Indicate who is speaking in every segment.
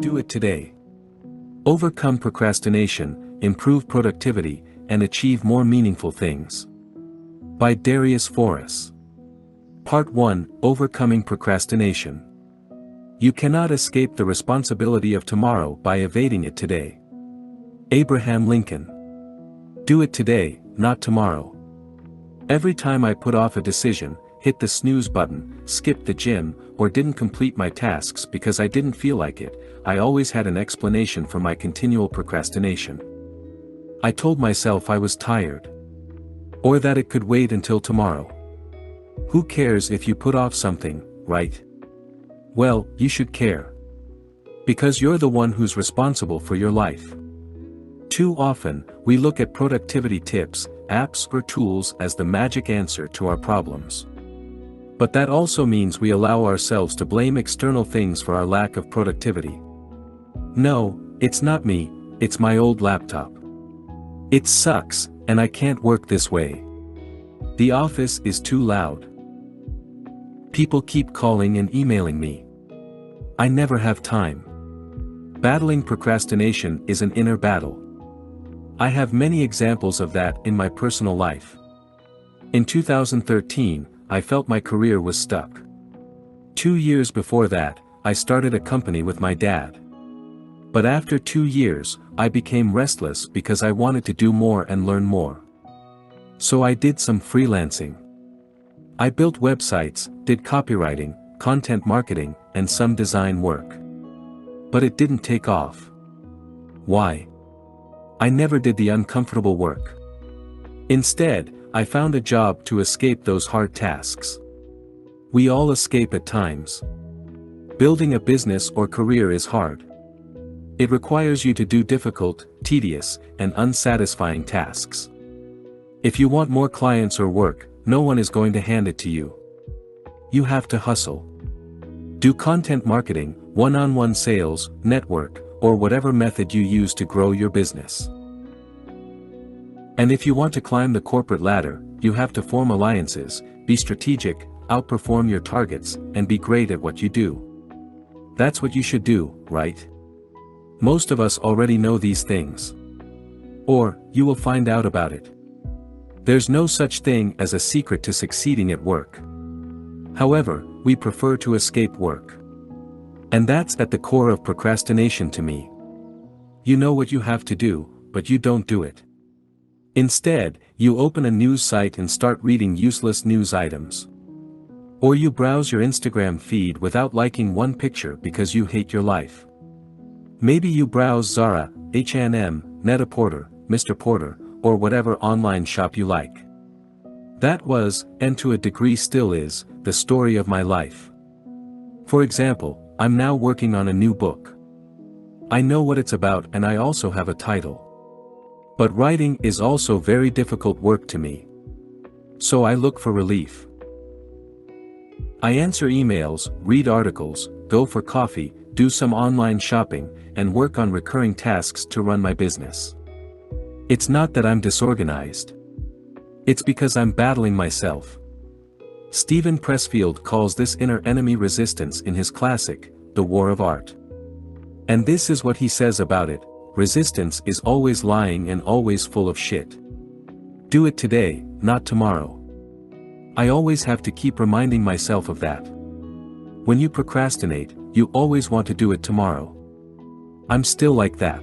Speaker 1: Do it today. Overcome procrastination, improve productivity, and achieve more meaningful things. By DARIUS FOROUX. Part 1: Overcoming Procrastination. You cannot escape the responsibility of tomorrow by evading it today. Abraham Lincoln. Do it today, not tomorrow. Every time I put off a decision, hit the snooze button, skipped the gym, or didn't complete my tasks because I didn't feel like it, I always had an explanation for my continual procrastination. I told myself I was tired. Or that it could wait until tomorrow. Who cares if you put off something, right? Well, you should care. Because you're the one who's responsible for your life. Too often, we look at productivity tips, apps or tools as the magic answer to our problems. But that also means we allow ourselves to blame external things for our lack of productivity. No, it's not me, it's my old laptop. It sucks, and I can't work this way. The office is too loud. People keep calling and emailing me. I never have time. Battling procrastination is an inner battle. I have many examples of that in my personal life. In 2013, I felt my career was stuck. 2 years before that, I started a company with my dad. But after 2 years, I became restless because I wanted to do more and learn more. So I did some freelancing. I built websites, did copywriting, content marketing, and some design work. But it didn't take off. Why? I never did the uncomfortable work. Instead, I found a job to escape those hard tasks. We all escape at times. Building a business or career is hard. It requires you to do difficult, tedious, and unsatisfying tasks. If you want more clients or work, no one is going to hand it to you. You have to hustle. Do content marketing, one-on-one sales, network, or whatever method you use to grow your business. And if you want to climb the corporate ladder, you have to form alliances, be strategic, outperform your targets, and be great at what you do. That's what you should do, right? Most of us already know these things. Or, you will find out about it. There's no such thing as a secret to succeeding at work. However, we prefer to escape work. And that's at the core of procrastination to me. You know what you have to do, but you don't do it. Instead, you open a news site and start reading useless news items. Or you browse your Instagram feed without liking one picture because you hate your life. Maybe you browse Zara, H&M, Net-a-Porter, Mr. Porter, or whatever online shop you like. That was, and to a degree still is, the story of my life. For example, I'm now working on a new book. I know what it's about and I also have a title. But writing is also very difficult work to me. So I look for relief. I answer emails, read articles, go for coffee, do some online shopping, and work on recurring tasks to run my business. It's not that I'm disorganized. It's because I'm battling myself. Steven Pressfield calls this inner enemy resistance in his classic, The War of Art. And this is what he says about it: resistance is always lying and always full of shit. Do it today, not tomorrow. I always have to keep reminding myself of that. When you procrastinate, you always want to do it tomorrow. I'm still like that.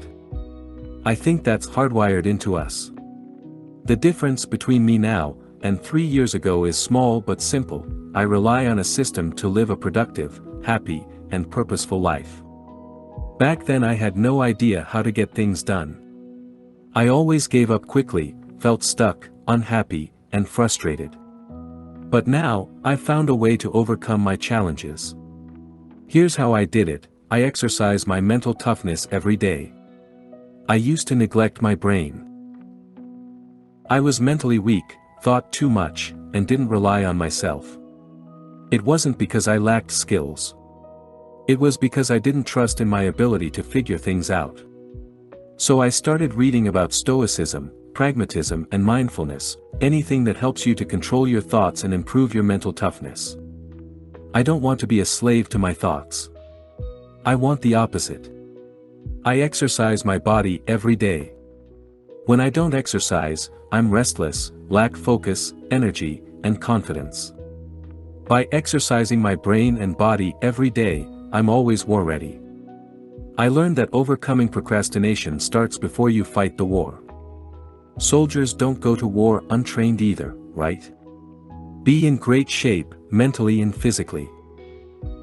Speaker 1: I think that's hardwired into us. The difference between me now and 3 years ago is small but simple. I rely on a system to live a productive, happy, and purposeful life. Back then I had no idea how to get things done. I always gave up quickly, felt stuck, unhappy, and frustrated. But now, I've found a way to overcome my challenges. Here's how I did it: I exercise my mental toughness every day. I used to neglect my brain. I was mentally weak, thought too much, and didn't rely on myself. It wasn't because I lacked skills. It was because I didn't trust in my ability to figure things out. So I started reading about stoicism, pragmatism, and mindfulness, anything that helps you to control your thoughts and improve your mental toughness. I don't want to be a slave to my thoughts. I want the opposite. I exercise my body every day. When I don't exercise, I'm restless, lack focus, energy, and confidence. By exercising my brain and body every day, I'm always war ready. I learned that overcoming procrastination starts before you fight the war. Soldiers don't go to war untrained either, right? Be in great shape, mentally and physically.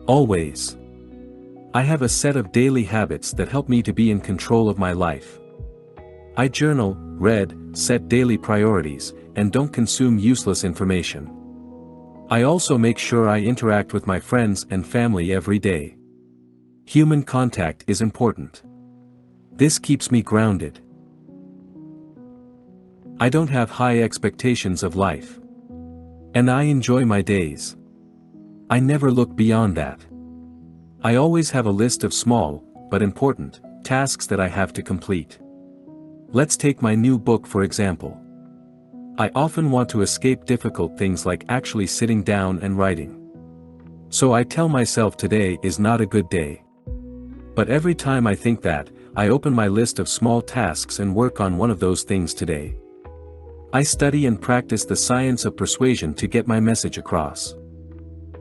Speaker 1: Always. I have a set of daily habits that help me to be in control of my life. I journal, read, set daily priorities, and don't consume useless information. I also make sure I interact with my friends and family every day. Human contact is important. This keeps me grounded. I don't have high expectations of life. And I enjoy my days. I never look beyond that. I always have a list of small, but important, tasks that I have to complete. Let's take my new book for example. I often want to escape difficult things like actually sitting down and writing. So I tell myself today is not a good day. But every time I think that, I open my list of small tasks and work on one of those things today. I study and practice the science of persuasion to get my message across.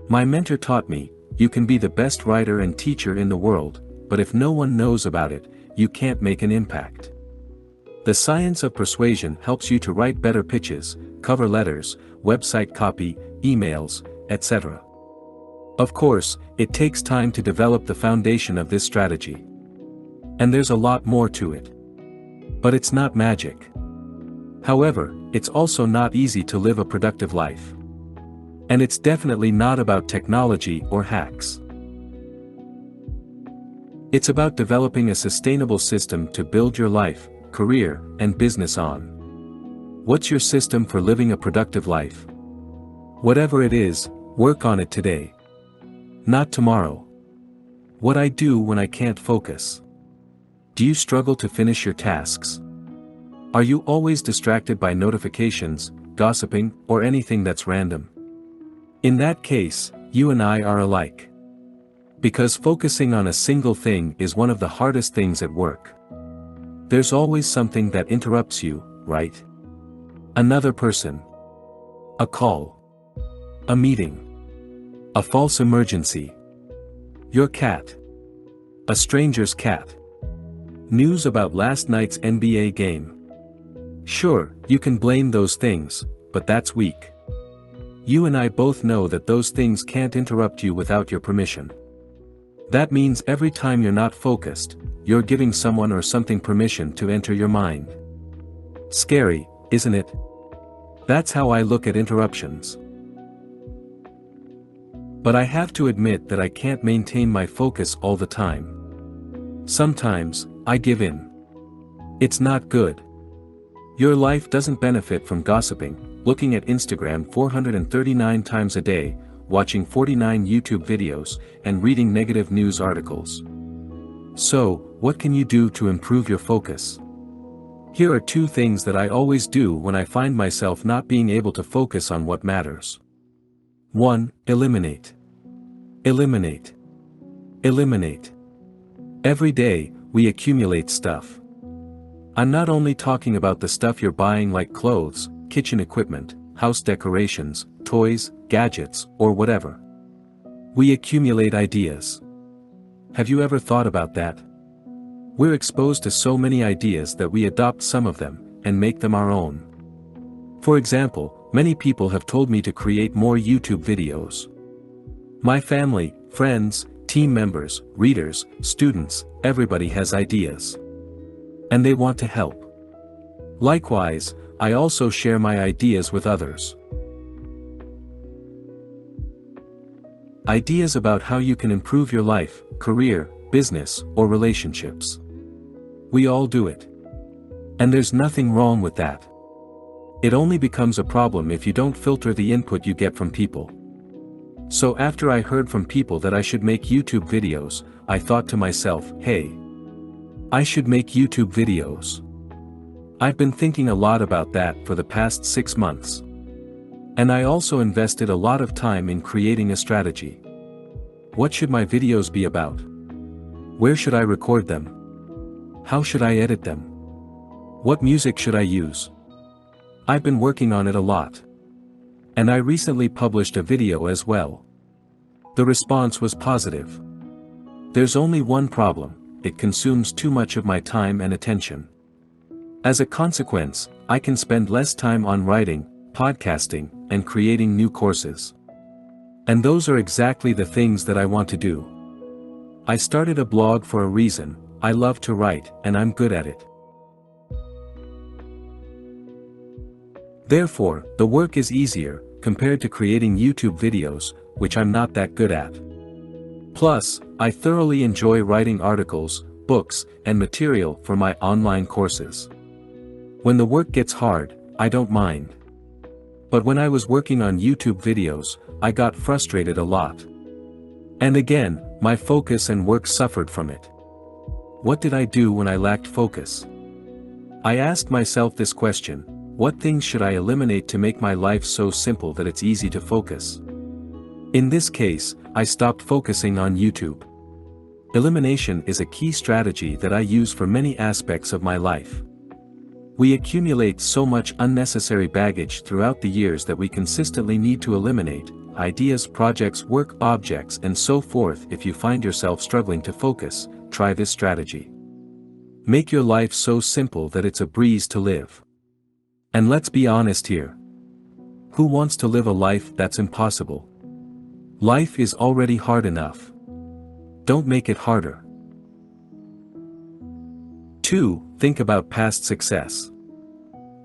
Speaker 1: My mentor taught me, you can be the best writer and teacher in the world, but if no one knows about it, you can't make an impact. The science of persuasion helps you to write better pitches, cover letters, website copy, emails, etc. Of course, it takes time to develop the foundation of this strategy. And there's a lot more to it. But it's not magic. However, it's also not easy to live a productive life. And it's definitely not about technology or hacks. It's about developing a sustainable system to build your life, career, and business on. What's your system for living a productive life? Whatever it is, work on it today. Not tomorrow. What I do when I can't focus. Do you struggle to finish your tasks? Are you always distracted by notifications, gossiping, or anything that's random? In that case, you and I are alike. Because focusing on a single thing is one of the hardest things at work. There's always something that interrupts you, right? Another person. A call. A meeting. A false emergency. Your cat. A stranger's cat. News about last night's NBA game. Sure, you can blame those things, but that's weak. You and I both know that those things can't interrupt you without your permission. That means every time you're not focused, you're giving someone or something permission to enter your mind. Scary, isn't it? That's how I look at interruptions. But I have to admit that I can't maintain my focus all the time. Sometimes, I give in. It's not good. Your life doesn't benefit from gossiping, looking at Instagram 439 times a day, watching 49 YouTube videos, and reading negative news articles. So, what can you do to improve your focus? Here are 2 things that I always do when I find myself not being able to focus on what matters. 1. Eliminate. Eliminate. Eliminate. Every day, we accumulate stuff. I'm not only talking about the stuff you're buying like clothes, kitchen equipment, house decorations, toys, gadgets, or whatever. We accumulate ideas. Have you ever thought about that? We're exposed to so many ideas that we adopt some of them, and make them our own. For example, many people have told me to create more YouTube videos. My family, friends, team members, readers, students, everybody has ideas. And they want to help. Likewise, I also share my ideas with others. Ideas about how you can improve your life, career, business, or relationships. We all do it. And there's nothing wrong with that. It only becomes a problem if you don't filter the input you get from people. So after I heard from people that I should make YouTube videos, I thought to myself, hey, I should make YouTube videos. I've been thinking a lot about that for the past 6 months. And I also invested a lot of time in creating a strategy. What should my videos be about? Where should I record them? How should I edit them? What music should I use? I've been working on it a lot. And I recently published a video as well. The response was positive. There's only one problem: it consumes too much of my time and attention. As a consequence, I can spend less time on writing, podcasting, and creating new courses. And those are exactly the things that I want to do. I started a blog for a reason. I love to write, and I'm good at it. Therefore, the work is easier, compared to creating YouTube videos, which I'm not that good at. Plus, I thoroughly enjoy writing articles, books, and material for my online courses. When the work gets hard, I don't mind. But when I was working on YouTube videos, I got frustrated a lot. And again, my focus and work suffered from it. What did I do when I lacked focus? I asked myself this question: what things should I eliminate to make my life so simple that it's easy to focus? In this case, I stopped focusing on YouTube. Elimination is a key strategy that I use for many aspects of my life. We accumulate so much unnecessary baggage throughout the years that we consistently need to eliminate: ideas, projects, work, objects, and so forth. If you find yourself struggling to focus, try this strategy. Make your life so simple that it's a breeze to live. And let's be honest here. Who wants to live a life that's impossible? Life is already hard enough. Don't make it harder. 2. Think about past success.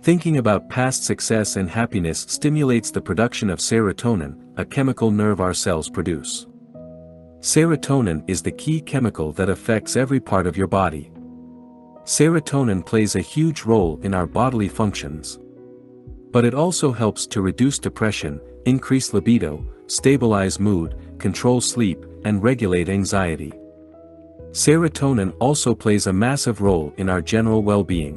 Speaker 1: Thinking about past success and happiness stimulates the production of serotonin, a chemical nerve our cells produce. Serotonin is the key chemical that affects every part of your body. Serotonin plays a huge role in our bodily functions. But it also helps to reduce depression, increase libido, stabilize mood, control sleep, and regulate anxiety. Serotonin also plays a massive role in our general well-being.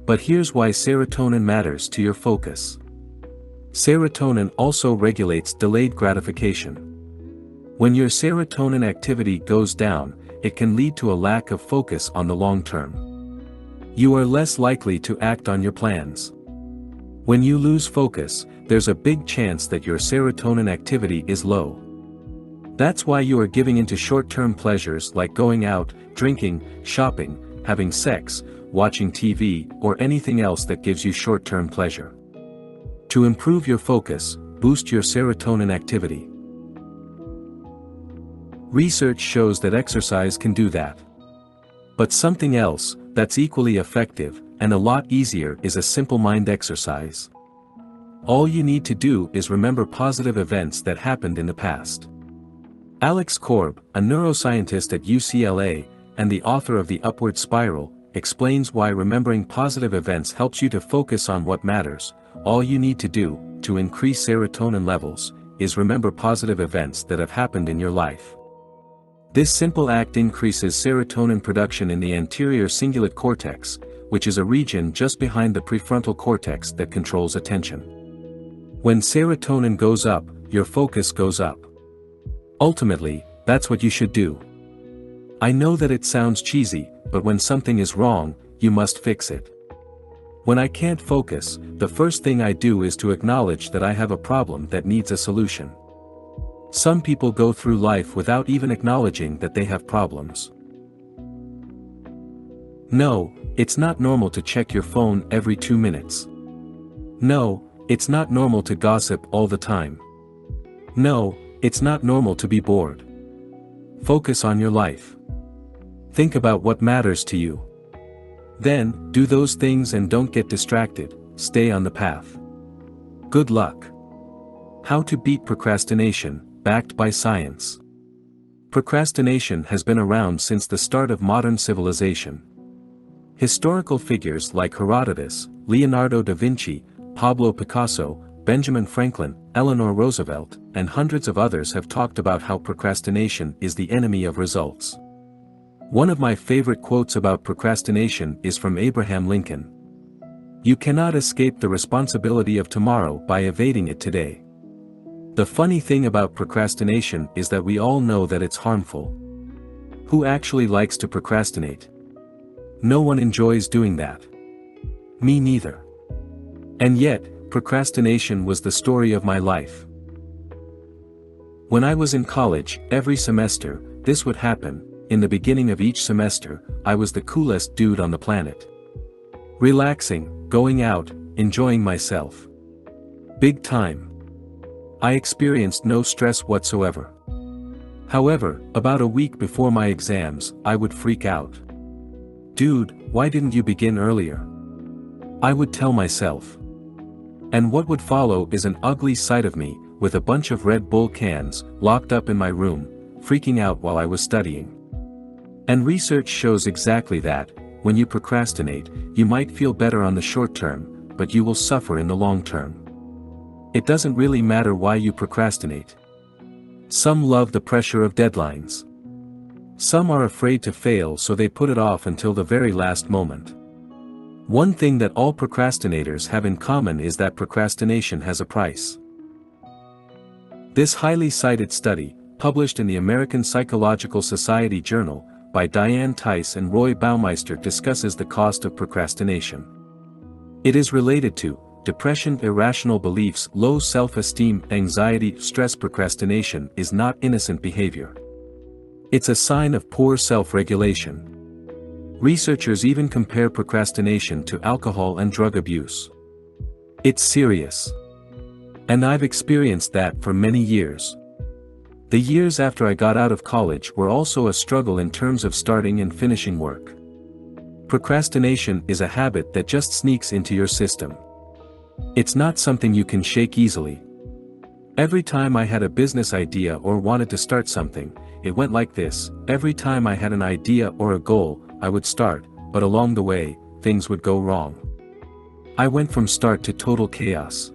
Speaker 1: But here's why serotonin matters to your focus. Serotonin also regulates delayed gratification. When your serotonin activity goes down, it can lead to a lack of focus on the long term. You are less likely to act on your plans. When you lose focus, there's a big chance that your serotonin activity is low. That's why you are giving into short-term pleasures like going out, drinking, shopping, having sex, watching TV, or anything else that gives you short-term pleasure. To improve your focus, boost your serotonin activity. Research shows that exercise can do that. But something else, that's equally effective, and a lot easier, is a simple mind exercise. All you need to do is remember positive events that happened in the past. Alex Korb, a neuroscientist at UCLA, and the author of The Upward Spiral, explains why remembering positive events helps you to focus on what matters. All you need to do, to increase serotonin levels, is remember positive events that have happened in your life. This simple act increases serotonin production in the anterior cingulate cortex, which is a region just behind the prefrontal cortex that controls attention. When serotonin goes up, your focus goes up. Ultimately, that's what you should do. I know that it sounds cheesy, but when something is wrong, you must fix it. When I can't focus, the first thing I do is to acknowledge that I have a problem that needs a solution. Some people go through life without even acknowledging that they have problems. No, it's not normal to check your phone every 2 minutes. No, it's not normal to gossip all the time. No, it's not normal to be bored. Focus on your life. Think about what matters to you. Then, do those things and don't get distracted. Stay on the path. Good luck. How to beat procrastination, backed by science. Procrastination has been around since the start of modern civilization. Historical figures like Herodotus, Leonardo da Vinci, Pablo Picasso, Benjamin Franklin, Eleanor Roosevelt, and hundreds of others have talked about how procrastination is the enemy of results. One of my favorite quotes about procrastination is from Abraham Lincoln. You cannot escape the responsibility of tomorrow by evading it today. The funny thing about procrastination is that we all know that it's harmful. Who actually likes to procrastinate? No one enjoys doing that. Me neither. And yet, procrastination was the story of my life. When I was in college, every semester, this would happen. In the beginning of each semester, I was the coolest dude on the planet. Relaxing, going out, enjoying myself. Big time. I experienced no stress whatsoever. However, about a week before my exams, I would freak out. Dude, why didn't you begin earlier? I would tell myself. And what would follow is an ugly sight of me, with a bunch of Red Bull cans, locked up in my room, freaking out while I was studying. And research shows exactly that. When you procrastinate, you might feel better on the short term, but you will suffer in the long term. It doesn't really matter why you procrastinate. Some love the pressure of deadlines. Some are afraid to fail, so they put it off until the very last moment. One thing that all procrastinators have in common is that procrastination has a price. This highly cited study, published in the American Psychological Society Journal, by Diane Tice and Roy Baumeister, discusses the cost of procrastination. It is related to depression, irrational beliefs, low self-esteem, anxiety, stress. Procrastination is not innocent behavior. It's a sign of poor self-regulation. Researchers even compare procrastination to alcohol and drug abuse. It's serious. And I've experienced that for many years. The years after I got out of college were also a struggle in terms of starting and finishing work. Procrastination is a habit that just sneaks into your system. It's not something you can shake easily. Every time I had a business idea or wanted to start something, it went like this. Every time I had an idea or a goal, I would start, but along the way, things would go wrong. I went from start to total chaos.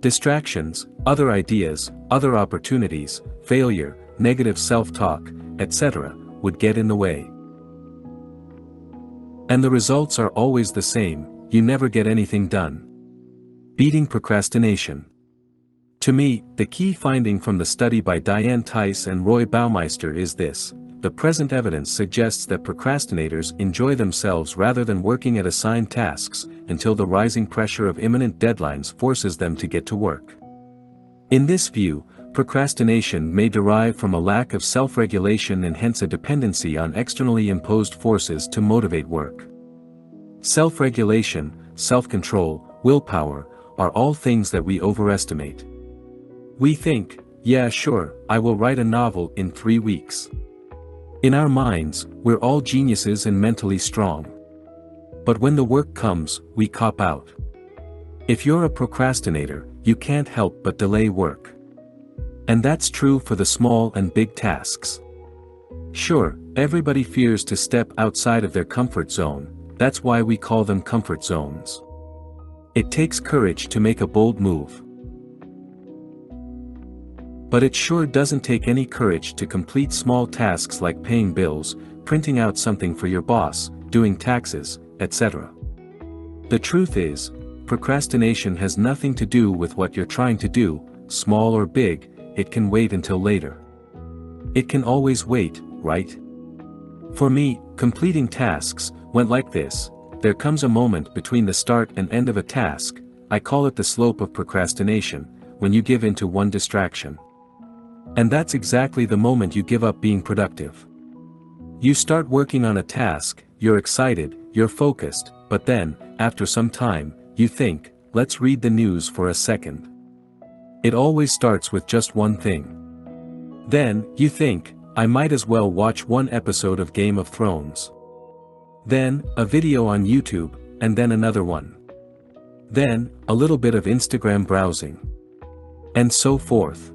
Speaker 1: Distractions, other ideas, other opportunities, failure, negative self-talk, etc., would get in the way. And the results are always the same: you never get anything done. Beating procrastination. To me, the key finding from the study by Diane Tice and Roy Baumeister is this: the present evidence suggests that procrastinators enjoy themselves rather than working at assigned tasks, until the rising pressure of imminent deadlines forces them to get to work. In this view, procrastination may derive from a lack of self-regulation and hence a dependency on externally imposed forces to motivate work. Self-regulation, self-control, willpower, are all things that we overestimate. We think, yeah sure, I will write a novel in 3 weeks. In our minds, we're all geniuses and mentally strong. But when the work comes, we cop out. If you're a procrastinator, you can't help but delay work. And that's true for the small and big tasks. Sure, everybody fears to step outside of their comfort zone, that's why we call them comfort zones. It takes courage to make a bold move. But it sure doesn't take any courage to complete small tasks like paying bills, printing out something for your boss, doing taxes, etc. The truth is, procrastination has nothing to do with what you're trying to do, small or big. It can wait until later. It can always wait, right? For me, completing tasks went like this: there comes a moment between the start and end of a task. I call it the slope of procrastination, when you give in to one distraction. And that's exactly the moment you give up being productive. You start working on a task, you're excited, you're focused, but then, after some time, you think, let's read the news for a second. It always starts with just one thing. Then, you think, I might as well watch one episode of Game of Thrones. Then, a video on YouTube, and then another one. Then, a little bit of Instagram browsing. And so forth.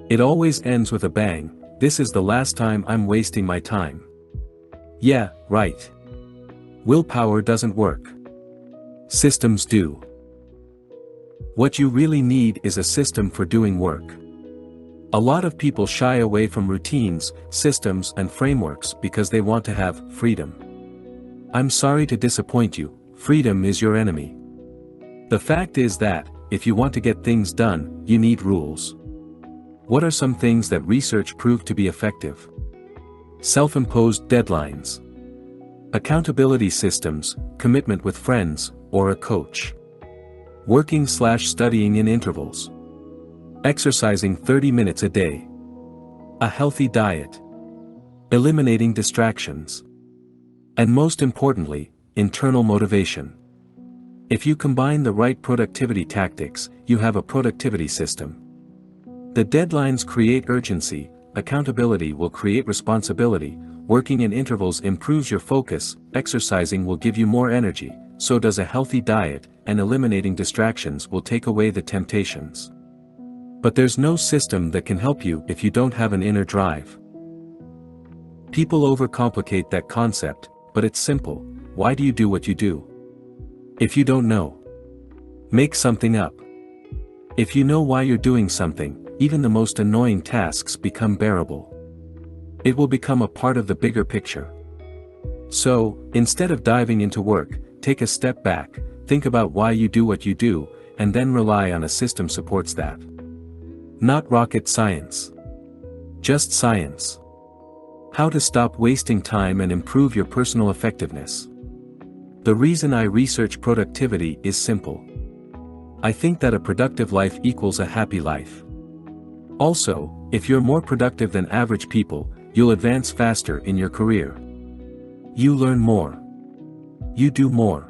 Speaker 1: It always ends with a bang: this is the last time I'm wasting my time. Yeah, right. Willpower doesn't work. Systems do. What you really need is a system for doing work. A lot of people shy away from routines, systems, and frameworks because they want to have freedom. I'm sorry to disappoint you, freedom is your enemy. The fact is that, if you want to get things done, you need rules. What are some things that research proved to be effective? Self-imposed deadlines. Accountability systems, commitment with friends, or a coach. Working/studying in intervals. Exercising 30 minutes a day. A healthy diet. Eliminating distractions. And most importantly, internal motivation. If you combine the right productivity tactics, you have a productivity system. The deadlines create urgency, accountability will create responsibility, working in intervals improves your focus, exercising will give you more energy, so does a healthy diet, and eliminating distractions will take away the temptations. But there's no system that can help you if you don't have an inner drive. People overcomplicate that concept, but it's simple. Why do you do what you do? If you don't know, make something up. If you know why you're doing something, even the most annoying tasks become bearable. It will become a part of the bigger picture. So, instead of diving into work, take a step back, think about why you do what you do, and then rely on a system supports that. Not rocket science. Just science. How to stop wasting time and improve your personal effectiveness. The reason I research productivity is simple. I think that a productive life equals a happy life. Also, if you're more productive than average people, you'll advance faster in your career. You learn more. You do more.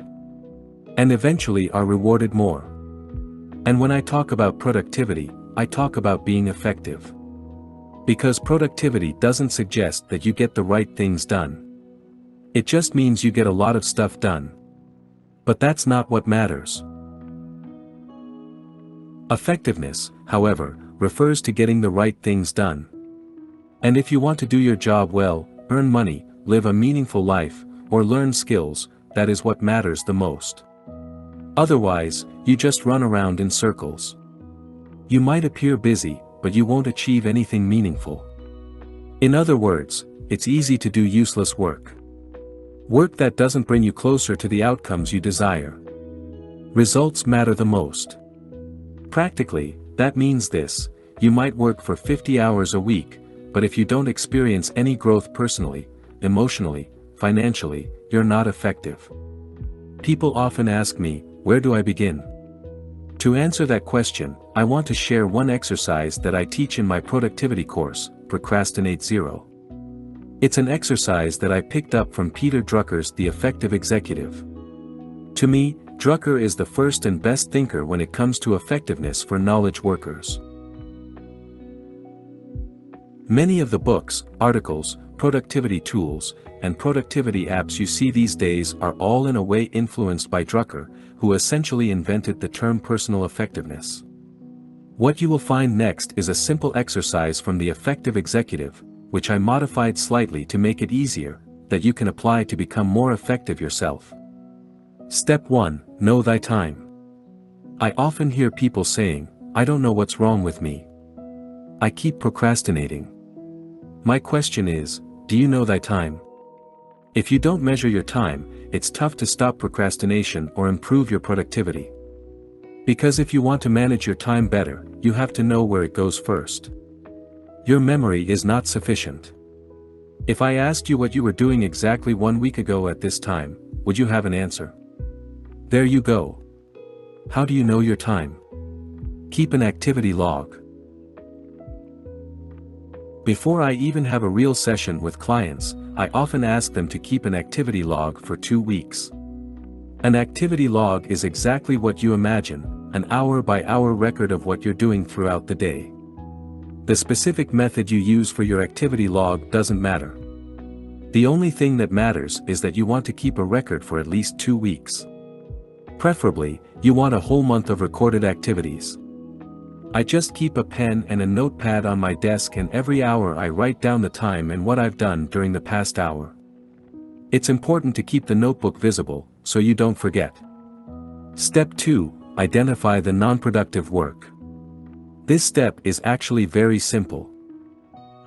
Speaker 1: And eventually are rewarded more. And when I talk about productivity, I talk about being effective. Because productivity doesn't suggest that you get the right things done. It just means you get a lot of stuff done. But that's not what matters. Effectiveness, however, refers to getting the right things done. And if you want to do your job well, earn money, live a meaningful life, or learn skills, that is what matters the most. Otherwise, you just run around in circles. You might appear busy, but you won't achieve anything meaningful. In other words, it's easy to do useless work. Work that doesn't bring you closer to the outcomes you desire. Results matter the most. Practically, that means this: you might work for 50 hours a week, but if you don't experience any growth personally, emotionally, financially, you're not effective. People often ask me, where do I begin? To answer that question, I want to share one exercise that I teach in my productivity course, Procrastinate Zero. It's an exercise that I picked up from Peter Drucker's The Effective Executive. To me, Drucker is the first and best thinker when it comes to effectiveness for knowledge workers. Many of the books, articles, productivity tools, and productivity apps you see these days are all in a way influenced by Drucker, who essentially invented the term personal effectiveness. What you will find next is a simple exercise from The Effective Executive, which I modified slightly to make it easier, that you can apply to become more effective yourself. Step 1, know thy time. I often hear people saying, I don't know what's wrong with me. I keep procrastinating. My question is, do you know thy time? If you don't measure your time, it's tough to stop procrastination or improve your productivity. Because if you want to manage your time better, you have to know where it goes first. Your memory is not sufficient. If I asked you what you were doing exactly 1 week ago at this time, would you have an answer? There you go. How do you know your time? Keep an activity log. Before I even have a real session with clients, I often ask them to keep an activity log for 2 weeks. An activity log is exactly what you imagine, an hour-by-hour record of what you're doing throughout the day. The specific method you use for your activity log doesn't matter. The only thing that matters is that you want to keep a record for at least 2 weeks. Preferably, you want a whole month of recorded activities. I just keep a pen and a notepad on my desk, and every hour I write down the time and what I've done during the past hour. It's important to keep the notebook visible, so you don't forget. Step 2, identify the non-productive work. This step is actually very simple.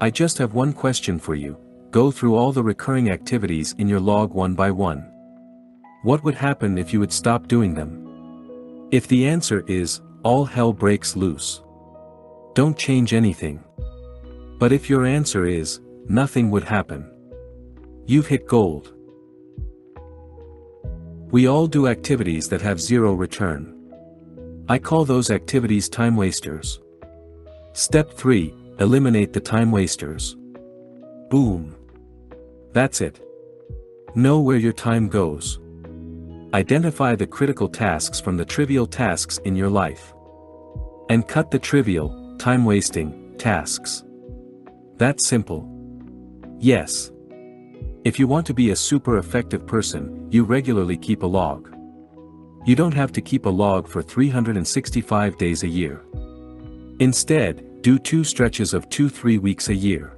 Speaker 1: I just have one question for you: go through all the recurring activities in your log one by one. What would happen if you would stop doing them? If the answer is, all hell breaks loose, don't change anything. But if your answer is, nothing would happen, you've hit gold. We all do activities that have zero return. I call those activities time wasters. Step 3, eliminate the time wasters. Boom. That's it. Know where your time goes. Identify the critical tasks from the trivial tasks in your life. And cut the trivial, time-wasting, tasks. That's simple. Yes. If you want to be a super effective person, you regularly keep a log. You don't have to keep a log for 365 days a year. Instead, do 2 stretches of 2-3 weeks a year.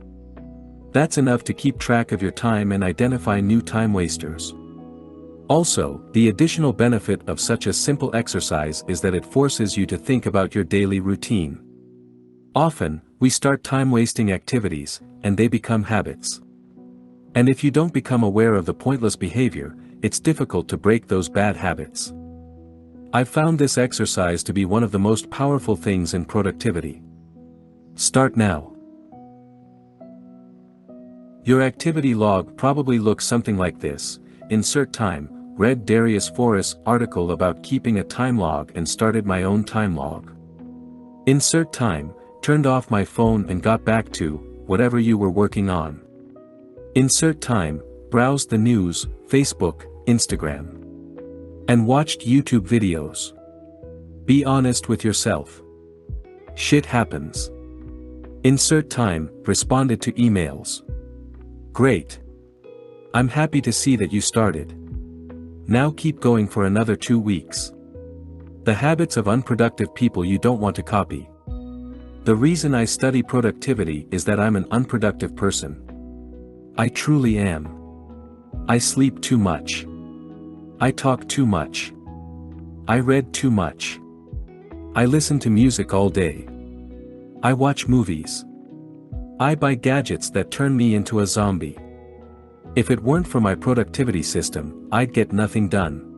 Speaker 1: That's enough to keep track of your time and identify new time wasters. Also, the additional benefit of such a simple exercise is that it forces you to think about your daily routine. Often, we start time-wasting activities, and they become habits. And if you don't become aware of the pointless behavior, it's difficult to break those bad habits. I've found this exercise to be one of the most powerful things in productivity. Start now. Your activity log probably looks something like this. Insert time, read Darius FOROUX article about keeping a time log and started my own time log. Insert time, turned off my phone and got back to whatever you were working on. Insert time, browsed the news, Facebook, Instagram. And watched YouTube videos. Be honest with yourself. Shit happens. Insert time, responded to emails. Great. I'm happy to see that you started. Now keep going for another 2 weeks. The habits of unproductive people you don't want to copy. The reason I study productivity is that I'm an unproductive person. I truly am. I sleep too much. I talk too much. I read too much. I listen to music all day. I watch movies. I buy gadgets that turn me into a zombie. If it weren't for my productivity system, I'd get nothing done.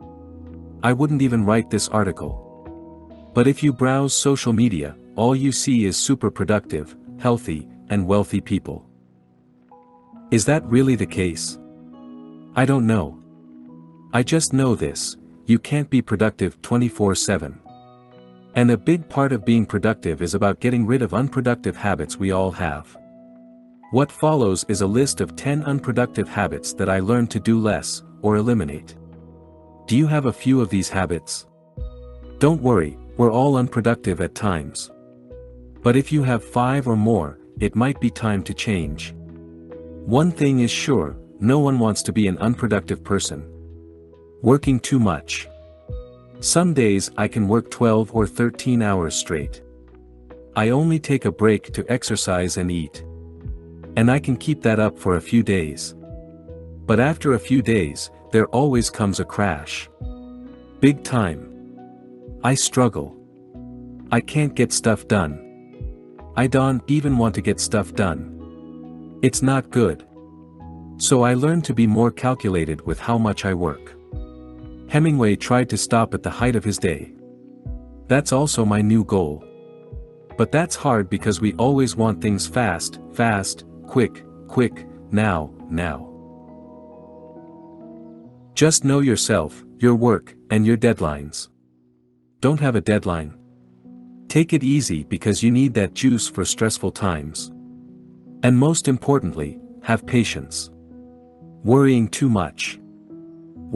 Speaker 1: I wouldn't even write this article. But if you browse social media, all you see is super productive, healthy, and wealthy people. Is that really the case? I don't know. I just know this: you can't be productive 24/7. And a big part of being productive is about getting rid of unproductive habits we all have. What follows is a list of 10 unproductive habits that I learned to do less, or eliminate. Do you have a few of these habits? Don't worry, we're all unproductive at times. But if you have 5 or more, it might be time to change. One thing is sure, no one wants to be an unproductive person. Working too much. Some days I can work 12 or 13 hours straight. I only take a break to exercise and eat. And I can keep that up for a few days. But after a few days, there always comes a crash. Big time. I struggle. I can't get stuff done. I don't even want to get stuff done. It's not good. So I learned to be more calculated with how much I work. Hemingway tried to stop at the height of his day. That's also my new goal. But that's hard because we always want things fast, quick, now. Just know yourself, your work, and your deadlines. Don't have a deadline. Take it easy because you need that juice for stressful times. And most importantly, have patience. Worrying too much.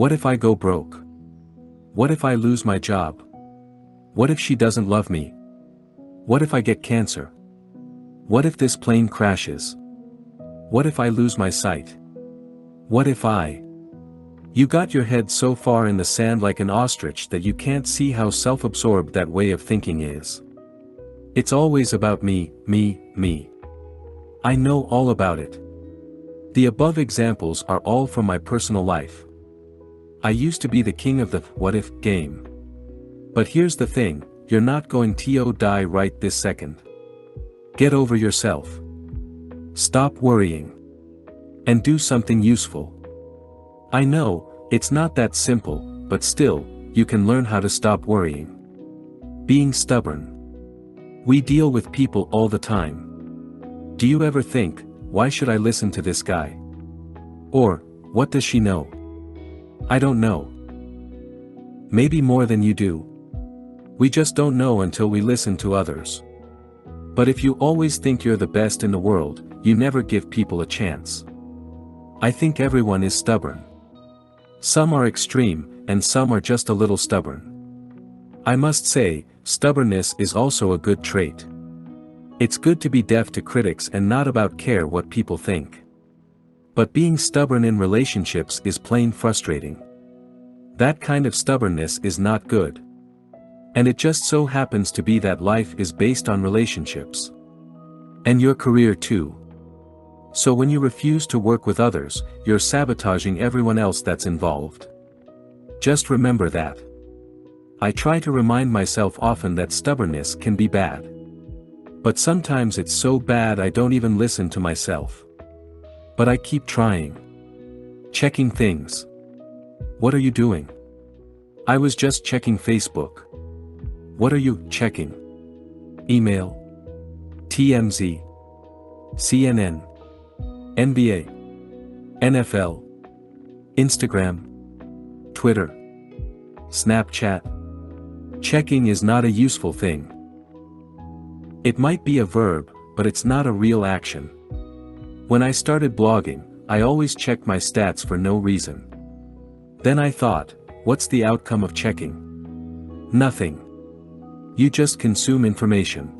Speaker 1: What if I go broke? What if I lose my job? What if she doesn't love me? What if I get cancer? What if this plane crashes? What if I lose my sight? What if I... You got your head so far in the sand like an ostrich that you can't see how self-absorbed that way of thinking is. It's always about me. I know all about it. The above examples are all from my personal life. I used to be the king of the what-if game. But here's the thing, you're not going to die right this second. Get over yourself. Stop worrying. And do something useful. I know, it's not that simple, but still, you can learn how to stop worrying. Being stubborn. We deal with people all the time. Do you ever think, why should I listen to this guy? Or, what does she know? I don't know. Maybe more than you do. We just don't know until we listen to others. But if you always think you're the best in the world, you never give people a chance. I think everyone is stubborn. Some are extreme, and some are just a little stubborn. I must say, stubbornness is also a good trait. It's good to be deaf to critics and not about care what people think. But being stubborn in relationships is plain frustrating. That kind of stubbornness is not good. And it just so happens to be that life is based on relationships. And your career too. So when you refuse to work with others, you're sabotaging everyone else that's involved. Just remember that. I try to remind myself often that stubbornness can be bad. But sometimes it's so bad I don't even listen to myself. But I keep trying. Checking things. What are you doing? I was just checking Facebook. What are you checking? Email. TMZ. CNN. NBA. NFL. Instagram. Twitter. Snapchat. Checking is not a useful thing. It might be a verb, but it's not a real action. When I started blogging, I always checked my stats for no reason. Then I thought, what's the outcome of checking? Nothing. You just consume information.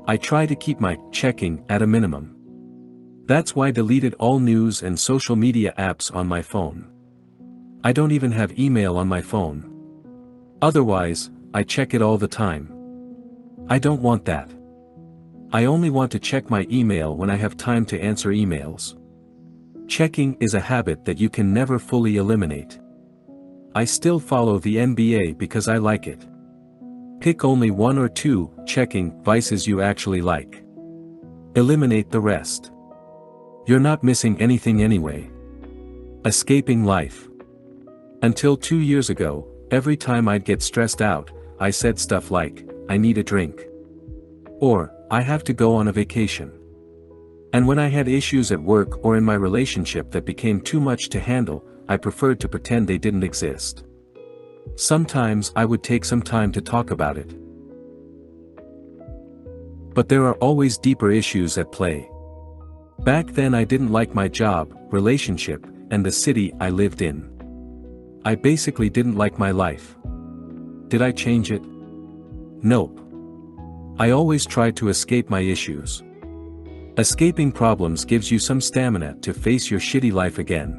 Speaker 1: I try to keep my checking at a minimum. That's why I deleted all news and social media apps on my phone. I don't even have email on my phone. Otherwise, I check it all the time. I don't want that. I only want to check my email when I have time to answer emails. Checking is a habit that you can never fully eliminate. I still follow the NBA because I like it. Pick only one or two checking vices you actually like. Eliminate the rest. You're not missing anything anyway. Escaping life. Until 2 years ago, every time I'd get stressed out, I said stuff like, I need a drink. Or, I have to go on a vacation. And when I had issues at work or in my relationship that became too much to handle, I preferred to pretend they didn't exist. Sometimes I would take some time to talk about it. But there are always deeper issues at play. Back then I didn't like my job, relationship, and the city I lived in. I basically didn't like my life. Did I change it? Nope. I always tried to escape my issues. Escaping problems gives you some stamina to face your shitty life again.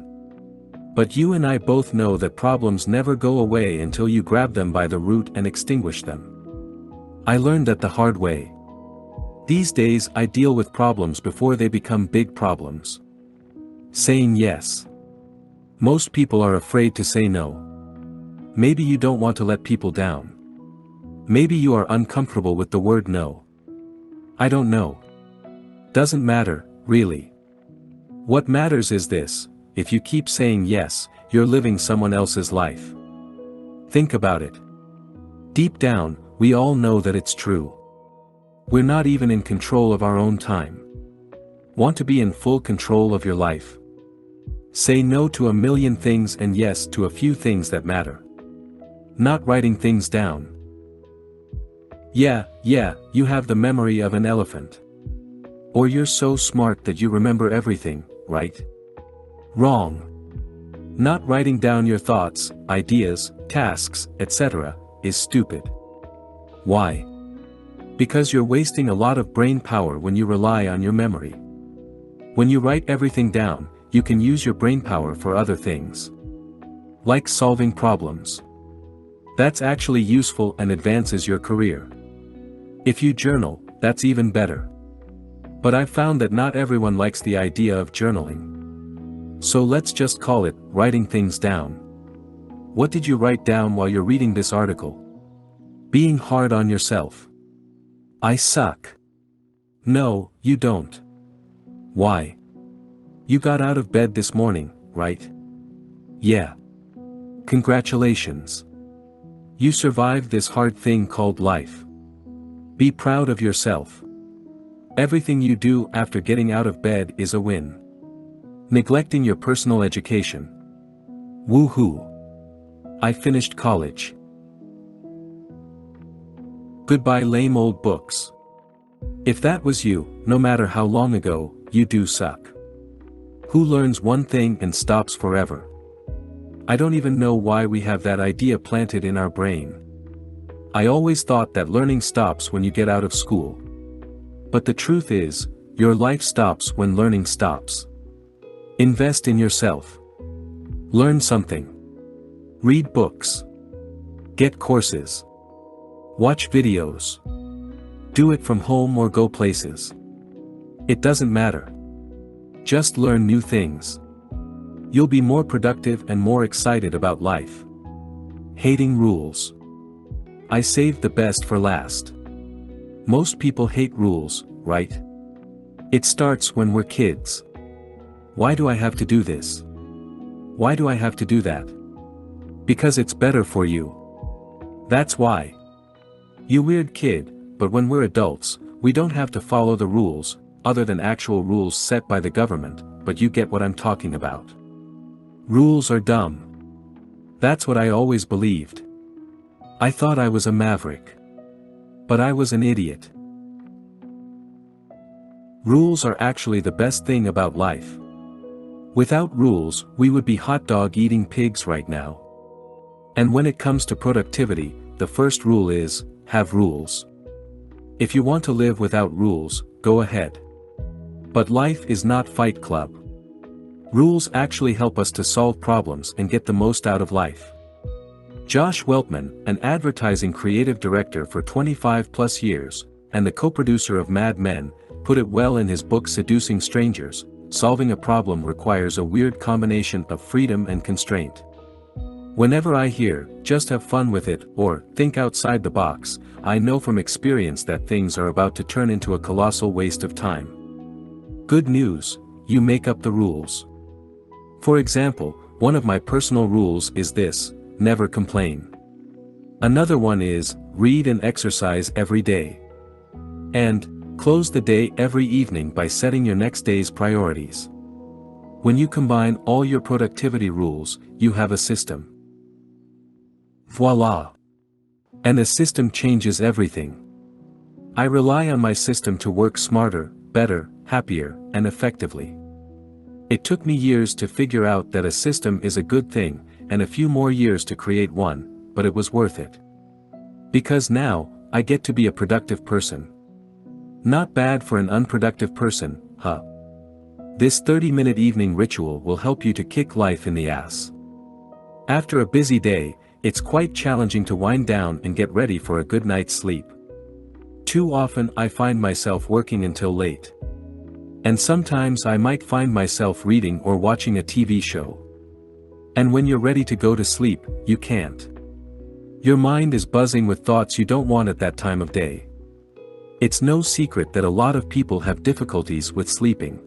Speaker 1: But you and I both know that problems never go away until you grab them by the root and extinguish them. I learned that the hard way. These days I deal with problems before they become big problems. Saying yes. Most people are afraid to say no. Maybe you don't want to let people down. Maybe you are uncomfortable with the word no. I don't know. Doesn't matter, really. What matters is this: if you keep saying yes, you're living someone else's life. Think about it. Deep down, we all know that it's true. We're not even in control of our own time. Want to be in full control of your life? Say no to a million things and yes to a few things that matter. Not writing things down. Yeah, you have the memory of an elephant. Or you're so smart that you remember everything, right? Wrong. Not writing down your thoughts, ideas, tasks, etc., is stupid. Why? Because you're wasting a lot of brain power when you rely on your memory. When you write everything down, you can use your brain power for other things. Like solving problems. That's actually useful and advances your career. If you journal, that's even better. But I've found that not everyone likes the idea of journaling. So let's just call it writing things down. What did you write down while you're reading this article? Being hard on yourself. I suck. No, you don't. Why? You got out of bed this morning, right? Yeah. Congratulations. You survived this hard thing called life. Be proud of yourself. Everything you do after getting out of bed is a win. Neglecting your personal education. Woohoo. I finished college. Goodbye lame old books. If that was you, no matter how long ago, you do suck. Who learns one thing and stops forever? I don't even know why we have that idea planted in our brain. I always thought that learning stops when you get out of school. But the truth is, your life stops when learning stops. Invest in yourself. Learn something. Read books. Get courses. Watch videos. Do it from home or go places. It doesn't matter. Just learn new things. You'll be more productive and more excited about life. Hating rules. I saved the best for last. Most people hate rules, right? It starts when we're kids. Why do I have to do this? Why do I have to do that? Because it's better for you. That's why. You weird kid, but when we're adults, we don't have to follow the rules, other than actual rules set by the government, but you get what I'm talking about. Rules are dumb. That's what I always believed. I thought I was a maverick. But I was an idiot. Rules are actually the best thing about life. Without rules, we would be hot dog eating pigs right now. And when it comes to productivity, the first rule is, have rules. If you want to live without rules, go ahead. But life is not Fight Club. Rules actually help us to solve problems and get the most out of life. Josh Weltman, an advertising creative director for 25+ years, and the co-producer of Mad Men, put it well in his book Seducing Strangers: Solving a Problem Requires a Weird Combination of Freedom and Constraint. Whenever I hear, just have fun with it, or, think outside the box, I know from experience that things are about to turn into a colossal waste of time. Good news, you make up the rules. For example, one of my personal rules is this: never complain. Another one is, read and exercise every day. And, close the day every evening by setting your next day's priorities. When you combine all your productivity rules, you have a system. Voila! And the system changes everything. I rely on my system to work smarter, better, happier, and effectively. It took me years to figure out that a system is a good thing, and a few more years to create one, but it was worth it. Because now, I get to be a productive person. Not bad for an unproductive person, huh? This 30-minute evening ritual will help you to kick life in the ass. After a busy day, it's quite challenging to wind down and get ready for a good night's sleep. Too often I find myself working until late. And sometimes I might find myself reading or watching a TV show. And when you're ready to go to sleep, you can't. Your mind is buzzing with thoughts you don't want at that time of day. It's no secret that a lot of people have difficulties with sleeping.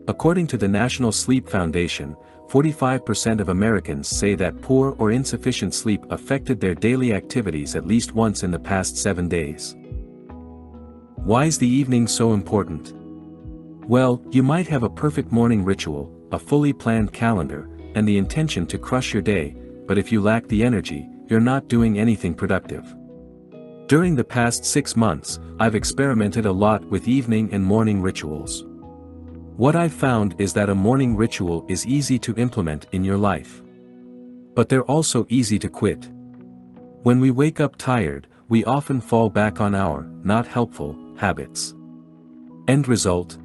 Speaker 1: According to the National Sleep Foundation, 45% of Americans say that poor or insufficient sleep affected their daily activities at least once in the past 7 days. Why is the evening so important? Well, you might have a perfect morning ritual, a fully planned calendar, and the intention to crush your day, but if you lack the energy, you're not doing anything productive. During the past 6 months, I've experimented a lot with evening and morning rituals. What I've found is that a morning ritual is easy to implement in your life. But they're also easy to quit. When we wake up tired, we often fall back on our, not helpful, habits. End result?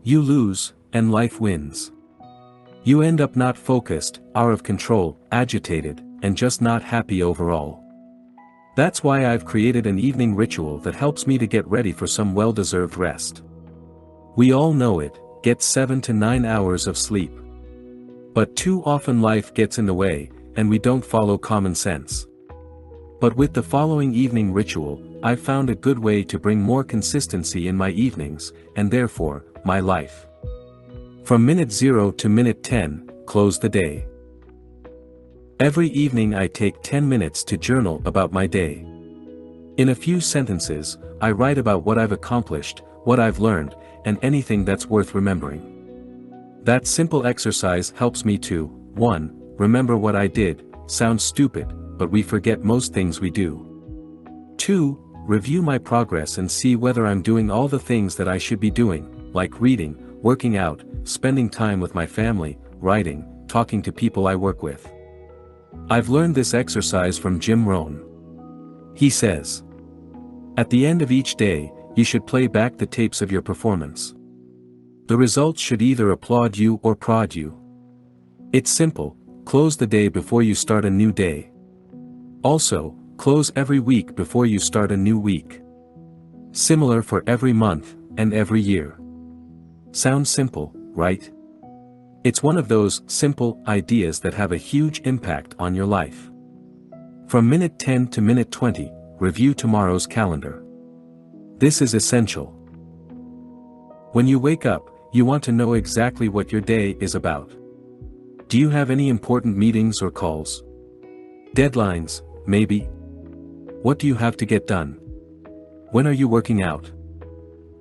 Speaker 1: You lose, and life wins. You end up not focused, out of control, agitated, and just not happy overall. That's why I've created an evening ritual that helps me to get ready for some well-deserved rest. We all know it, get 7 to 9 hours of sleep. But too often life gets in the way, and we don't follow common sense. But with the following evening ritual, I've found a good way to bring more consistency in my evenings, and therefore, my life. From minute 0 to minute 10, close the day. Every evening I take 10 minutes to journal about my day. In a few sentences, I write about what I've accomplished, what I've learned, and anything that's worth remembering. That simple exercise helps me to, 1. Remember what I did, sounds stupid, but we forget most things we do. 2. Review my progress and see whether I'm doing all the things that I should be doing, like reading, working out, spending time with my family, writing, talking to people I work with. I've learned this exercise from Jim Rohn. He says, at the end of each day, you should play back the tapes of your performance. The results should either applaud you or prod you. It's simple, close the day before you start a new day. Also, close every week before you start a new week. Similar for every month, and every year. Sounds simple, right? It's one of those simple ideas that have a huge impact on your life. From minute 10 to minute 20, review tomorrow's calendar. This is essential. When you wake up, you want to know exactly what your day is about. Do you have any important meetings or calls? Deadlines, maybe? What do you have to get done? When are you working out?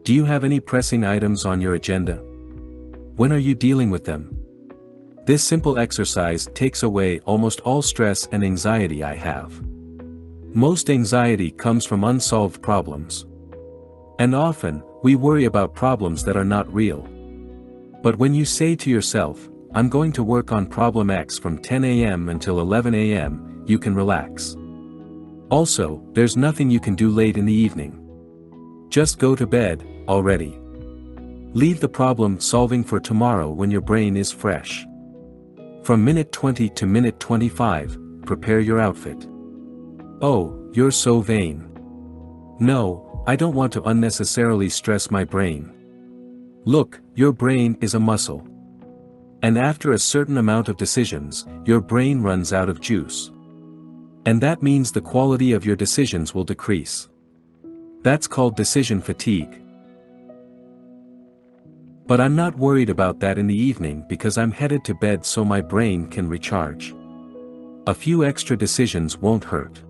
Speaker 1: Do you have any pressing items on your agenda? When are you dealing with them? This simple exercise takes away almost all stress and anxiety I have. Most anxiety comes from unsolved problems. And often, we worry about problems that are not real. But when you say to yourself, I'm going to work on problem X from 10 a.m. until 11 a.m., you can relax. Also, there's nothing you can do late in the evening. Just go to bed, already. Leave the problem solving for tomorrow when your brain is fresh. From minute 20 to minute 25, prepare your outfit. Oh, you're so vain. No, I don't want to unnecessarily stress my brain. Look, your brain is a muscle. And after a certain amount of decisions, your brain runs out of juice. And that means the quality of your decisions will decrease. That's called decision fatigue. But I'm not worried about that in the evening because I'm headed to bed so my brain can recharge. A few extra decisions won't hurt.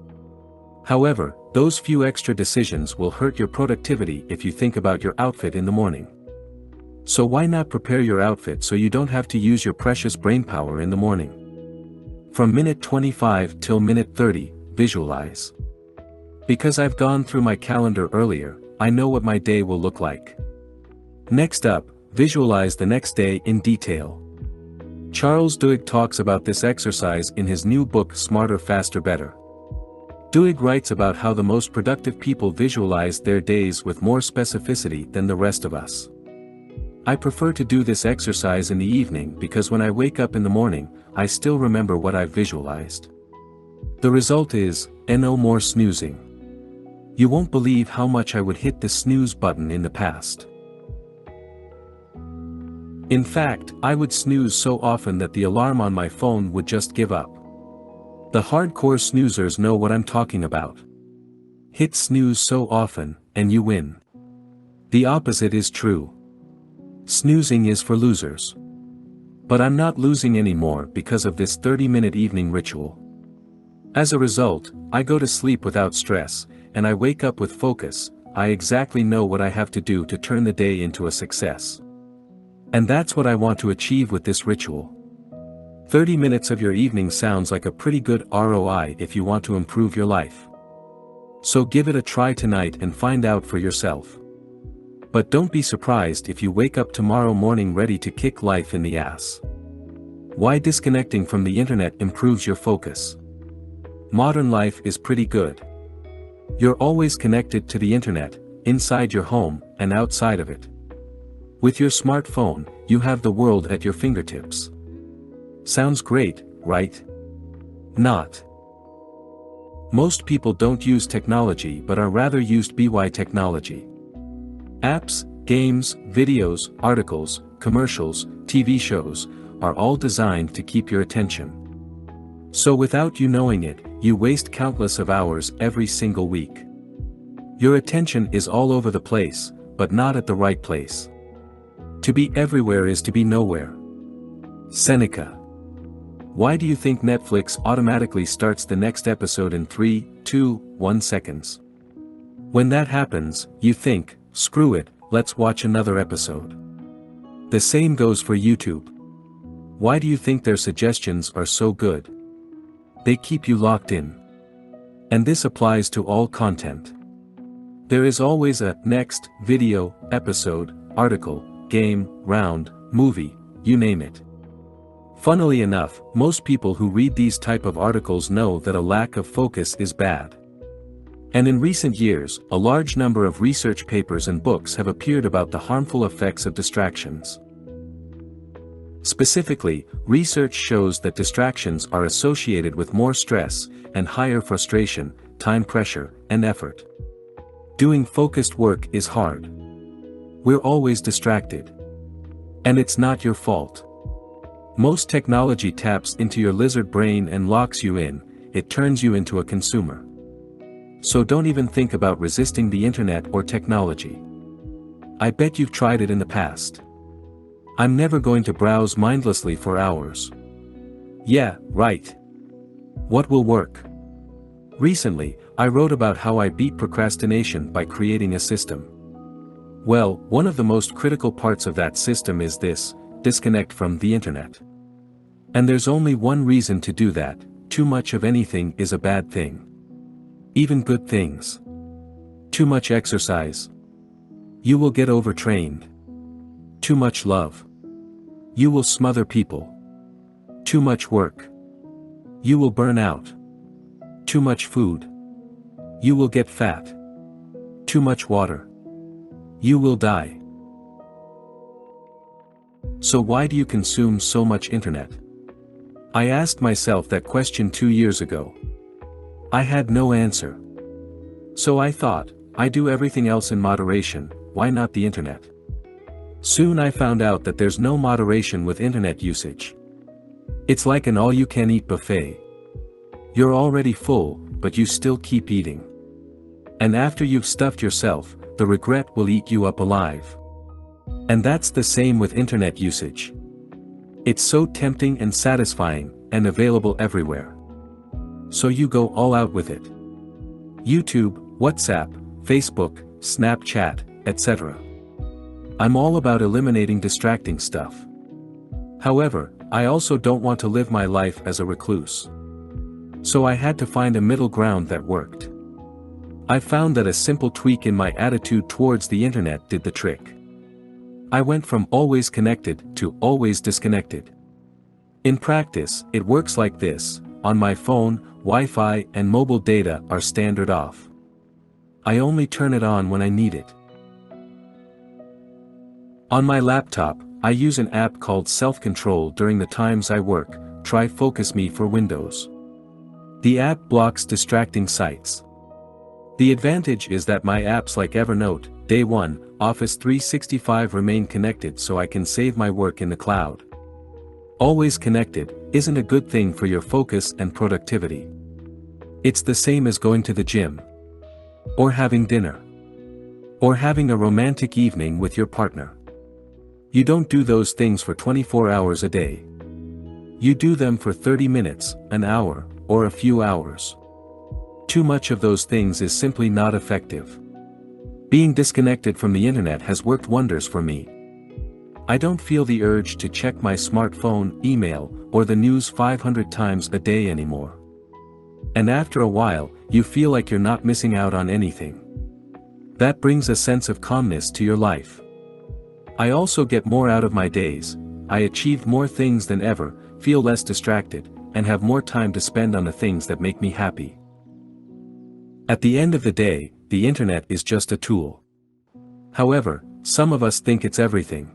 Speaker 1: However, those few extra decisions will hurt your productivity if you think about your outfit in the morning. So why not prepare your outfit so you don't have to use your precious brainpower in the morning? From minute 25 till minute 30, visualize. Because I've gone through my calendar earlier, I know what my day will look like. Next up, visualize the next day in detail. Charles Duhigg talks about this exercise in his new book Smarter, Faster, Better. Duhigg writes about how the most productive people visualize their days with more specificity than the rest of us. I prefer to do this exercise in the evening because when I wake up in the morning, I still remember what I've visualized. The result is, no more snoozing. You won't believe how much I would hit the snooze button in the past. In fact, I would snooze so often that the alarm on my phone would just give up. The hardcore snoozers know what I'm talking about. Hit snooze so often, and you win. The opposite is true. Snoozing is for losers. But I'm not losing anymore because of this 30-minute evening ritual. As a result, I go to sleep without stress, and I wake up with focus. I exactly know what I have to do to turn the day into a success. And that's what I want to achieve with this ritual. 30 minutes of your evening sounds like a pretty good ROI if you want to improve your life. So give it a try tonight and find out for yourself. But don't be surprised if you wake up tomorrow morning ready to kick life in the ass. Why disconnecting from the internet improves your focus? Modern life is pretty good. You're always connected to the internet, inside your home, and outside of it. With your smartphone, you have the world at your fingertips. Sounds great, right? Not. Most people don't use technology but are rather used by technology. Apps, games, videos, articles, commercials, TV shows, are all designed to keep your attention. So without you knowing it, you waste countless of hours every single week. Your attention is all over the place, but not at the right place. To be everywhere is to be nowhere. Seneca. Why do you think Netflix automatically starts the next episode in 3, 2, 1 seconds? When that happens, you think, screw it, let's watch another episode. The same goes for YouTube. Why do you think their suggestions are so good? They keep you locked in. And this applies to all content. There is always a next video, episode, article, game, round, movie, you name it. Funnily enough, most people who read these type of articles know that a lack of focus is bad. And in recent years, a large number of research papers and books have appeared about the harmful effects of distractions. Specifically, research shows that distractions are associated with more stress and higher frustration, time pressure, and effort. Doing focused work is hard. We're always distracted. And it's not your fault. Most technology taps into your lizard brain and locks you in, it turns you into a consumer. So don't even think about resisting the internet or technology. I bet you've tried it in the past. I'm never going to browse mindlessly for hours. Yeah, right. What will work? Recently, I wrote about how I beat procrastination by creating a system. Well, one of the most critical parts of that system is this: disconnect from the internet. And there's only one reason to do that: too much of anything is a bad thing. Even good things. Too much exercise. You will get overtrained. Too much love. You will smother people. Too much work. You will burn out. Too much food. You will get fat. Too much water. You will die. So why do you consume so much internet? I asked myself that question 2 years ago. I had no answer. So I thought, I do everything else in moderation, why not the internet? Soon I found out that there's no moderation with internet usage. It's like an all-you-can-eat buffet. You're already full, but you still keep eating. And after you've stuffed yourself, the regret will eat you up alive. And that's the same with internet usage. It's so tempting and satisfying, and available everywhere. So you go all out with it. YouTube, WhatsApp, Facebook, Snapchat, etc. I'm all about eliminating distracting stuff. However, I also don't want to live my life as a recluse. So I had to find a middle ground that worked. I found that a simple tweak in my attitude towards the internet did the trick. I went from always connected to always disconnected. In practice, it works like this: on my phone, Wi-Fi and mobile data are standard off. I only turn it on when I need it. On my laptop, I use an app called Self-Control during the times I work. Try Focus Me for Windows. The app blocks distracting sites. The advantage is that my apps like Evernote, Day One, Office 365 remain connected, so I can save my work in the cloud. Always connected isn't a good thing for your focus and productivity. It's the same as going to the gym, or having dinner, or having a romantic evening with your partner. You don't do those things for 24 hours a day. You do them for 30 minutes, an hour, or a few hours. Too much of those things is simply not effective. Being disconnected from the internet has worked wonders for me. I don't feel the urge to check my smartphone, email, or the news 500 times a day anymore. And after a while, you feel like you're not missing out on anything. That brings a sense of calmness to your life. I also get more out of my days. I achieved more things than ever, feel less distracted, and have more time to spend on the things that make me happy. At the end of the day, the internet is just a tool. However, some of us think it's everything.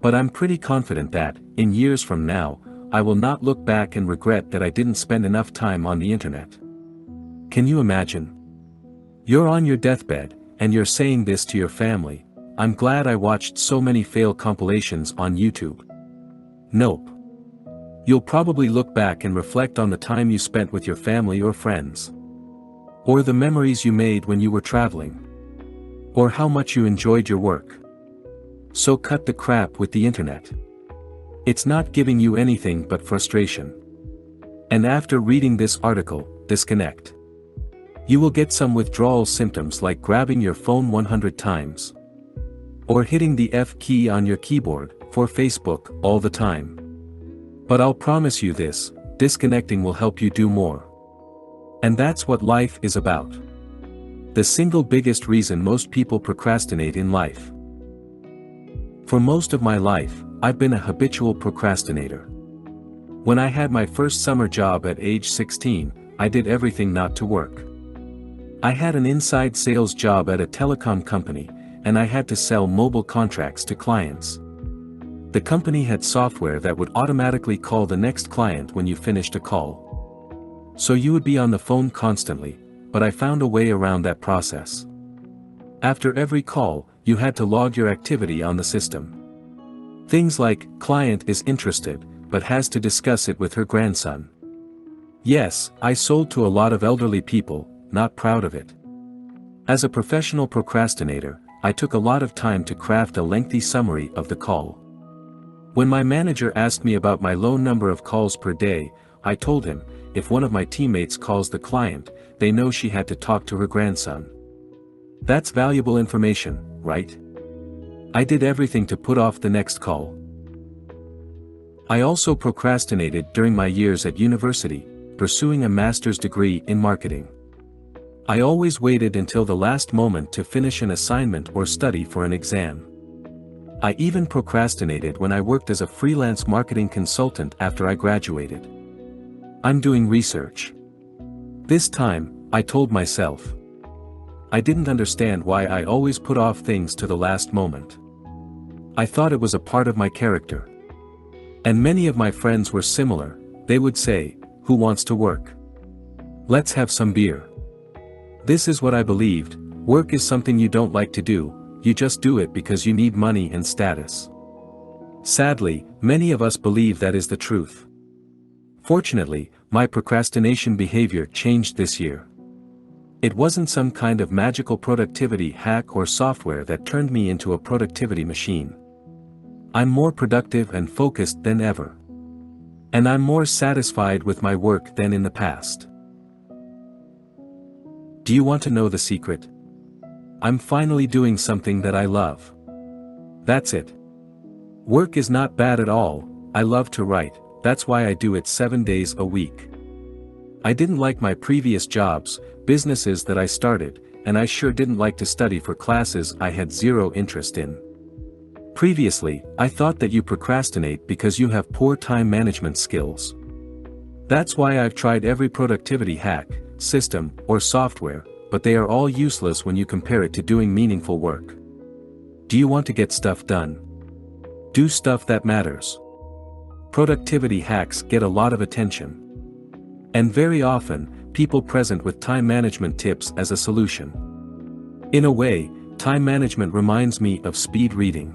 Speaker 1: But I'm pretty confident that, in years from now, I will not look back and regret that I didn't spend enough time on the internet. Can you imagine? You're on your deathbed, and you're saying this to your family: "I'm glad I watched so many fail compilations on YouTube." Nope. You'll probably look back and reflect on the time you spent with your family or friends. Or the memories you made when you were traveling. Or how much you enjoyed your work. So cut the crap with the internet. It's not giving you anything but frustration. And after reading this article, disconnect. You will get some withdrawal symptoms like grabbing your phone 100 times. Or hitting the F key on your keyboard for Facebook all the time. But I'll promise you this: disconnecting will help you do more. And that's what life is about. The single biggest reason most people procrastinate in life. For most of my life, I've been a habitual procrastinator. When I had my first summer job at age 16, I did everything not to work. I had an inside sales job at a telecom company, and I had to sell mobile contracts to clients. The company had software that would automatically call the next client when you finished a call. So you would be on the phone constantly, but I found a way around that process. After every call, you had to log your activity on the system. Things like, client is interested, but has to discuss it with her grandson. Yes, I sold to a lot of elderly people, not proud of it. As a professional procrastinator, I took a lot of time to craft a lengthy summary of the call. When my manager asked me about my low number of calls per day, I told him, if one of my teammates calls the client, they know she had to talk to her grandson. That's valuable information, right? I did everything to put off the next call. I also procrastinated during my years at university, pursuing a master's degree in marketing. I always waited until the last moment to finish an assignment or study for an exam. I even procrastinated when I worked as a freelance marketing consultant after I graduated. I'm doing research. This time, I told myself. I didn't understand why I always put off things to the last moment. I thought it was a part of my character. And many of my friends were similar. They would say, "Who wants to work? Let's have some beer." This is what I believed. Work is something you don't like to do, you just do it because you need money and status. Sadly, many of us believe that is the truth. Fortunately, my procrastination behavior changed this year. It wasn't some kind of magical productivity hack or software that turned me into a productivity machine. I'm more productive and focused than ever. And I'm more satisfied with my work than in the past. Do you want to know the secret? I'm finally doing something that I love. That's it. Work is not bad at all. I love to write, that's why I do it 7 days a week. I didn't like my previous jobs, businesses that I started, and I sure didn't like to study for classes I had zero interest in. Previously, I thought that you procrastinate because you have poor time management skills. That's why I've tried every productivity hack, system, or software, but they are all useless when you compare it to doing meaningful work. Do you want to get stuff done? Do stuff that matters. Productivity hacks get a lot of attention. And very often, people present with time management tips as a solution. In a way, time management reminds me of speed reading.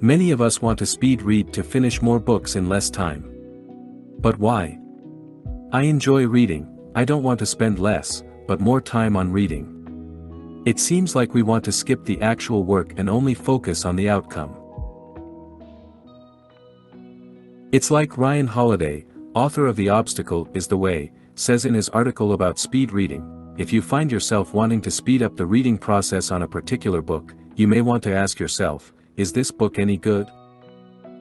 Speaker 1: Many of us want to speed read to finish more books in less time. But why? I enjoy reading. I don't want to spend less, but more time on reading. It seems like we want to skip the actual work and only focus on the outcome. It's like Ryan Holiday, author of The Obstacle is the Way, says in his article about speed reading. If you find yourself wanting to speed up the reading process on a particular book, you may want to ask yourself, is this book any good?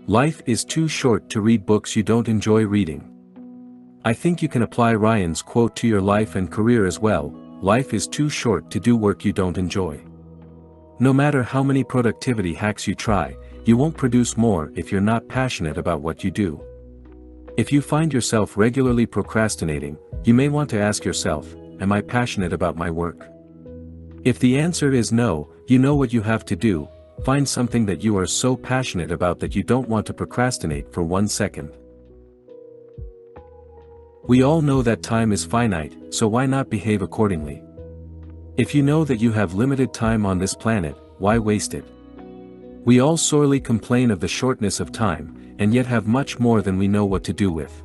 Speaker 1: Life is too short to read books you don't enjoy reading. I think you can apply Ryan's quote to your life and career as well. Life is too short to do work you don't enjoy. No matter how many productivity hacks you try, you won't produce more if you're not passionate about what you do. If you find yourself regularly procrastinating, you may want to ask yourself, am I passionate about my work? If the answer is no, you know what you have to do. Find something that you are so passionate about that you don't want to procrastinate for 1 second. We all know that time is finite, so why not behave accordingly? If you know that you have limited time on this planet, why waste it? We all sorely complain of the shortness of time, and yet have much more than we know what to do with.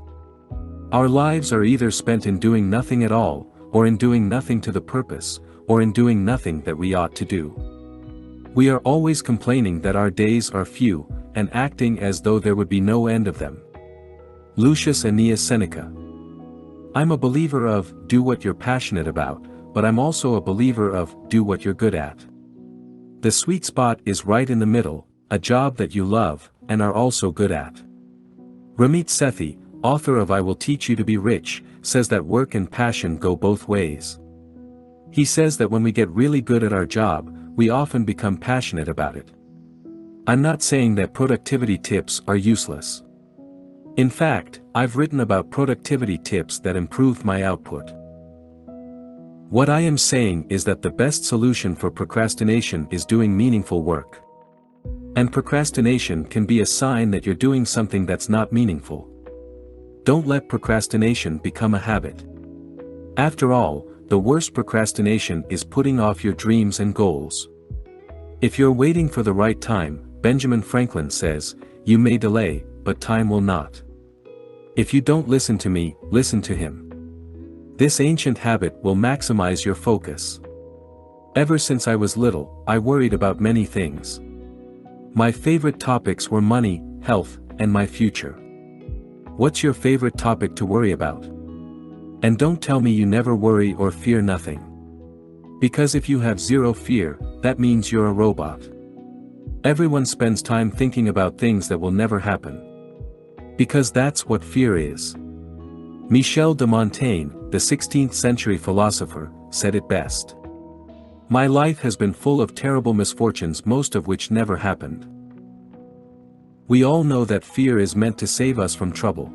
Speaker 1: Our lives are either spent in doing nothing at all, or in doing nothing to the purpose, or in doing nothing that we ought to do. We are always complaining that our days are few, and acting as though there would be no end of them. Lucius Aeneas Seneca. I'm a believer of, do what you're passionate about, but I'm also a believer of, do what you're good at. The sweet spot is right in the middle, a job that you love, and are also good at. Ramit Sethi, author of I Will Teach You to Be Rich, says that work and passion go both ways. He says that when we get really good at our job, we often become passionate about it. I'm not saying that productivity tips are useless. In fact, I've written about productivity tips that improved my output. What I am saying is that the best solution for procrastination is doing meaningful work. And procrastination can be a sign that you're doing something that's not meaningful. Don't let procrastination become a habit. After all, the worst procrastination is putting off your dreams and goals. If you're waiting for the right time, Benjamin Franklin says, you may delay, but time will not. If you don't listen to me, listen to him. This ancient habit will maximize your focus. Ever since I was little, I worried about many things. My favorite topics were money, health, and my future. What's your favorite topic to worry about? And don't tell me you never worry or fear nothing. Because if you have zero fear, that means you're a robot. Everyone spends time thinking about things that will never happen. Because that's what fear is. Michel de Montaigne, the 16th century philosopher, said it best. My life has been full of terrible misfortunes, most of which never happened. We all know that fear is meant to save us from trouble.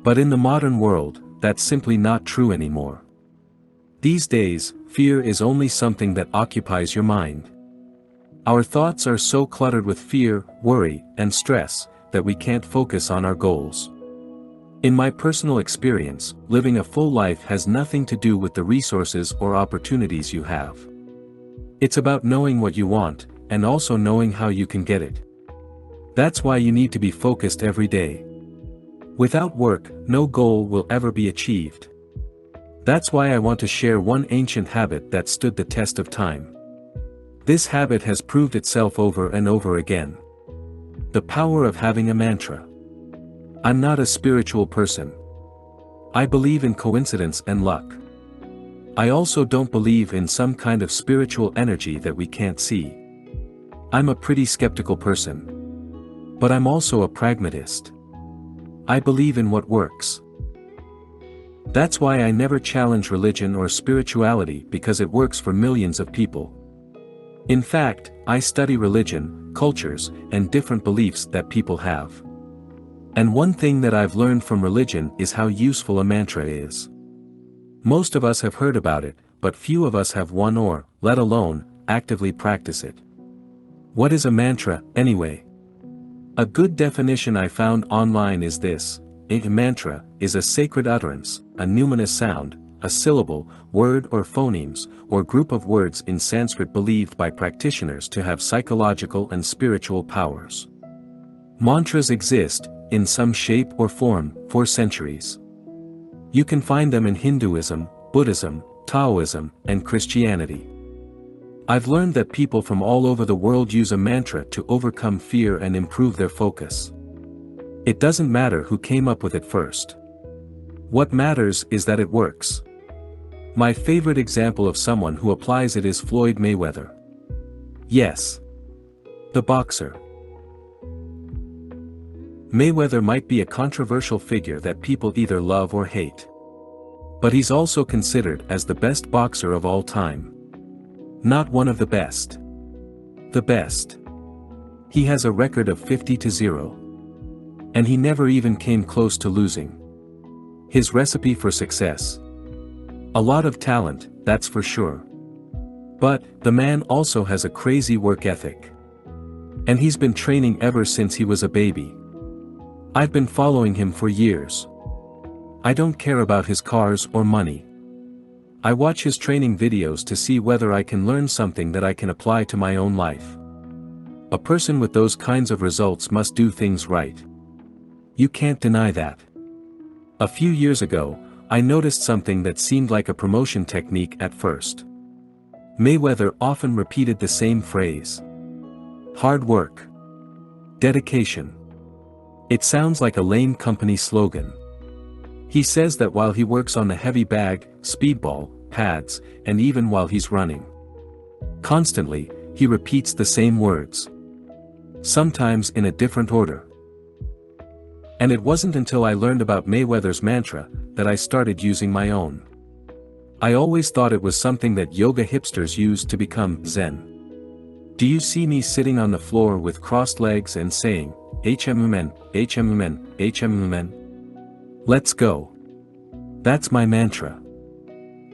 Speaker 1: But in the modern world, that's simply not true anymore. These days, fear is only something that occupies your mind. Our thoughts are so cluttered with fear, worry, and stress, that we can't focus on our goals. In my personal experience, living a full life has nothing to do with the resources or opportunities you have. It's about knowing what you want, and also knowing how you can get it. That's why you need to be focused every day. Without work, no goal will ever be achieved. That's why I want to share one ancient habit that stood the test of time. This habit has proved itself over and over again. The power of having a mantra. I'm not a spiritual person. I believe in coincidence and luck. I also don't believe in some kind of spiritual energy that we can't see. I'm a pretty skeptical person. But I'm also a pragmatist. I believe in what works. That's why I never challenge religion or spirituality, because it works for millions of people. In fact, I study religion, cultures, and different beliefs that people have. And one thing that I've learned from religion is how useful a mantra is. Most of us have heard about it, but few of us have one or, let alone, actively practice it. What is a mantra, anyway? A good definition I found online is this: a mantra is a sacred utterance, a numinous sound, a syllable, word or phonemes, or group of words in Sanskrit believed by practitioners to have psychological and spiritual powers. Mantras exist, in some shape or form, for centuries. You can find them in Hinduism, Buddhism, Taoism, and Christianity. I've learned that people from all over the world use a mantra to overcome fear and improve their focus. It doesn't matter who came up with it first. What matters is that it works. My favorite example of someone who applies it is Floyd Mayweather. Yes. The boxer. Mayweather might be a controversial figure that people either love or hate. But he's also considered as the best boxer of all time. Not one of the best. The best. He has a record of 50-0. And he never even came close to losing. His recipe for success? A lot of talent, that's for sure. But, the man also has a crazy work ethic. And he's been training ever since he was a baby. I've been following him for years. I don't care about his cars or money. I watch his training videos to see whether I can learn something that I can apply to my own life. A person with those kinds of results must do things right. You can't deny that. A few years ago, I noticed something that seemed like a promotion technique at first. Mayweather often repeated the same phrase. Hard work. Dedication. It sounds like a lame company slogan. He says that while he works on the heavy bag, speedball, pads, and even while he's running. Constantly, he repeats the same words. Sometimes in a different order. And it wasn't until I learned about Mayweather's mantra that I started using my own. I always thought it was something that yoga hipsters use to become Zen. Do you see me sitting on the floor with crossed legs and saying, HMMN, HMMN, HMMN? Let's go. That's my mantra.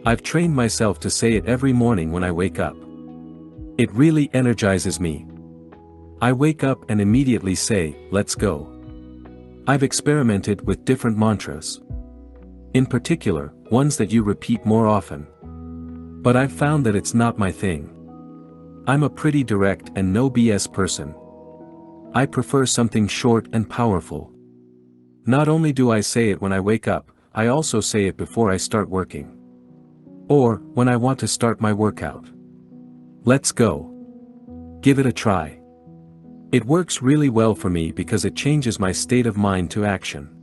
Speaker 1: I've trained myself to say it every morning when I wake up. It really energizes me. I wake up and immediately say, let's go. I've experimented with different mantras. In particular, ones that you repeat more often. But I've found that it's not my thing. I'm a pretty direct and no BS person. I prefer something short and powerful. Not only do I say it when I wake up, I also say it before I start working. Or, when I want to start my workout. Let's go. Give it a try. It works really well for me because it changes my state of mind to action.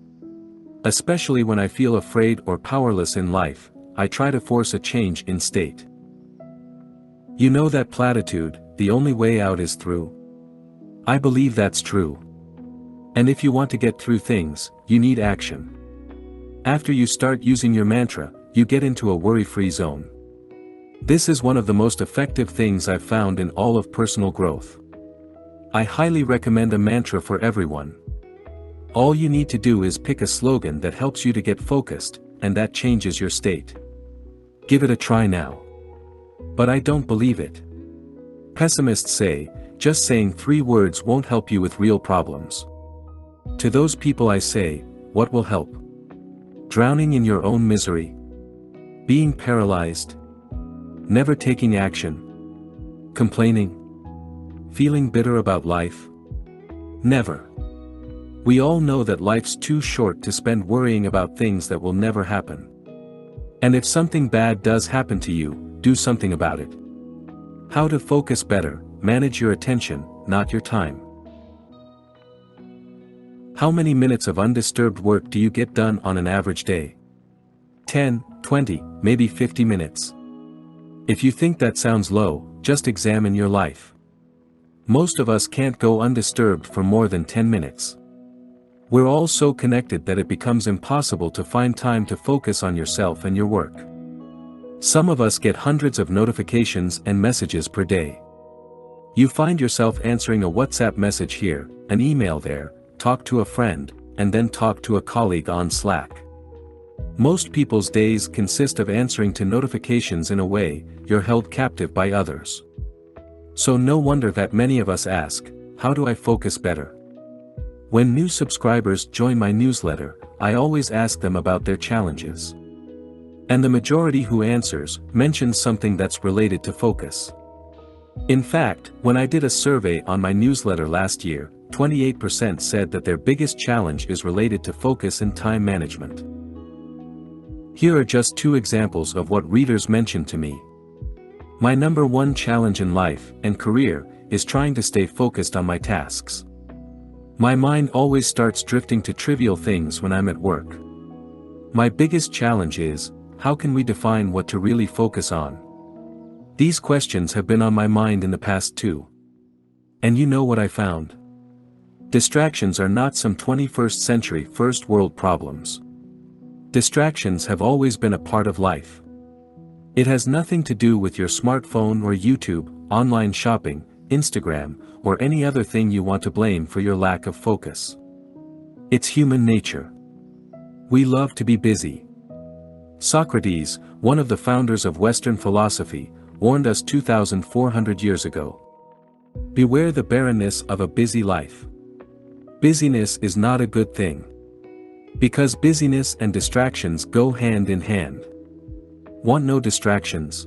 Speaker 1: Especially when I feel afraid or powerless in life, I try to force a change in state. You know that platitude, the only way out is through? I believe that's true. And if you want to get through things, you need action. After you start using your mantra, you get into a worry-free zone. This is one of the most effective things I've found in all of personal growth. I highly recommend a mantra for everyone. All you need to do is pick a slogan that helps you to get focused, and that changes your state. Give it a try now. But I don't believe it. Pessimists say, just saying 3 words won't help you with real problems. To those people I say, what will help? Drowning in your own misery? Being paralyzed? Never taking action? Complaining? Feeling bitter about life? Never. We all know that life's too short to spend worrying about things that will never happen. And if something bad does happen to you, do something about it. How to focus better: manage your attention, not your time. How many minutes of undisturbed work do you get done on an average day? 10, 20, maybe 50 minutes. If you think that sounds low, just examine your life. Most of us can't go undisturbed for more than 10 minutes. We're all so connected that it becomes impossible to find time to focus on yourself and your work. Some of us get hundreds of notifications and messages per day. You find yourself answering a WhatsApp message here, an email there, talk to a friend, and then talk to a colleague on Slack. Most people's days consist of answering to notifications. In a way, you're held captive by others. So no wonder that many of us ask, how do I focus better? When new subscribers join my newsletter, I always ask them about their challenges. And the majority who answers mentions something that's related to focus. In fact, when I did a survey on my newsletter last year, 28% said that their biggest challenge is related to focus and time management. Here are just 2 examples of what readers mentioned to me. My number 1 challenge in life and career is trying to stay focused on my tasks. My mind always starts drifting to trivial things when I'm at work. My biggest challenge is, how can we define what to really focus on? These questions have been on my mind in the past too. And you know what I found? Distractions are not some 21st century first world problems. Distractions have always been a part of life. It has nothing to do with your smartphone or YouTube, online shopping, Instagram, or any other thing you want to blame for your lack of focus. It's human nature. We love to be busy. Socrates, one of the founders of Western philosophy, warned us 2,400 years ago. Beware the barrenness of a busy life. Busyness is not a good thing. Because busyness and distractions go hand in hand. Want no distractions?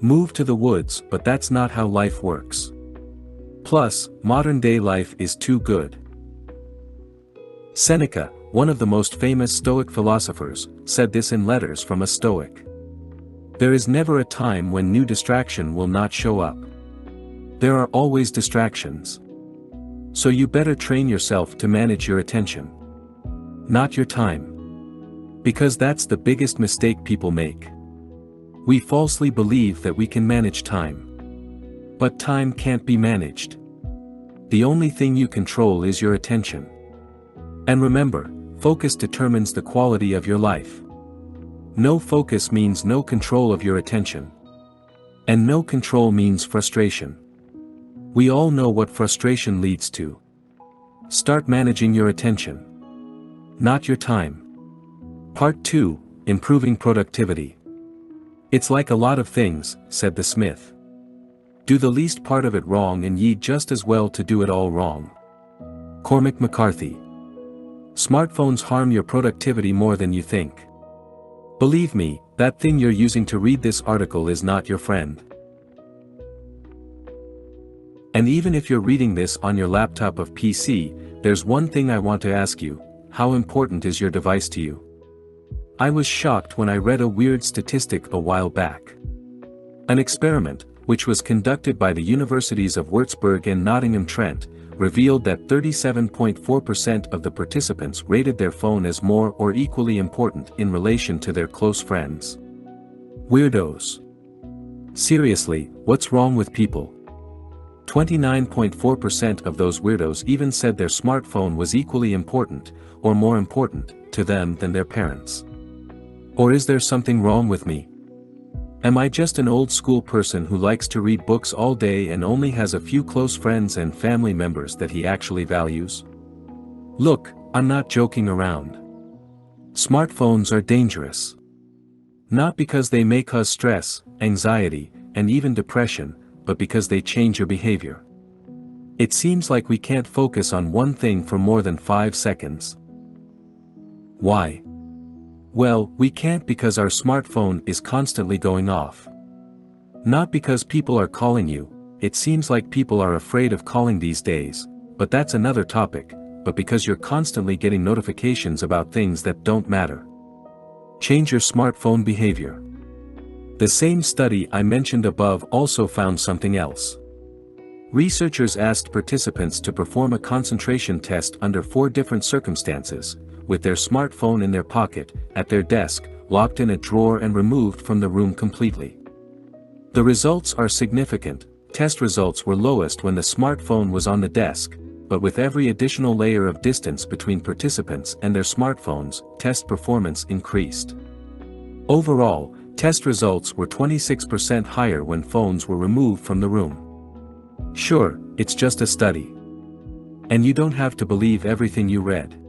Speaker 1: Move to the woods, but that's not how life works. Plus, modern-day life is too good. Seneca, one of the most famous Stoic philosophers, said this in Letters from a Stoic. There is never a time when new distraction will not show up. There are always distractions. So you better train yourself to manage your attention. Not your time. Because that's the biggest mistake people make. We falsely believe that we can manage time. But time can't be managed. The only thing you control is your attention. And remember, focus determines the quality of your life. No focus means no control of your attention. And no control means frustration. We all know what frustration leads to. Start managing your attention. Not your time. Part 2, Improving Productivity. It's like a lot of things, said the smith. Do the least part of it wrong and ye'd just as well to do it all wrong. Cormac McCarthy. Smartphones harm your productivity more than you think. Believe me, that thing you're using to read this article is not your friend. And even if you're reading this on your laptop or PC, there's one thing I want to ask you: how important is your device to you? I was shocked when I read a weird statistic a while back. An experiment, which was conducted by the universities of Würzburg and Nottingham-Trent, revealed that 37.4% of the participants rated their phone as more or equally important in relation to their close friends. Weirdos. Seriously, what's wrong with people? 29.4% of those weirdos even said their smartphone was equally important, or more important, to them than their parents. Or is there something wrong with me? Am I just an old-school person who likes to read books all day and only has a few close friends and family members that he actually values? Look, I'm not joking around. Smartphones are dangerous. Not because they may cause stress, anxiety, and even depression, but because they change your behavior. It seems like we can't focus on one thing for more than 5 seconds. Why? Well, we can't because our smartphone is constantly going off. Not because people are calling you, it seems like people are afraid of calling these days, but that's another topic, but because you're constantly getting notifications about things that don't matter. Change your smartphone behavior. The same study I mentioned above also found something else. Researchers asked participants to perform a concentration test under 4 different circumstances, with their smartphone in their pocket, at their desk, locked in a drawer and removed from the room completely. The results are significant. Test results were lowest when the smartphone was on the desk, but with every additional layer of distance between participants and their smartphones, test performance increased. Overall, test results were 26% higher when phones were removed from the room. Sure, it's just a study. And you don't have to believe everything you read.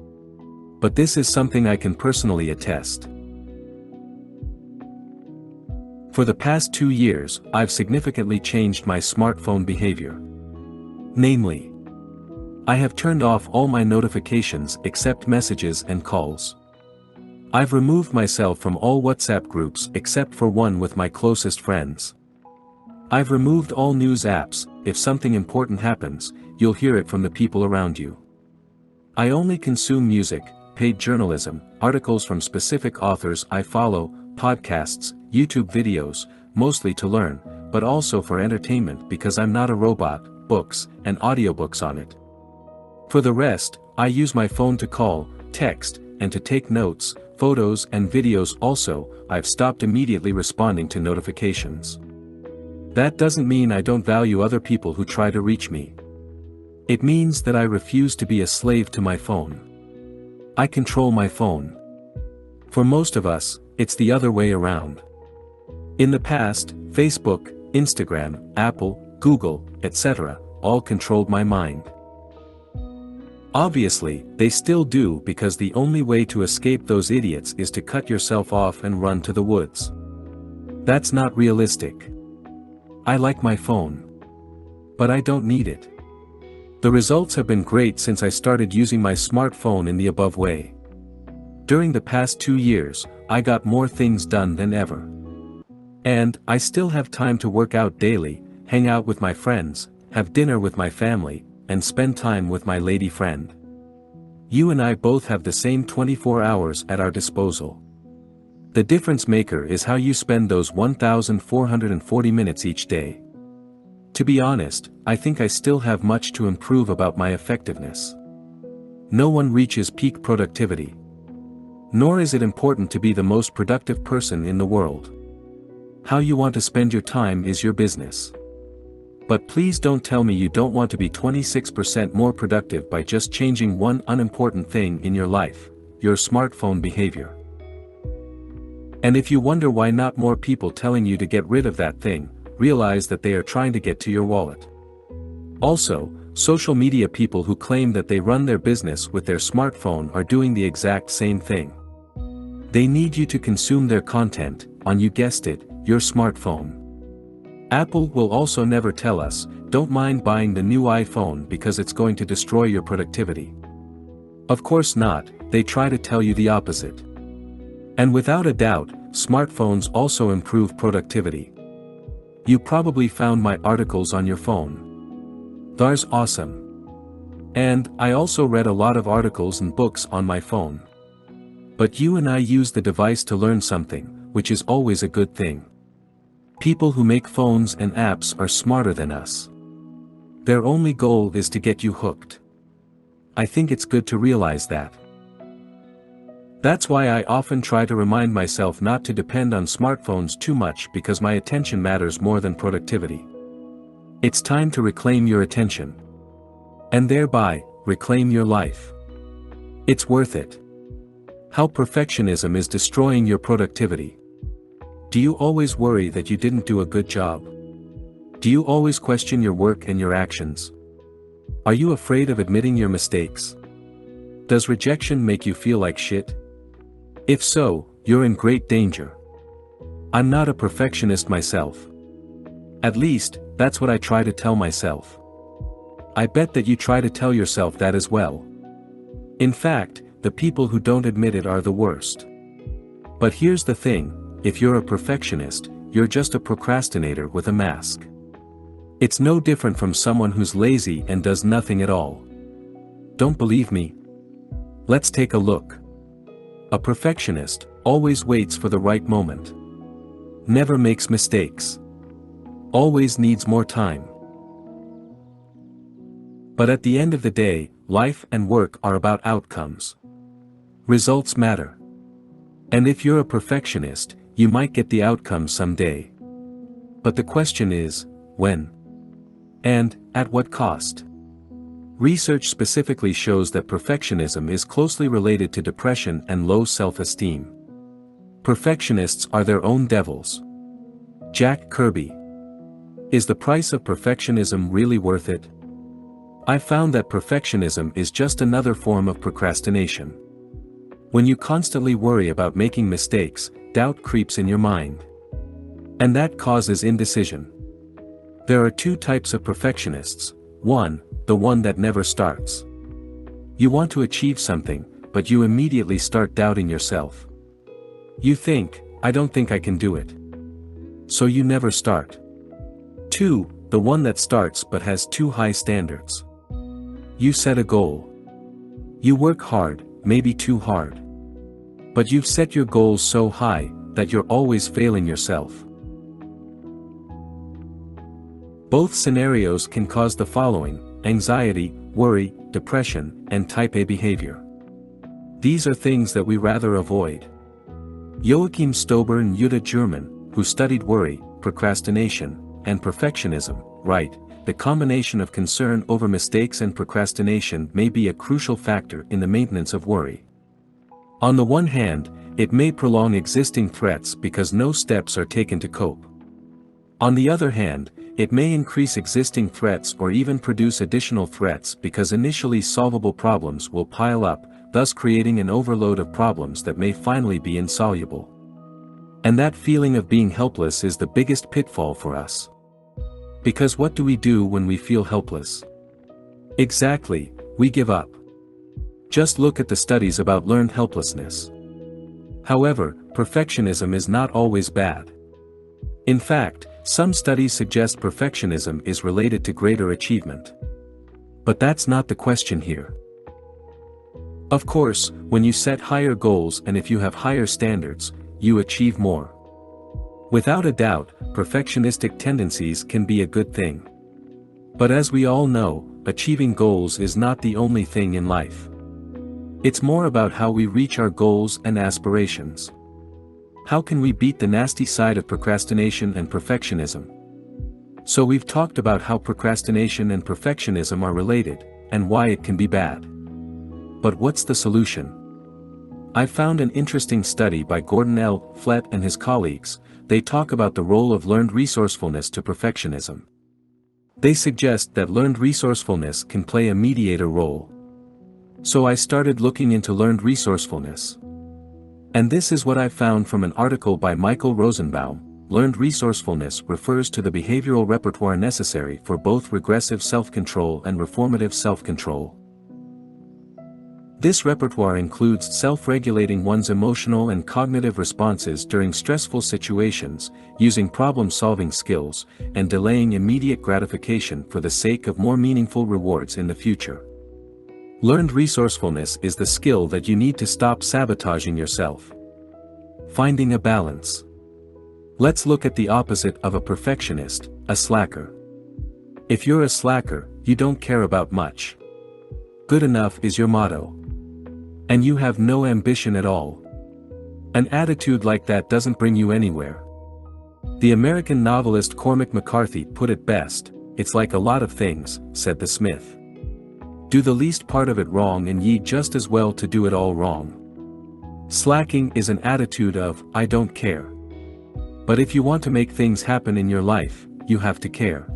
Speaker 1: But this is something I can personally attest. For the past 2 years, I've significantly changed my smartphone behavior. Namely, I have turned off all my notifications except messages and calls. I've removed myself from all WhatsApp groups except for one with my closest friends. I've removed all news apps. If something important happens, you'll hear it from the people around you. I only consume music, paid journalism, articles from specific authors I follow, podcasts, YouTube videos, mostly to learn, but also for entertainment because I'm not a robot, books, and audiobooks on it. For the rest, I use my phone to call, text, and to take notes, photos and videos. Also, I've stopped immediately responding to notifications. That doesn't mean I don't value other people who try to reach me. It means that I refuse to be a slave to my phone. I control my phone. For most of us, it's the other way around. In the past, Facebook, Instagram, Apple, Google, etc., all controlled my mind. Obviously, they still do because the only way to escape those idiots is to cut yourself off and run to the woods. That's not realistic. I like my phone. But I don't need it. The results have been great since I started using my smartphone in the above way. During the past 2 years, I got more things done than ever. And I still have time to work out daily, hang out with my friends, have dinner with my family, and spend time with my lady friend. You and I both have the same 24 hours at our disposal. The difference maker is how you spend those 1,440 minutes each day. To be honest, I think I still have much to improve about my effectiveness. No one reaches peak productivity. Nor is it important to be the most productive person in the world. How you want to spend your time is your business. But please don't tell me you don't want to be 26% more productive by just changing one unimportant thing in your life, your smartphone behavior. And if you wonder why not more people telling you to get rid of that thing, realize that they are trying to get to your wallet. Also, social media people who claim that they run their business with their smartphone are doing the exact same thing. They need you to consume their content, on, you guessed it, your smartphone. Apple will also never tell us, don't mind buying the new iPhone because it's going to destroy your productivity. Of course not, they try to tell you the opposite. And without a doubt, smartphones also improve productivity. You probably found my articles on your phone. That's awesome. And I also read a lot of articles and books on my phone. But you and I use the device to learn something, which is always a good thing. People who make phones and apps are smarter than us. Their only goal is to get you hooked. I think it's good to realize that. That's why I often try to remind myself not to depend on smartphones too much because my attention matters more than productivity. It's time to reclaim your attention. And thereby, reclaim your life. It's worth it. How perfectionism is destroying your productivity. Do you always worry that you didn't do a good job? Do you always question your work and your actions? Are you afraid of admitting your mistakes? Does rejection make you feel like shit? If so, you're in great danger. I'm not a perfectionist myself. At least, that's what I try to tell myself. I bet that you try to tell yourself that as well. In fact, the people who don't admit it are the worst. But here's the thing, if you're a perfectionist, you're just a procrastinator with a mask. It's no different from someone who's lazy and does nothing at all. Don't believe me? Let's take a look. A perfectionist always waits for the right moment. Never makes mistakes. Always needs more time. But at the end of the day, life and work are about outcomes. Results matter. And if you're a perfectionist, you might get the outcome someday. But the question is, when? And, at what cost? Research specifically shows that perfectionism is closely related to depression and low self-esteem. Perfectionists are their own devils. Jack Kirby. Is the price of perfectionism really worth it? I found that perfectionism is just another form of procrastination. When you constantly worry about making mistakes, doubt creeps in your mind. And that causes indecision. There are two types of perfectionists. One, the one that never starts. You want to achieve something, but you immediately start doubting yourself. You think, I don't think I can do it. So you never start. Two, the one that starts but has too high standards. You set a goal. You work hard, maybe too hard. But you've set your goals so high, that you're always failing yourself. Both scenarios can cause the following: anxiety, worry, depression, and type A behavior. These are things that we rather avoid. Joachim Stober and Jutta German, who studied worry, procrastination, and perfectionism, write, the combination of concern over mistakes and procrastination may be a crucial factor in the maintenance of worry. On the one hand, it may prolong existing threats because no steps are taken to cope. On the other hand, it may increase existing threats or even produce additional threats because initially solvable problems will pile up, thus creating an overload of problems that may finally be insoluble. And that feeling of being helpless is the biggest pitfall for us. Because what do we do when we feel helpless? Exactly, we give up. Just look at the studies about learned helplessness. However, perfectionism is not always bad. In fact, some studies suggest perfectionism is related to greater achievement. But that's not the question here. Of course, when you set higher goals and if you have higher standards, you achieve more. Without a doubt, perfectionistic tendencies can be a good thing. But as we all know, achieving goals is not the only thing in life. It's more about how we reach our goals and aspirations. How can we beat the nasty side of procrastination and perfectionism? So we've talked about how procrastination and perfectionism are related, and why it can be bad. But what's the solution? I found an interesting study by Gordon L. Flett and his colleagues. They talk about the role of learned resourcefulness to perfectionism. They suggest that learned resourcefulness can play a mediator role. So I started looking into learned resourcefulness. And this is what I found from an article by Michael Rosenbaum. Learned resourcefulness refers to the behavioral repertoire necessary for both regressive self-control and reformative self-control. This repertoire includes self-regulating one's emotional and cognitive responses during stressful situations, using problem-solving skills, and delaying immediate gratification for the sake of more meaningful rewards in the future. Learned resourcefulness is the skill that you need to stop sabotaging yourself. Finding a balance. Let's look at the opposite of a perfectionist, a slacker. If you're a slacker, you don't care about much. Good enough is your motto. And you have no ambition at all. An attitude like that doesn't bring you anywhere. The American novelist Cormac McCarthy put it best, "It's like a lot of things," said the Smith. Do the least part of it wrong and ye just as well to do it all wrong. Slacking is an attitude of, I don't care. But if you want to make things happen in your life, you have to care.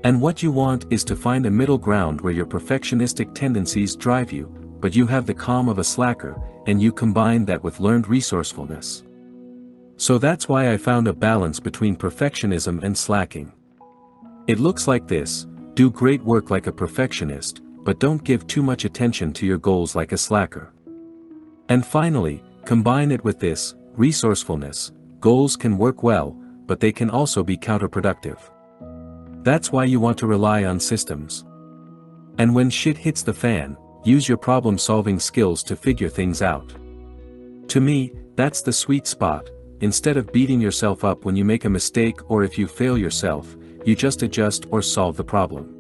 Speaker 1: And what you want is to find a middle ground where your perfectionistic tendencies drive you, but you have the calm of a slacker, and you combine that with learned resourcefulness. So that's why I found a balance between perfectionism and slacking. It looks like this: do great work like a perfectionist, but don't give too much attention to your goals like a slacker. And finally, combine it with this, resourcefulness. Goals can work well, but they can also be counterproductive. That's why you want to rely on systems. And when shit hits the fan, use your problem-solving skills to figure things out. To me, that's the sweet spot. Instead of beating yourself up when you make a mistake or if you fail yourself, you just adjust or solve the problem.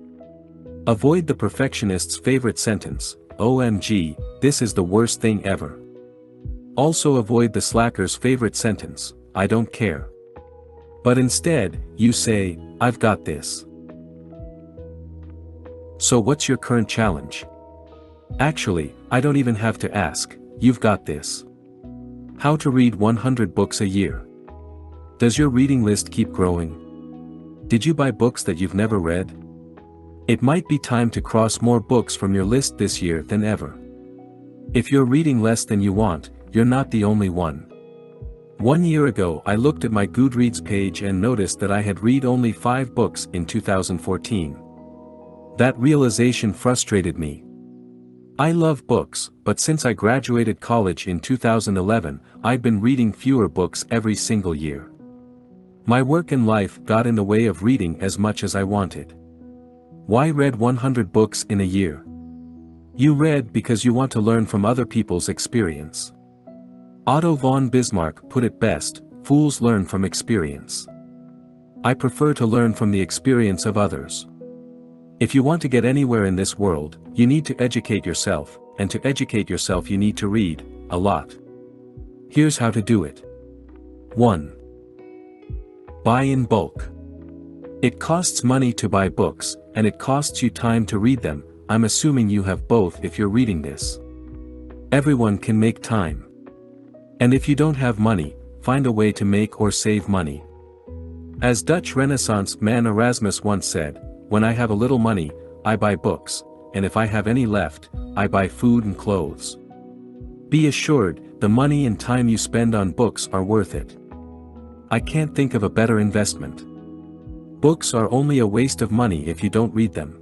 Speaker 1: Avoid the perfectionist's favorite sentence, "OMG, this is the worst thing ever." Also avoid the slacker's favorite sentence, "I don't care." But instead, you say, "I've got this." So what's your current challenge? Actually, I don't even have to ask, you've got this. How to read 100 books a year. Does your reading list keep growing? Did you buy books that you've never read? It might be time to cross more books from your list this year than ever. If you're reading less than you want, you're not the only one. 1 year ago I looked at my Goodreads page and noticed that I had read only 5 books in 2014. That realization frustrated me. I love books, but since I graduated college in 2011, I've been reading fewer books every single year. My work and life got in the way of reading as much as I wanted. Why read 100 books in a year? You read because you want to learn from other people's experience. Otto von Bismarck put it best, "Fools learn from experience." I prefer to learn from the experience of others. If you want to get anywhere in this world, you need to educate yourself, and to educate yourself you need to read a lot. Here's how to do it. 1. Buy in bulk. It costs money to buy books, and it costs you time to read them. I'm assuming you have both if you're reading this. Everyone can make time. And if you don't have money, find a way to make or save money. As Dutch Renaissance man Erasmus once said, "When I have a little money, I buy books, and if I have any left, I buy food and clothes." Be assured, the money and time you spend on books are worth it. I can't think of a better investment. Books are only a waste of money if you don't read them.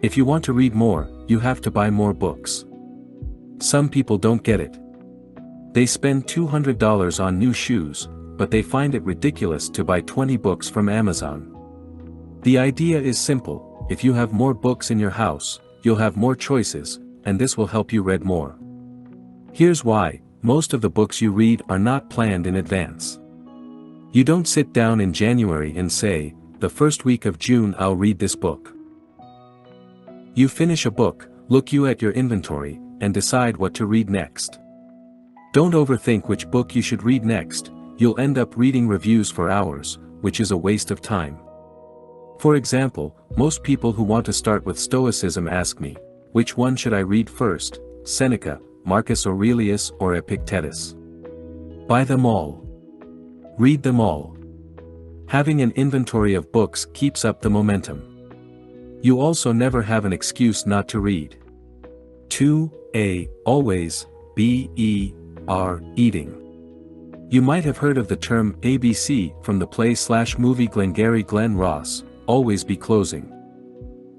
Speaker 1: If you want to read more, you have to buy more books. Some people don't get it. They spend $200 on new shoes, but they find it ridiculous to buy 20 books from Amazon. The idea is simple: if you have more books in your house, you'll have more choices, and this will help you read more. Here's why: most of the books you read are not planned in advance. You don't sit down in January and say, "The first week of June I'll read this book." You finish a book, look at your inventory, and decide what to read next. Don't overthink which book you should read next. you'll end up reading reviews for hours, which is a waste of time. For example, most people who want to start with Stoicism ask me, which one should I read first, Seneca, Marcus Aurelius or Epictetus? Buy them all. Read them all. Having an inventory of books keeps up the momentum. You also never have an excuse not to read. 2. Always, eating. You might have heard of the term ABC from the play/movie Glengarry Glen Ross, Always Be Closing.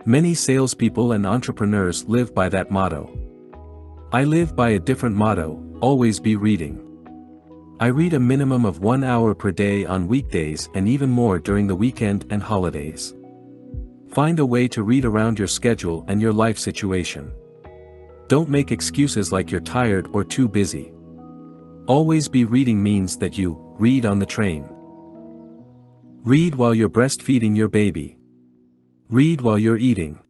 Speaker 1: Many salespeople and entrepreneurs live by that motto. I live by a different motto, always be reading. I read a minimum of 1 hour per day on weekdays and even more during the weekend and holidays. Find a way to read around your schedule and your life situation. Don't make excuses like you're tired or too busy. Always be reading means that you read on the train. Read while you're breastfeeding your baby. Read while you're eating.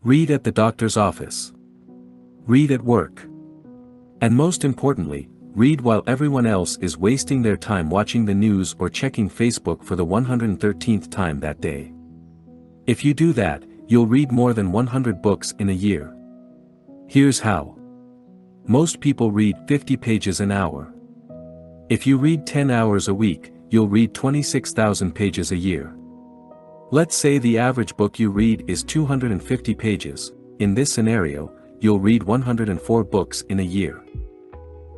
Speaker 1: Read at the doctor's office. Read at work. And most importantly, read while everyone else is wasting their time watching the news or checking Facebook for the 113th time that day. If you do that, you'll read more than 100 books in a year. Here's how. Most people read 50 pages an hour. If you read 10 hours a week, you'll read 26,000 pages a year. Let's say the average book you read is 250 pages. In this scenario, you'll read 104 books in a year.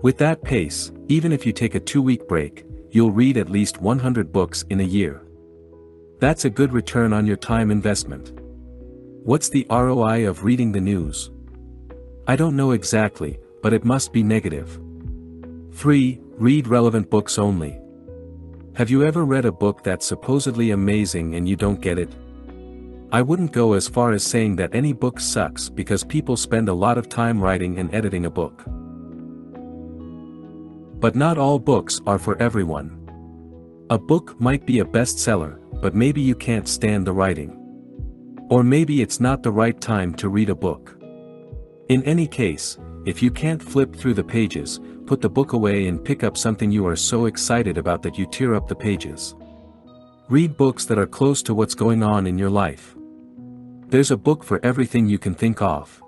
Speaker 1: With that pace, even if you take a 2-week break, you'll read at least 100 books in a year. That's a good return on your time investment. What's the ROI of reading the news? I don't know exactly, but it must be negative. 3. Read relevant books only. Have you ever read a book that's supposedly amazing and you don't get it? I wouldn't go as far as saying that any book sucks because people spend a lot of time writing and editing a book. But not all books are for everyone. A book might be a bestseller, but maybe you can't stand the writing. Or maybe it's not the right time to read a book. In any case, if you can't flip through the pages, put the book away and pick up something you are so excited about that you tear up the pages. Read books that are close to what's going on in your life. There's a book for everything you can think of.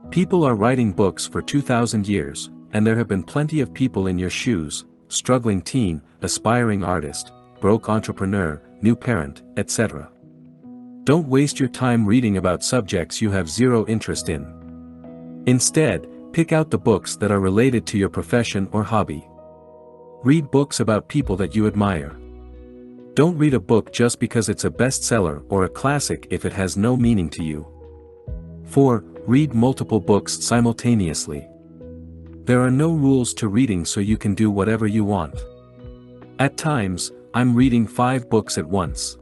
Speaker 1: People are writing books for 2,000 years, and there have been plenty of people in your shoes, struggling teen, aspiring artist, broke entrepreneur, new parent, etc. Don't waste your time reading about subjects you have zero interest in. Instead, pick out the books that are related to your profession or hobby. Read books about people that you admire. Don't read a book just because it's a bestseller or a classic if it has no meaning to you. 4. Read multiple books simultaneously. There are no rules to reading, so you can do whatever you want. At times, I'm reading 5 books at once.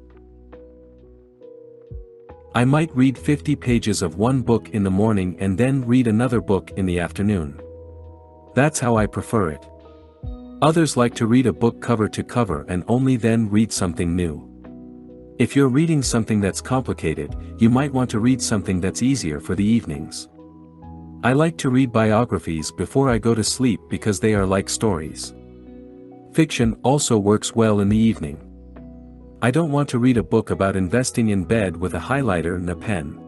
Speaker 1: I might read 50 pages of one book in the morning and then read another book in the afternoon. That's how I prefer it. Others like to read a book cover to cover and only then read something new. If you're reading something that's complicated, you might want to read something that's easier for the evenings. I like to read biographies before I go to sleep because they are like stories. Fiction also works well in the evening. I don't want to read a book about investing in bed with a highlighter and a pen.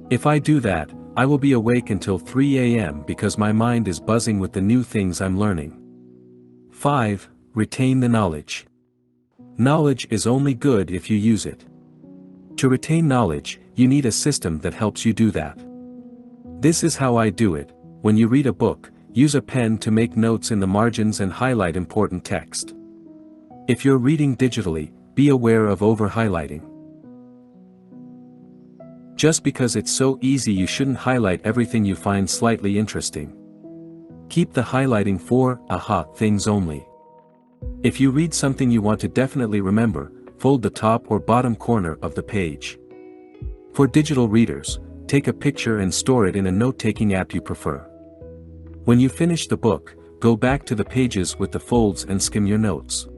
Speaker 1: If I do that, I will be awake until 3 a.m. because my mind is buzzing with the new things I'm learning. 5. Retain the knowledge. Knowledge is only good if you use it. To retain knowledge, you need a system that helps you do that. This is how I do it. When you read a book, use a pen to make notes in the margins and highlight important text. If you're reading digitally, be aware of over-highlighting. Just because it's so easy, you shouldn't highlight everything you find slightly interesting. Keep the highlighting for aha things only. If you read something you want to definitely remember, fold the top or bottom corner of the page. For digital readers, take a picture and store it in a note-taking app you prefer. When you finish the book, go back to the pages with the folds and skim your notes.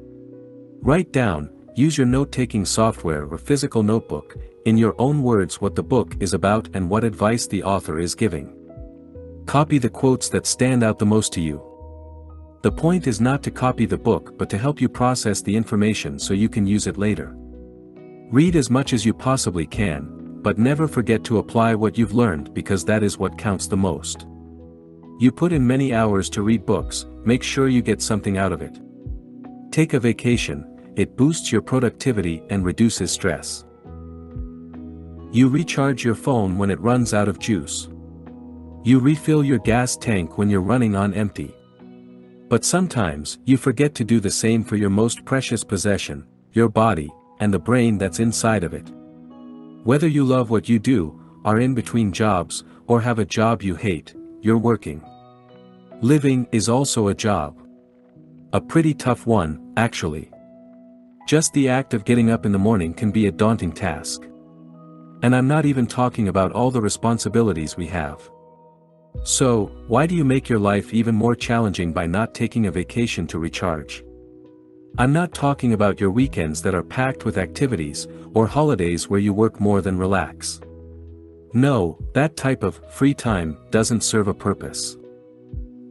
Speaker 1: Write down, use your note-taking software or physical notebook, in your own words what the book is about and what advice the author is giving. Copy the quotes that stand out the most to you. The point is not to copy the book but to help you process the information so you can use it later. Read as much as you possibly can, but never forget to apply what you've learned because that is what counts the most. You put in many hours to read books, make sure you get something out of it. Take a vacation, it boosts your productivity and reduces stress. You recharge your phone when it runs out of juice. You refill your gas tank when you're running on empty. But sometimes, you forget to do the same for your most precious possession, your body, and the brain that's inside of it. Whether you love what you do, are in between jobs, or have a job you hate, you're working. Living is also a job. A pretty tough one, actually. Just the act of getting up in the morning can be a daunting task. And I'm not even talking about all the responsibilities we have. So, why do you make your life even more challenging by not taking a vacation to recharge? I'm not talking about your weekends that are packed with activities, or holidays where you work more than relax. No, that type of free time doesn't serve a purpose.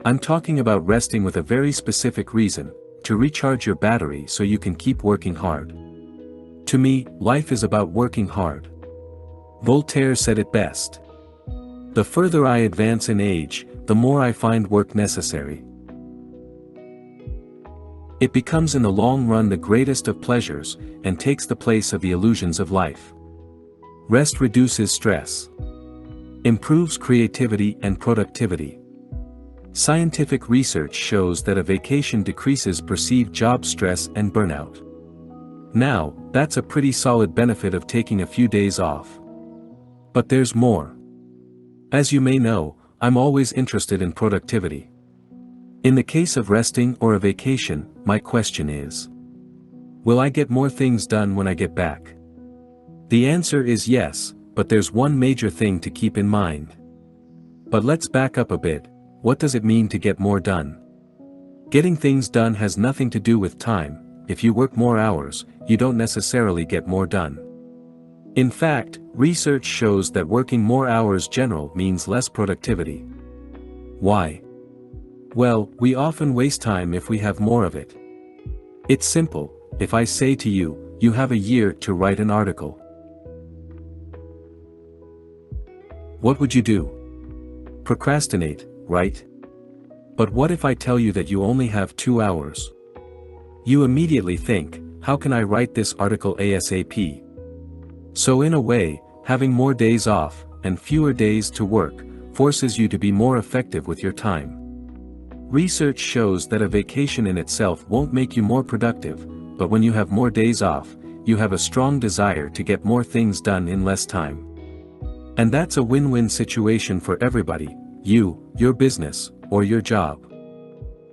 Speaker 1: I'm talking about resting with a very specific reason, to recharge your battery so you can keep working hard. To me, life is about working hard. Voltaire said it best. The further I advance in age, the more I find work necessary. It becomes in the long run the greatest of pleasures, and takes the place of the illusions of life. Rest reduces stress. Improves creativity and productivity. Scientific research shows that a vacation decreases perceived job stress and burnout. Now, that's a pretty solid benefit of taking a few days off. But there's more. As you may know, I'm always interested in productivity. In the case of resting or a vacation, my question is: will I get more things done when I get back? The answer is yes, but there's one major thing to keep in mind. But let's back up a bit. What does it mean to get more done? Getting things done has nothing to do with time. If you work more hours, you don't necessarily get more done. In fact, research shows that working more hours general means less productivity. Why? Well, we often waste time if we have more of it. It's simple. If I say to you, you have a year to write an article. What would you do? Procrastinate, right? But what if I tell you that you only have 2 hours? You immediately think, how can I write this article ASAP? So in a way, having more days off, and fewer days to work, forces you to be more effective with your time. Research shows that a vacation in itself won't make you more productive, but when you have more days off, you have a strong desire to get more things done in less time. And that's a win-win situation for everybody, you, your business, or your job.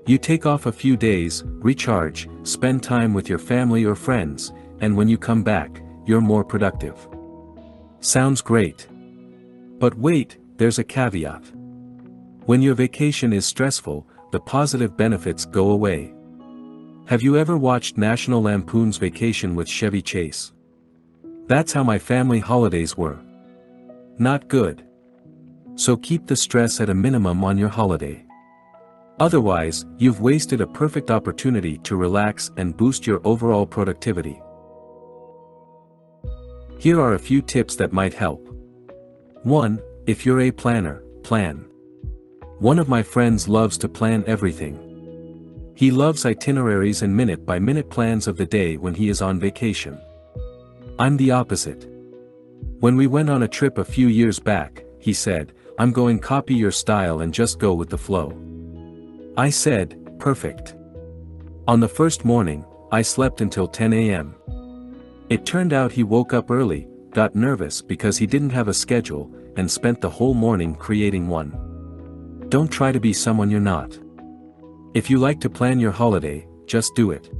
Speaker 1: You take off a few days, recharge, spend time with your family or friends, and when you come back, you're more productive. Sounds great. But wait, there's a caveat. When your vacation is stressful, the positive benefits go away. Have you ever watched National Lampoon's Vacation with Chevy Chase? That's how my family holidays were. Not good. So keep the stress at a minimum on your holiday. Otherwise, you've wasted a perfect opportunity to relax and boost your overall productivity. Here are a few tips that might help. 1. If you're a planner, plan. One of my friends loves to plan everything. He loves itineraries and minute-by-minute plans of the day when he is on vacation. I'm the opposite. When we went on a trip a few years back, he said, "I'm going to copy your style and just go with the flow." I said, "Perfect." On the first morning, I slept until 10 a.m. It turned out he woke up early, got nervous because he didn't have a schedule, and spent the whole morning creating one. Don't try to be someone you're not. If you like to plan your holiday, just do it.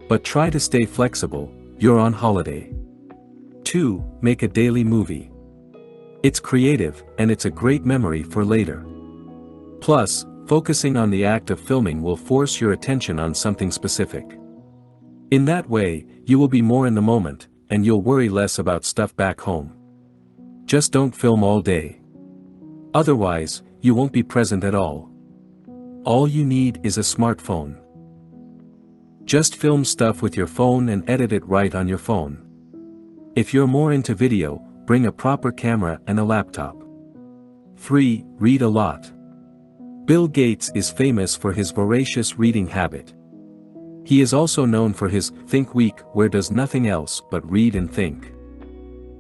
Speaker 1: But try to stay flexible, you're on holiday. 2. Make a daily movie. It's creative, and it's a great memory for later. Plus, focusing on the act of filming will force your attention on something specific. In that way, you will be more in the moment, and you'll worry less about stuff back home. Just don't film all day. Otherwise, you won't be present at all. All you need is a smartphone. Just film stuff with your phone and edit it right on your phone. If you're more into video, bring a proper camera and a laptop. 3. Read a lot. Bill Gates is famous for his voracious reading habit. He is also known for his Think Week, where does nothing else but read and think.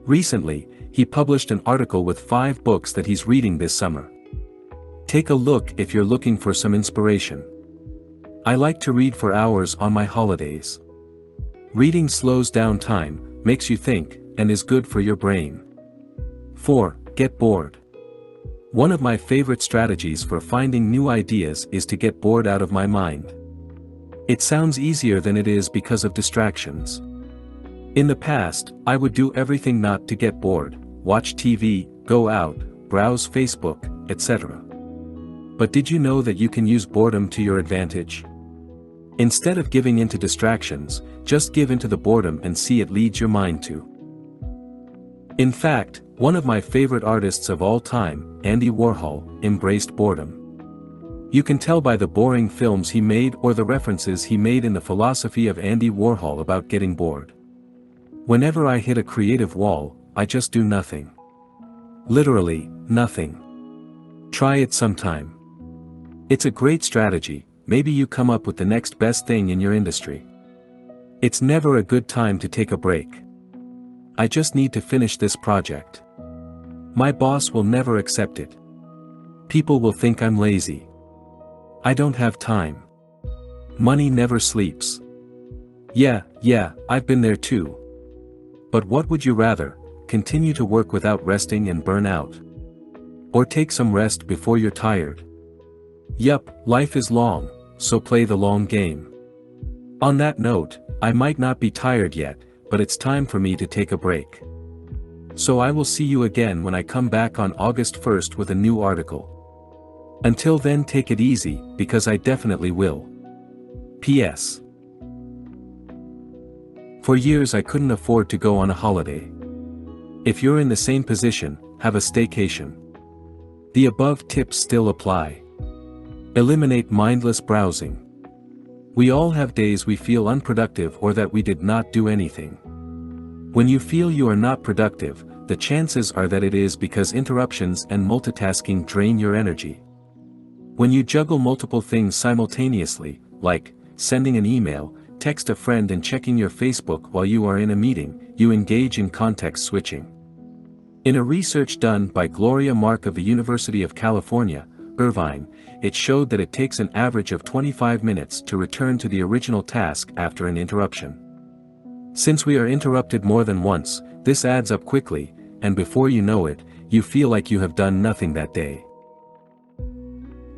Speaker 1: Recently, he published an article with 5 books that he's reading this summer. Take a look if you're looking for some inspiration. I like to read for hours on my holidays. Reading slows down time, makes you think, and is good for your brain. 4. Get bored. One of my favorite strategies for finding new ideas is to get bored out of my mind. It sounds easier than it is because of distractions. In the past, I would do everything not to get bored, watch TV, go out, browse Facebook, etc. But did you know that you can use boredom to your advantage? Instead of giving into distractions, just give into the boredom and see it leads your mind to. In fact, one of my favorite artists of all time, Andy Warhol, embraced boredom. You can tell by the boring films he made or the references he made in the philosophy of Andy Warhol about getting bored. Whenever I hit a creative wall, I just do nothing. Literally, nothing. Try it sometime. It's a great strategy, maybe you come up with the next best thing in your industry. It's never a good time to take a break. I just need to finish this project. My boss will never accept it. People will think I'm lazy. I don't have time. Money never sleeps. Yeah, I've been there too. But what would you rather, continue to work without resting and burn out? Or take some rest before you're tired? Yup, life is long, so play the long game. On that note, I might not be tired yet, but it's time for me to take a break. So I will see you again when I come back on August 1st with a new article. Until then, take it easy, because I definitely will. P.S. For years I couldn't afford to go on a holiday. If you're in the same position, have a staycation. The above tips still apply. Eliminate mindless browsing. We all have days we feel unproductive or that we did not do anything. When you feel you are not productive, the chances are that it is because interruptions and multitasking drain your energy. When you juggle multiple things simultaneously, like sending an email, text a friend and checking your Facebook while you are in a meeting, you engage in context switching. In a research done by Gloria Mark of the University of California, Irvine, it showed that it takes an average of 25 minutes to return to the original task after an interruption. Since we are interrupted more than once, this adds up quickly, and before you know it, you feel like you have done nothing that day.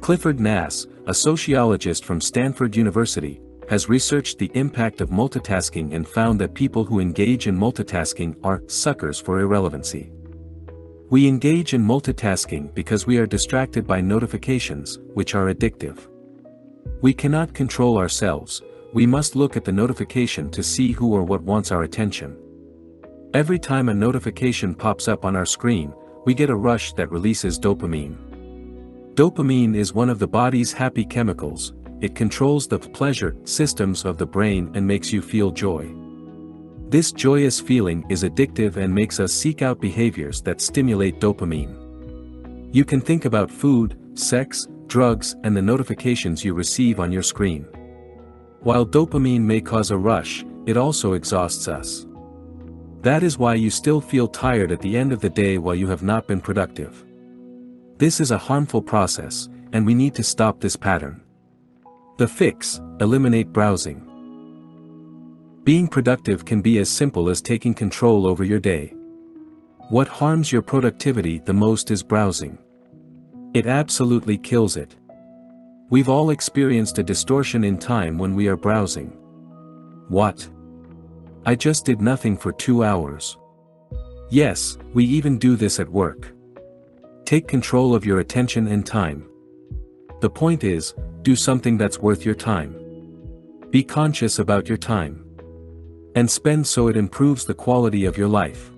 Speaker 1: Clifford Nass, a sociologist from Stanford University, has researched the impact of multitasking and found that people who engage in multitasking are suckers for irrelevancy. We engage in multitasking because we are distracted by notifications, which are addictive. We cannot control ourselves, we must look at the notification to see who or what wants our attention. Every time a notification pops up on our screen, we get a rush that releases dopamine. Dopamine is one of the body's happy chemicals. It controls the pleasure systems of the brain and makes you feel joy. This joyous feeling is addictive and makes us seek out behaviors that stimulate dopamine. You can think about food, sex, drugs, and the notifications you receive on your screen. While dopamine may cause a rush, it also exhausts us. That is why you still feel tired at the end of the day while you have not been productive. This is a harmful process, and we need to stop this pattern. The fix: eliminate browsing. Being productive can be as simple as taking control over your day. What harms your productivity the most is browsing. It absolutely kills it. We've all experienced a distortion in time when we are browsing. What? I just did nothing for 2 hours. Yes, we even do this at work. Take control of your attention and time. The point is, do something that's worth your time. Be conscious about your time. And spend so it improves the quality of your life.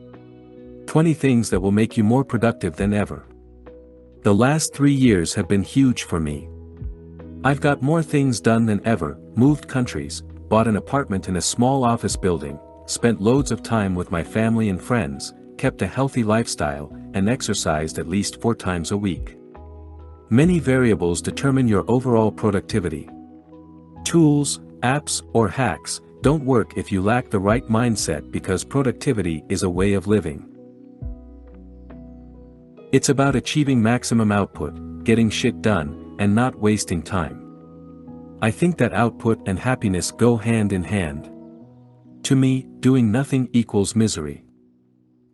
Speaker 1: 20 things that will make you more productive than ever. The last 3 years have been huge for me. I've got more things done than ever, moved countries, bought an apartment in a small office building, spent loads of time with my family and friends, kept a healthy lifestyle, and exercised at least 4 times a week. Many variables determine your overall productivity. Tools, apps, or hacks don't work if you lack the right mindset, because productivity is a way of living. It's about achieving maximum output, getting shit done, and not wasting time. I think that output and happiness go hand in hand. To me, doing nothing equals misery.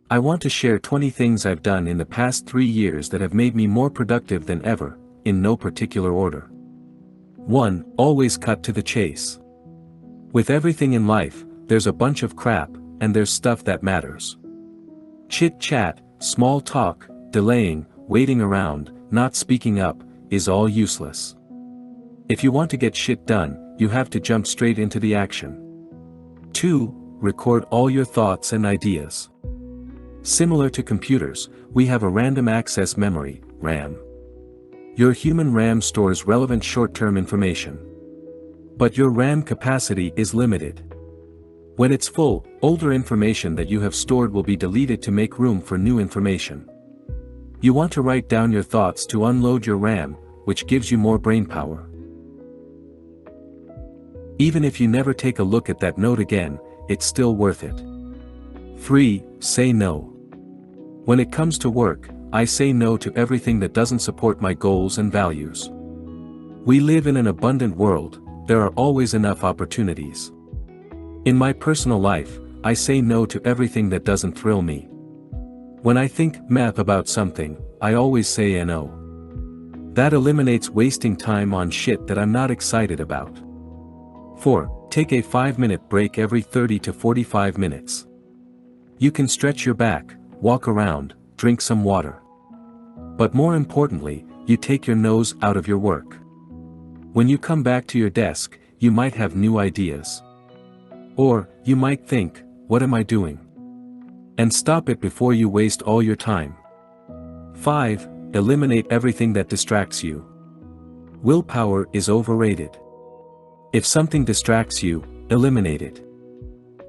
Speaker 1: I want to share 20 things I've done in the past 3 years that have made me more productive than ever, in no particular order. 1. Always cut to the chase. With everything in life, there's a bunch of crap, and there's stuff that matters. Chit-chat, small talk, delaying, waiting around, not speaking up, is all useless. If you want to get shit done, you have to jump straight into the action. 2. Record all your thoughts and ideas. Similar to computers, we have a random access memory, RAM. Your human RAM stores relevant short-term information. But your RAM capacity is limited. When it's full, older information that you have stored will be deleted to make room for new information. You want to write down your thoughts to unload your RAM, which gives you more brain power. Even if you never take a look at that note again, it's still worth it. 3. Say no. When it comes to work, I say no to everything that doesn't support my goals and values. We live in an abundant world, there are always enough opportunities. In my personal life, I say no to everything that doesn't thrill me. When I think meh about something, I always say a no. That eliminates wasting time on shit that I'm not excited about. 4. Take a 5-minute break every 30 to 45 minutes. You can stretch your back, walk around, drink some water. But more importantly, you take your nose out of your work. When you come back to your desk, you might have new ideas. Or, you might think, what am I doing? And stop it before you waste all your time. 5. Eliminate everything that distracts you. Willpower is overrated. If something distracts you, eliminate it.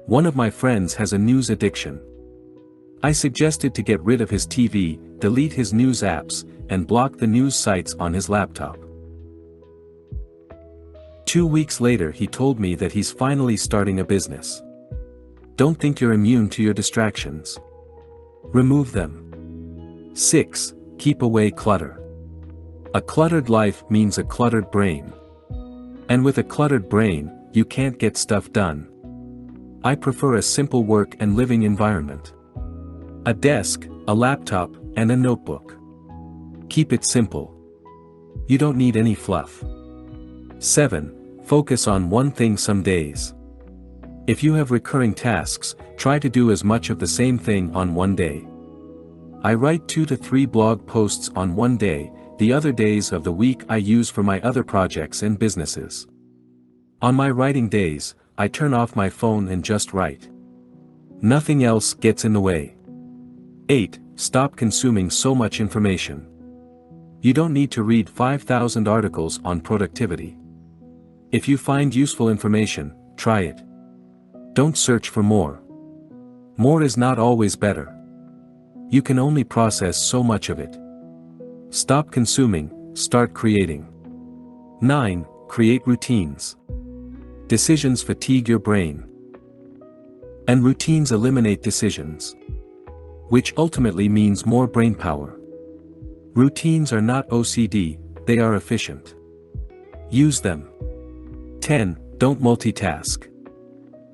Speaker 1: One of my friends has a news addiction. I suggested to get rid of his TV, delete his news apps, and block the news sites on his laptop. 2 weeks later he told me that he's finally starting a business. Don't think you're immune to your distractions. Remove them. 6. Keep away clutter. A cluttered life means a cluttered brain. And with a cluttered brain, you can't get stuff done. I prefer a simple work and living environment. A desk, a laptop, and a notebook. Keep it simple. You don't need any fluff. 7. Focus on one thing some days. If you have recurring tasks, try to do as much of the same thing on one day. I write 2 to 3 blog posts on one day, the other days of the week I use for my other projects and businesses. On my writing days, I turn off my phone and just write. Nothing else gets in the way. 8. Stop consuming so much information. You don't need to read 5,000 articles on productivity. If you find useful information, try it. Don't search for more. More is not always better. You can only process so much of it. Stop consuming, start creating. 9. Create routines. Decisions fatigue your brain. And routines eliminate decisions. Which ultimately means more brain power. Routines are not OCD, they are efficient. Use them. 10. Don't multitask.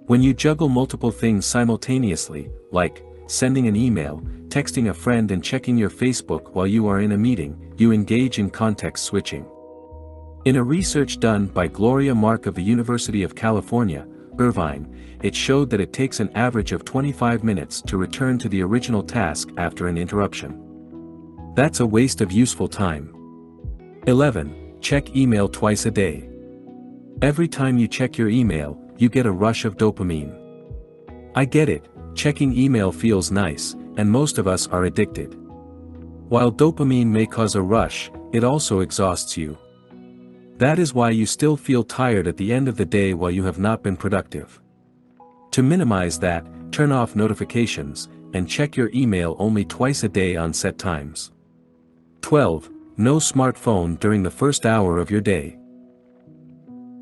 Speaker 1: When you juggle multiple things simultaneously, like sending an email, texting a friend and checking your Facebook while you are in a meeting, you engage in context switching. In a research done by Gloria Mark of the University of California, Irvine, it showed that it takes an average of 25 minutes to return to the original task after an interruption. That's a waste of useful time. 11. Check email twice a day. Every time you check your email, you get a rush of dopamine. I get it, checking email feels nice, and most of us are addicted. While dopamine may cause a rush, it also exhausts you. That is why you still feel tired at the end of the day while you have not been productive. To minimize that, turn off notifications, and check your email only twice a day on set times. 12. No smartphone during the first hour of your day.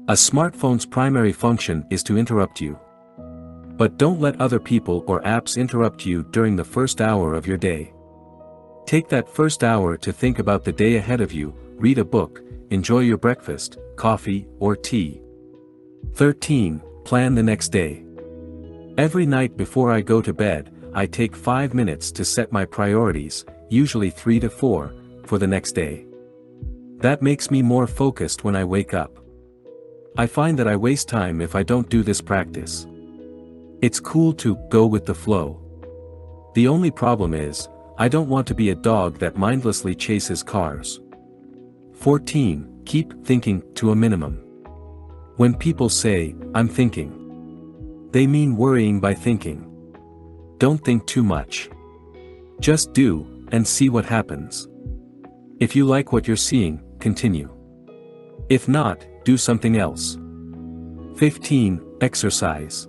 Speaker 1: A smartphone's primary function is to interrupt you. But don't let other people or apps interrupt you during the first hour of your day. Take that first hour to think about the day ahead of you, read a book, enjoy your breakfast, coffee, or tea. 13. Plan the next day. Every night before I go to bed, I take 5 minutes to set my priorities, usually 3 to 4, for the next day. That makes me more focused when I wake up. I find that I waste time if I don't do this practice. It's cool to go with the flow. The only problem is, I don't want to be a dog that mindlessly chases cars. 14. Keep thinking to a minimum. When people say, "I'm thinking," they mean worrying by thinking. Don't think too much. Just do, and see what happens. If you like what you're seeing, continue. If not, do something else. 15. Exercise.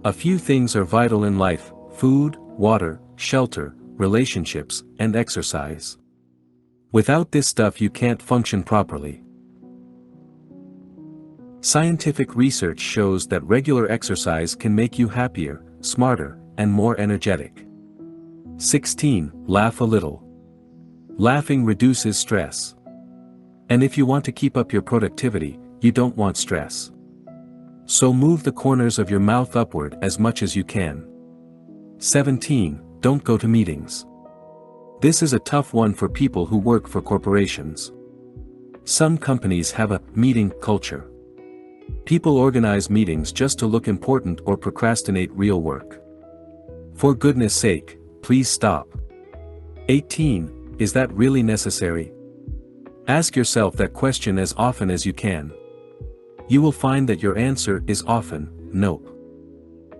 Speaker 1: A few things are vital in life: food, water, shelter, relationships, and exercise. Without this stuff you can't function properly. Scientific research shows that regular exercise can make you happier, smarter, and more energetic. 16. Laugh a little. Laughing reduces stress. And if you want to keep up your productivity, you don't want stress. So move the corners of your mouth upward as much as you can. 17. Don't go to meetings. This is a tough one for people who work for corporations. Some companies have a meeting culture. People organize meetings just to look important or procrastinate real work. For goodness sake, please stop. 18. Is that really necessary? Ask yourself that question as often as you can. You will find that your answer is often, nope.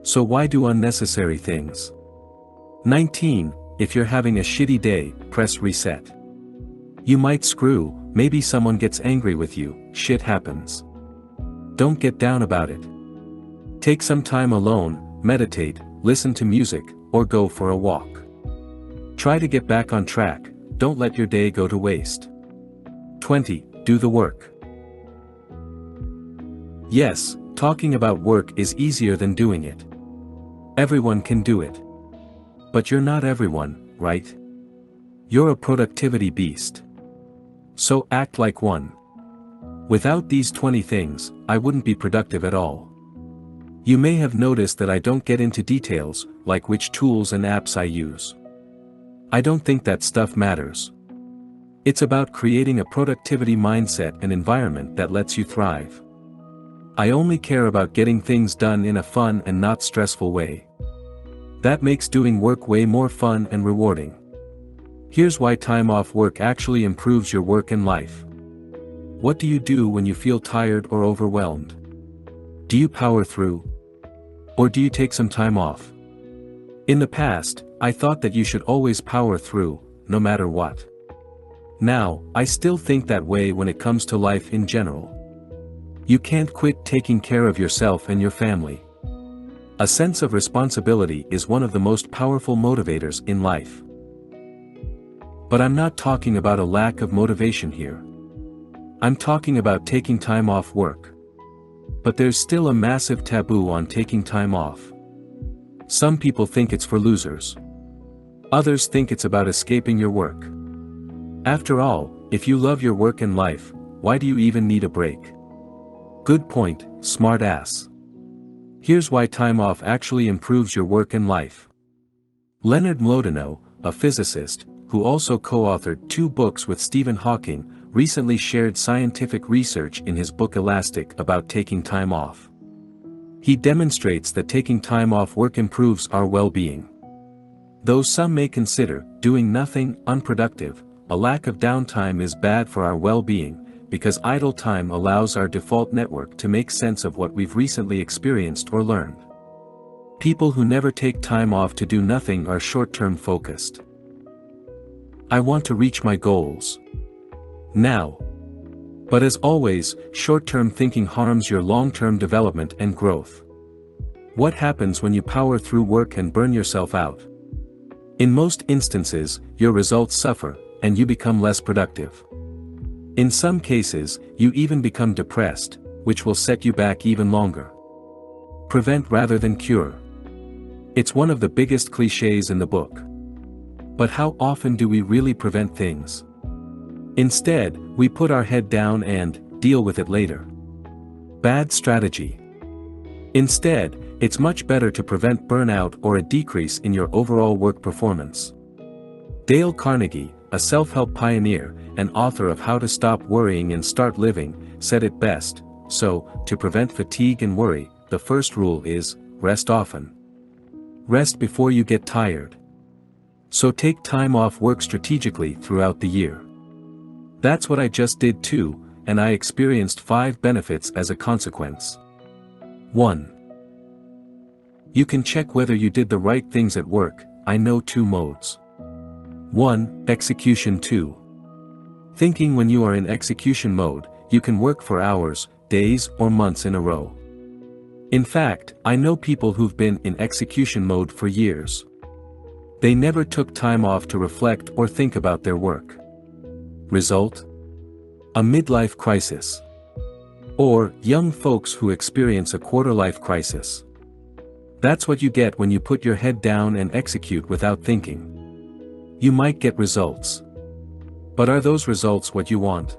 Speaker 1: So why do unnecessary things? 19. If you're having a shitty day, press reset. You might screw, maybe someone gets angry with you, shit happens. Don't get down about it. Take some time alone, meditate, listen to music, or go for a walk. Try to get back on track, don't let your day go to waste. 20. Do the work. Yes, talking about work is easier than doing it. Everyone can do it. But you're not everyone, right? You're a productivity beast. So act like one. Without these 20 things, I wouldn't be productive at all. You may have noticed that I don't get into details, like which tools and apps I use. I don't think that stuff matters. It's about creating a productivity mindset and environment that lets you thrive. I only care about getting things done in a fun and not stressful way. That makes doing work way more fun and rewarding. Here's why time off work actually improves your work and life. What do you do when you feel tired or overwhelmed? Do you power through? Or do you take some time off? In the past, I thought that you should always power through, no matter what. Now, I still think that way when it comes to life in general. You can't quit taking care of yourself and your family. A sense of responsibility is one of the most powerful motivators in life. But I'm not talking about a lack of motivation here. I'm talking about taking time off work. But there's still a massive taboo on taking time off. Some people think it's for losers. Others think it's about escaping your work. After all, if you love your work and life, why do you even need a break? Good point, smart ass. Here's why time off actually improves your work and life. Leonard Mlodinow, a physicist, who also co-authored 2 books with Stephen Hawking, recently shared scientific research in his book Elastic about taking time off. He demonstrates that taking time off work improves our well-being. Though some may consider doing nothing unproductive, a lack of downtime is bad for our well-being, because idle time allows our default network to make sense of what we've recently experienced or learned. People who never take time off to do nothing are short-term focused. I want to reach my goals now. But as always, short-term thinking harms your long-term development and growth. What happens when you power through work and burn yourself out? In most instances, your results suffer, and you become less productive. In some cases, you even become depressed, which will set you back even longer. Prevent rather than cure. It's one of the biggest cliches in the book. But how often do we really prevent things? Instead, we put our head down and deal with it later. Bad strategy. Instead, it's much better to prevent burnout or a decrease in your overall work performance. Dale Carnegie, a self-help pioneer and author of How to Stop Worrying and Start Living, said it best: so, to prevent fatigue and worry, the first rule is, rest often. Rest before you get tired. So take time off work strategically throughout the year. That's what I just did too, and I experienced 5 benefits as a consequence. 1. You can check whether you did the right things at work. I know 2 modes. 1. Execution. 2. Thinking. When you are in execution mode, you can work for hours, days, or months in a row. In fact, I know people who've been in execution mode for years. They never took time off to reflect or think about their work. Result? A midlife crisis. Or, young folks who experience a quarter-life crisis. That's what you get when you put your head down and execute without thinking. You might get results. But are those results what you want?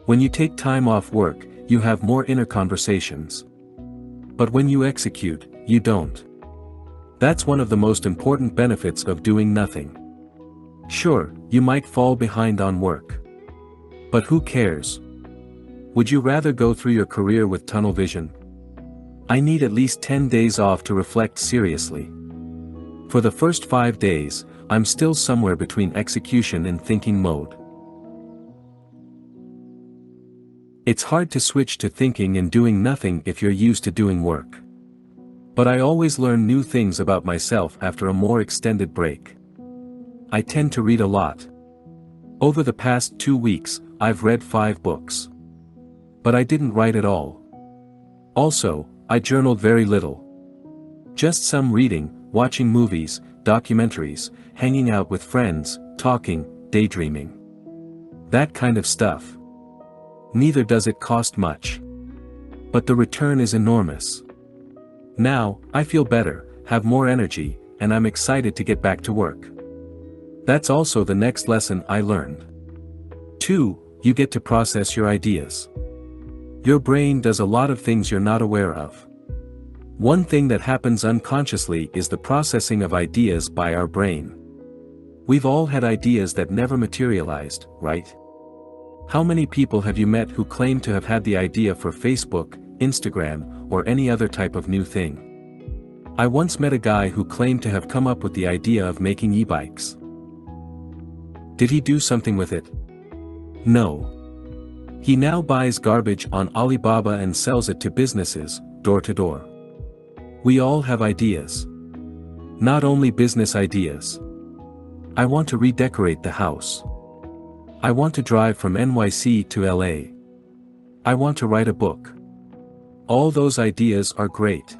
Speaker 1: When you take time off work, you have more inner conversations. But when you execute, you don't. That's one of the most important benefits of doing nothing. Sure, you might fall behind on work. But who cares? Would you rather go through your career with tunnel vision? I need at least 10 days off to reflect seriously. For the first 5 days, I'm still somewhere between execution and thinking mode. It's hard to switch to thinking and doing nothing if you're used to doing work. But I always learn new things about myself after a more extended break. I tend to read a lot. Over the past 2 weeks, I've read 5 books. But I didn't write at all. Also, I journaled very little. Just some reading, watching movies, documentaries, hanging out with friends, talking, daydreaming. That kind of stuff. Neither does it cost much. But the return is enormous. Now, I feel better, have more energy, and I'm excited to get back to work. That's also the next lesson I learned. 2. You get to process your ideas. Your brain does a lot of things you're not aware of. One thing that happens unconsciously is the processing of ideas by our brain. We've all had ideas that never materialized, right? How many people have you met who claim to have had the idea for Facebook, Instagram, or any other type of new thing? I once met a guy who claimed to have come up with the idea of making e-bikes. Did he do something with it? No. He now buys garbage on Alibaba and sells it to businesses, door to door. We all have ideas. Not only business ideas. I want to redecorate the house. I want to drive from NYC to LA. I want to write a book. All those ideas are great.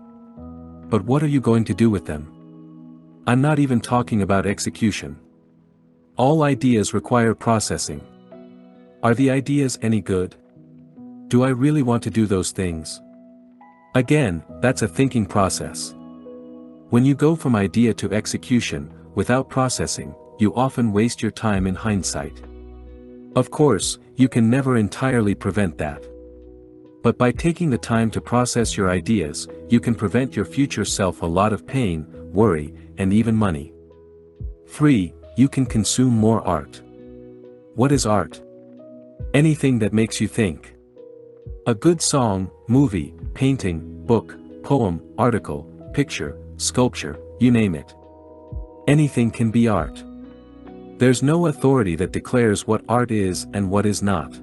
Speaker 1: But what are you going to do with them? I'm not even talking about execution. All ideas require processing. Are the ideas any good? Do I really want to do those things? Again, that's a thinking process. When you go from idea to execution, without processing, you often waste your time in hindsight. Of course, you can never entirely prevent that. But by taking the time to process your ideas, you can prevent your future self a lot of pain, worry, and even money. 3. You can consume more art. What is art? Anything that makes you think. A good song, movie, painting, book, poem, article, picture, sculpture, you name it. Anything can be art. There's no authority that declares what art is and what is not.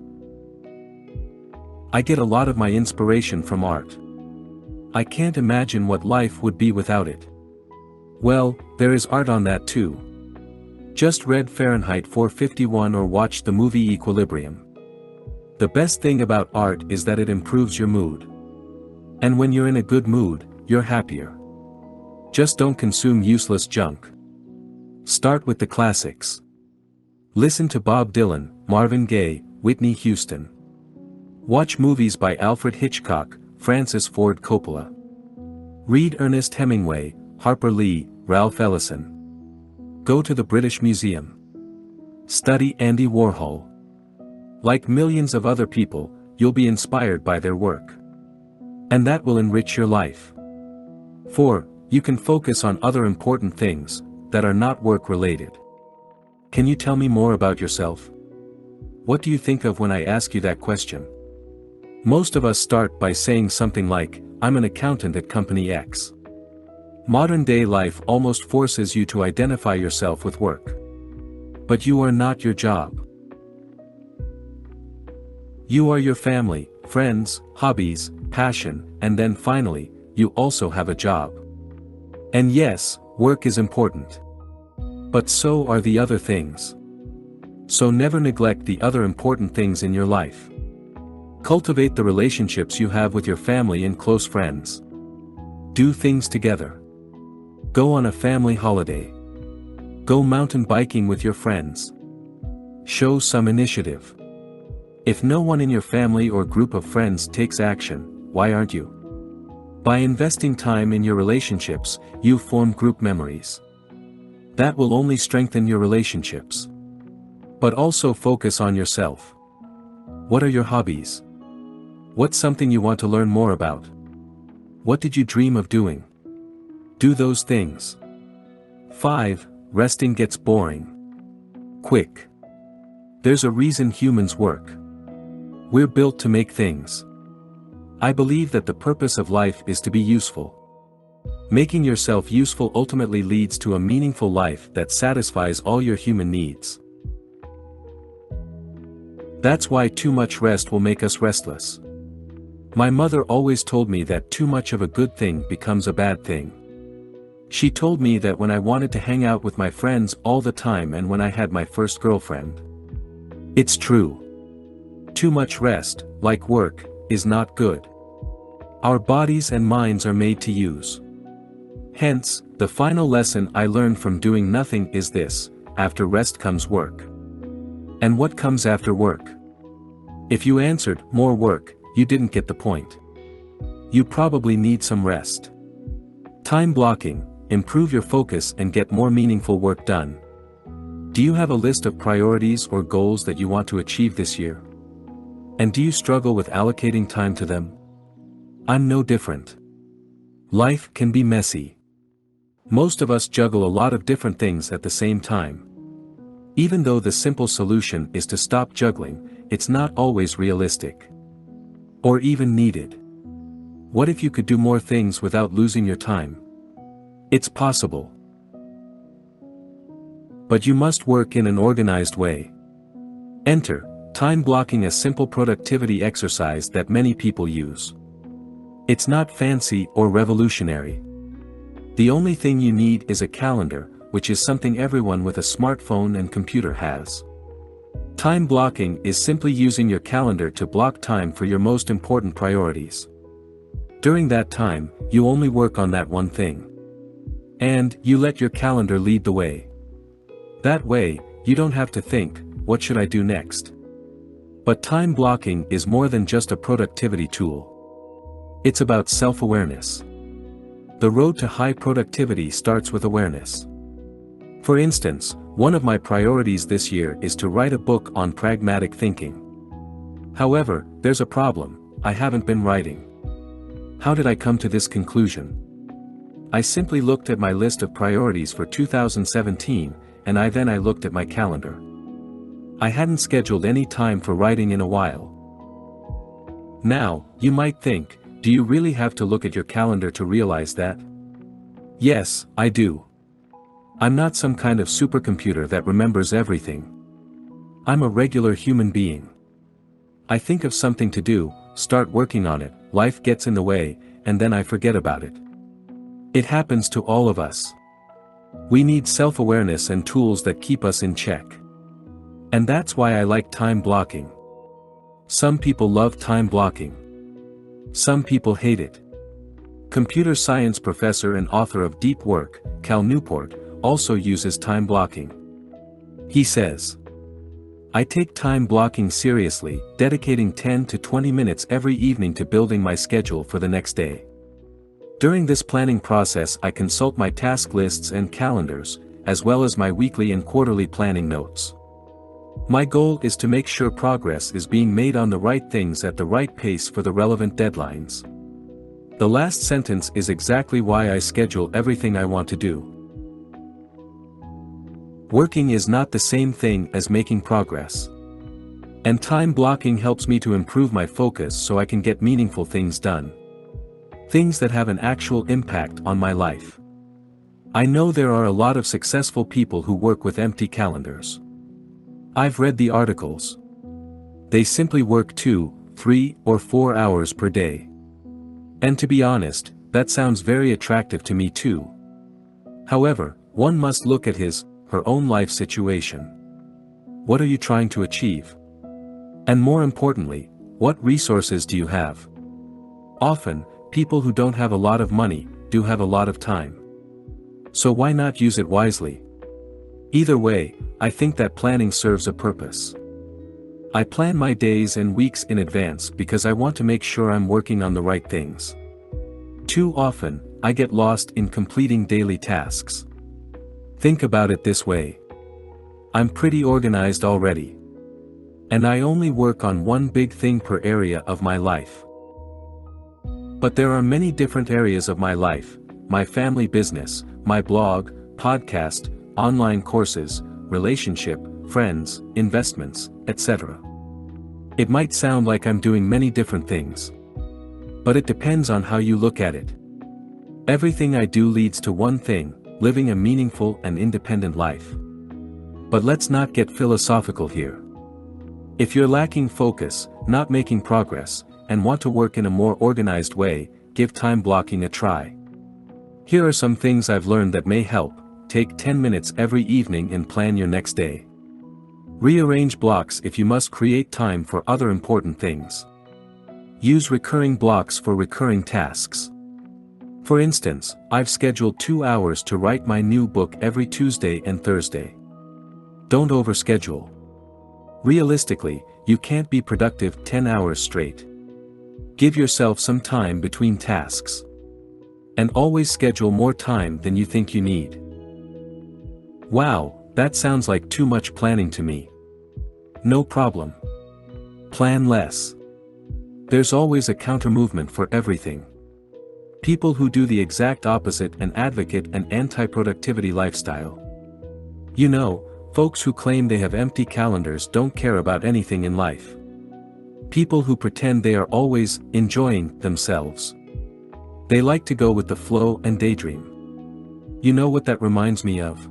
Speaker 1: I get a lot of my inspiration from art. I can't imagine what life would be without it. Well, there is art on that too. Just read Fahrenheit 451 or watched the movie Equilibrium. The best thing about art is that it improves your mood. And when you're in a good mood, you're happier. Just don't consume useless junk. Start with the classics. Listen to Bob Dylan, Marvin Gaye, Whitney Houston. Watch movies by Alfred Hitchcock, Francis Ford Coppola. Read Ernest Hemingway, Harper Lee, Ralph Ellison. Go to the British Museum. Study Andy Warhol. Like millions of other people, you'll be inspired by their work. And that will enrich your life. 4. You can focus on other important things that are not work-related. Can you tell me more about yourself? What do you think of when I ask you that question? Most of us start by saying something like, I'm an accountant at Company X. Modern-day life almost forces you to identify yourself with work. But you are not your job. You are your family, friends, hobbies, passion, and then finally, you also have a job. And yes, work is important. But so are the other things. So never neglect the other important things in your life. Cultivate the relationships you have with your family and close friends. Do things together. Go on a family holiday. Go mountain biking with your friends. Show some initiative. If no one in your family or group of friends takes action, why aren't you? By investing time in your relationships, you form group memories. That will only strengthen your relationships. But also focus on yourself. What are your hobbies? What's something you want to learn more about? What did you dream of doing? Do those things. 5. Resting gets boring. Quick. There's a reason humans work. We're built to make things. I believe that the purpose of life is to be useful. Making yourself useful ultimately leads to a meaningful life that satisfies all your human needs. That's why too much rest will make us restless. My mother always told me that too much of a good thing becomes a bad thing. She told me that when I wanted to hang out with my friends all the time and when I had my first girlfriend. It's true. Too much rest, like work, is not good. Our bodies and minds are made to use. Hence, the final lesson I learned from doing nothing is this: after rest comes work. And what comes after work? If you answered, more work, you didn't get the point. You probably need some rest. Time blocking, improve your focus and get more meaningful work done. Do you have a list of priorities or goals that you want to achieve this year? And do you struggle with allocating time to them? I'm no different. Life can be messy. Most of us juggle a lot of different things at the same time. Even though the simple solution is to stop juggling, it's not always realistic. Or even needed. What if you could do more things without losing your time? It's possible. But you must work in an organized way. Enter time blocking, a simple productivity exercise that many people use. It's not fancy or revolutionary. The only thing you need is a calendar, which is something everyone with a smartphone and computer has. Time blocking is simply using your calendar to block time for your most important priorities. During that time, you only work on that one thing. And you let your calendar lead the way. That way, you don't have to think, what should I do next? But time blocking is more than just a productivity tool. It's about self-awareness. The road to high productivity starts with awareness. For instance, one of my priorities this year is to write a book on pragmatic thinking. However, there's a problem: I haven't been writing. How did I come to this conclusion? I simply looked at my list of priorities for 2017, and I looked at my calendar. I hadn't scheduled any time for writing in a while. Now, you might think, do you really have to look at your calendar to realize that? Yes, I do. I'm not some kind of supercomputer that remembers everything. I'm a regular human being. I think of something to do, start working on it, life gets in the way, and then I forget about it. It happens to all of us. We need self-awareness and tools that keep us in check. And that's why I like time blocking. Some people love time blocking. Some people hate it. Computer science professor and author of Deep Work, Cal Newport, also uses time blocking. He says, "I take time blocking seriously, dedicating 10 to 20 minutes every evening to building my schedule for the next day. During this planning process I consult my task lists and calendars, as well as my weekly and quarterly planning notes. My goal is to make sure progress is being made on the right things at the right pace for the relevant deadlines." The last sentence is exactly why I schedule everything I want to do. Working is not the same thing as making progress. And time blocking helps me to improve my focus so I can get meaningful things done. Things that have an actual impact on my life. I know there are a lot of successful people who work with empty calendars. I've read the articles. They simply work 2, 3, or 4 hours per day. And to be honest, that sounds very attractive to me too. However, one must look at her own life situation. What are you trying to achieve? And more importantly, what resources do you have? Often, people who don't have a lot of money, do have a lot of time. So why not use it wisely? Either way, I think that planning serves a purpose. I plan my days and weeks in advance because I want to make sure I'm working on the right things. Too often, I get lost in completing daily tasks. Think about it this way. I'm pretty organized already. And I only work on one big thing per area of my life. But there are many different areas of my life: my family business, my blog, podcast, online courses, relationship, friends, investments, etc. It might sound like I'm doing many different things. But it depends on how you look at it. Everything I do leads to one thing: living a meaningful and independent life. But let's not get philosophical here. If you're lacking focus, not making progress, and want to work in a more organized way, give time blocking a try. Here are some things I've learned that may help. Take 10 minutes every evening and plan your next day. Rearrange blocks if you must create time for other important things. Use recurring blocks for recurring tasks. For instance, I've scheduled 2 hours to write my new book every Tuesday and Thursday. Don't overschedule. Realistically, you can't be productive 10 hours straight. Give yourself some time between tasks. And always schedule more time than you think you need. Wow, that sounds like too much planning to me. No problem. Plan less. There's always a counter-movement for everything. People who do the exact opposite and advocate an anti-productivity lifestyle. You know, folks who claim they have empty calendars don't care about anything in life. People who pretend they are always enjoying themselves. They like to go with the flow and daydream. You know what that reminds me of?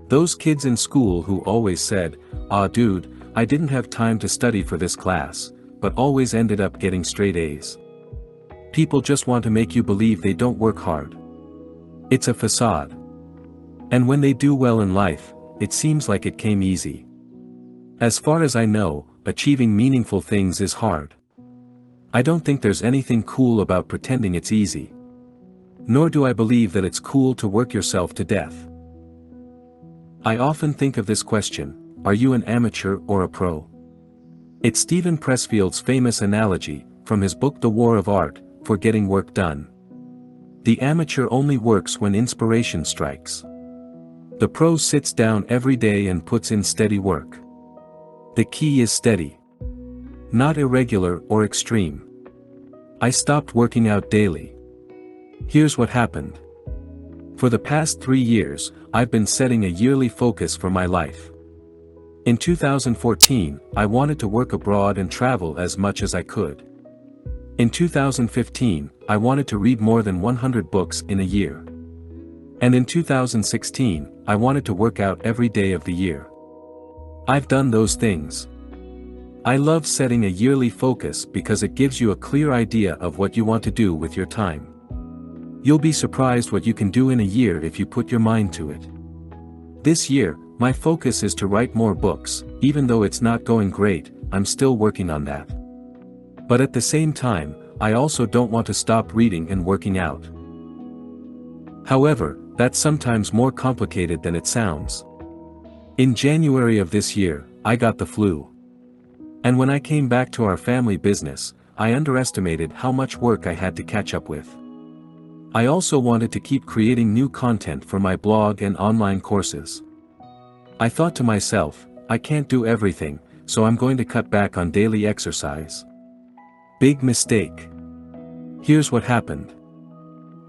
Speaker 1: Those kids in school who always said, "Ah dude, I didn't have time to study for this class," but always ended up getting straight A's. People just want to make you believe they don't work hard. It's a facade. And when they do well in life, it seems like it came easy. As far as I know, achieving meaningful things is hard. I don't think there's anything cool about pretending it's easy. Nor do I believe that it's cool to work yourself to death. I often think of this question: are you an amateur or a pro? It's Stephen Pressfield's famous analogy, from his book The War of Art, for getting work done. The amateur only works when inspiration strikes. The pro sits down every day and puts in steady work. The key is steady. Not irregular or extreme. I stopped working out daily. Here's what happened. For the past 3 years, I've been setting a yearly focus for my life. In 2014, I wanted to work abroad and travel as much as I could. In 2015, I wanted to read more than 100 books in a year. And in 2016, I wanted to work out every day of the year. I've done those things. I love setting a yearly focus because it gives you a clear idea of what you want to do with your time. You'll be surprised what you can do in a year if you put your mind to it. This year, My focus is to write more books. Even though it's not going great, I'm still working on that. But at the same time, I also don't want to stop reading and working out. However, that's sometimes more complicated than it sounds. In January of this year, I got the flu. And when I came back to our family business, I underestimated how much work I had to catch up with. I also wanted to keep creating new content for my blog and online courses. I thought to myself, I can't do everything, so I'm going to cut back on daily exercise. Big mistake. Here's what happened.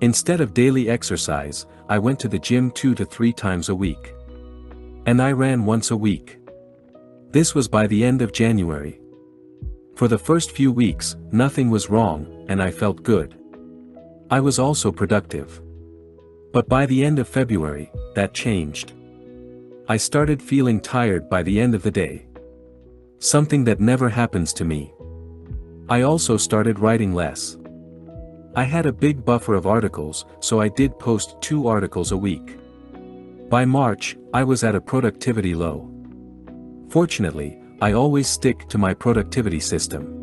Speaker 1: Instead of daily exercise, I went to the gym 2 to 3 times a week. And I ran once a week. This was by the end of January. For the first few weeks, nothing was wrong, and I felt good. I was also productive. But by the end of February, that changed. I started feeling tired by the end of the day. Something that never happens to me. I also started writing less. I had a big buffer of articles, so I did post 2 articles a week. By March, I was at a productivity low. Fortunately, I always stick to my productivity system.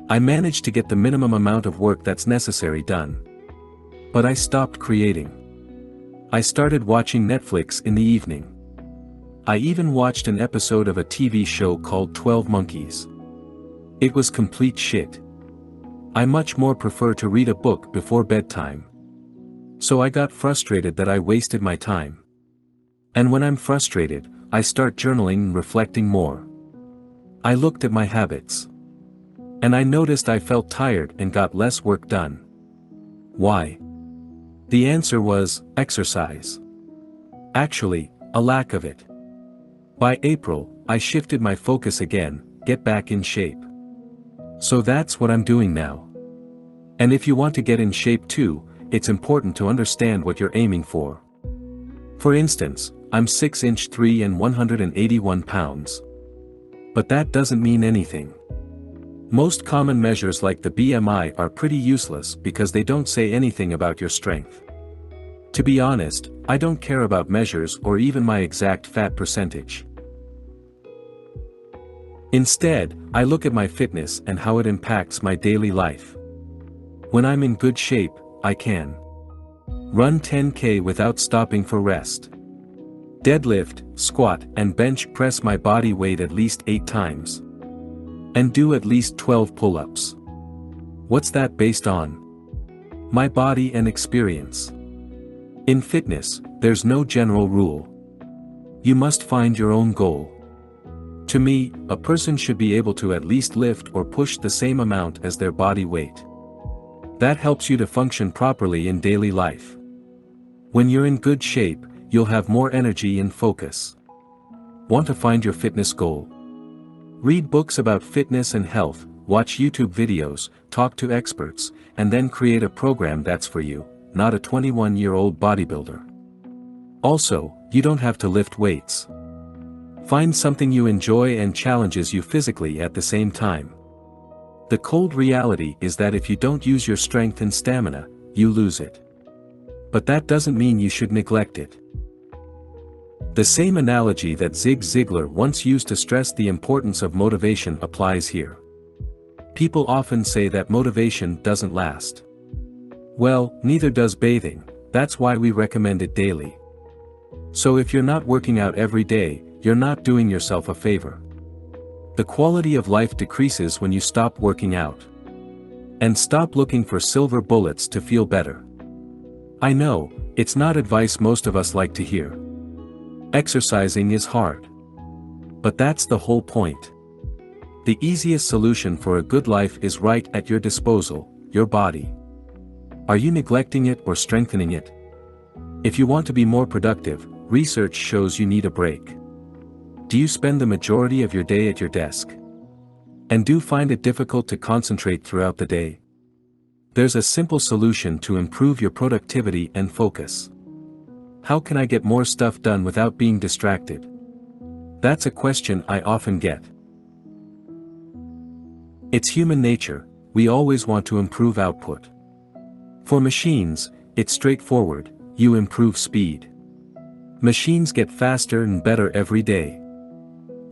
Speaker 1: I managed to get the minimum amount of work that's necessary done. But I stopped creating. I started watching Netflix in the evening. I even watched an episode of a TV show called 12 Monkeys. It was complete shit. I much more prefer to read a book before bedtime. So I got frustrated that I wasted my time. And when I'm frustrated, I start journaling and reflecting more. I looked at my habits. And I noticed I felt tired and got less work done. Why? The answer was, exercise. Actually, a lack of it. By April, I shifted my focus again, get back in shape. So that's what I'm doing now. And if you want to get in shape too, it's important to understand what you're aiming for. For instance, I'm 6'3" and 181 pounds. But that doesn't mean anything. Most common measures like the BMI are pretty useless because they don't say anything about your strength. To be honest, I don't care about measures or even my exact fat percentage. Instead, I look at my fitness and how it impacts my daily life. When I'm in good shape, I can run 10K without stopping for rest. Deadlift, squat, and bench press my body weight at least 8 times. And do at least 12 pull-ups. What's that based on? My body and experience. In fitness, there's no general rule. You must find your own goal. To me, a person should be able to at least lift or push the same amount as their body weight. That helps you to function properly in daily life. When you're in good shape, you'll have more energy and focus. Want to find your fitness goal? Read books about fitness and health, watch YouTube videos, talk to experts, and then create a program that's for you, not a 21-year-old bodybuilder. Also, you don't have to lift weights. Find something you enjoy and challenges you physically at the same time. The cold reality is that if you don't use your strength and stamina, you lose it. But that doesn't mean you should neglect it. The same analogy that Zig Ziglar once used to stress the importance of motivation applies here. People often say that motivation doesn't last. Well, neither does bathing, that's why we recommend it daily. So if you're not working out every day, you're not doing yourself a favor. The quality of life decreases when you stop working out. And stop looking for silver bullets to feel better. I know, it's not advice most of us like to hear. Exercising is hard. But that's the whole point. The easiest solution for a good life is right at your disposal, your body. Are you neglecting it or strengthening it? If you want to be more productive, research shows you need a break. Do you spend the majority of your day at your desk? And do you find it difficult to concentrate throughout the day? There's a simple solution to improve your productivity and focus. How can I get more stuff done without being distracted? That's a question I often get. It's human nature, we always want to improve output. For machines, it's straightforward, you improve speed. Machines get faster and better every day.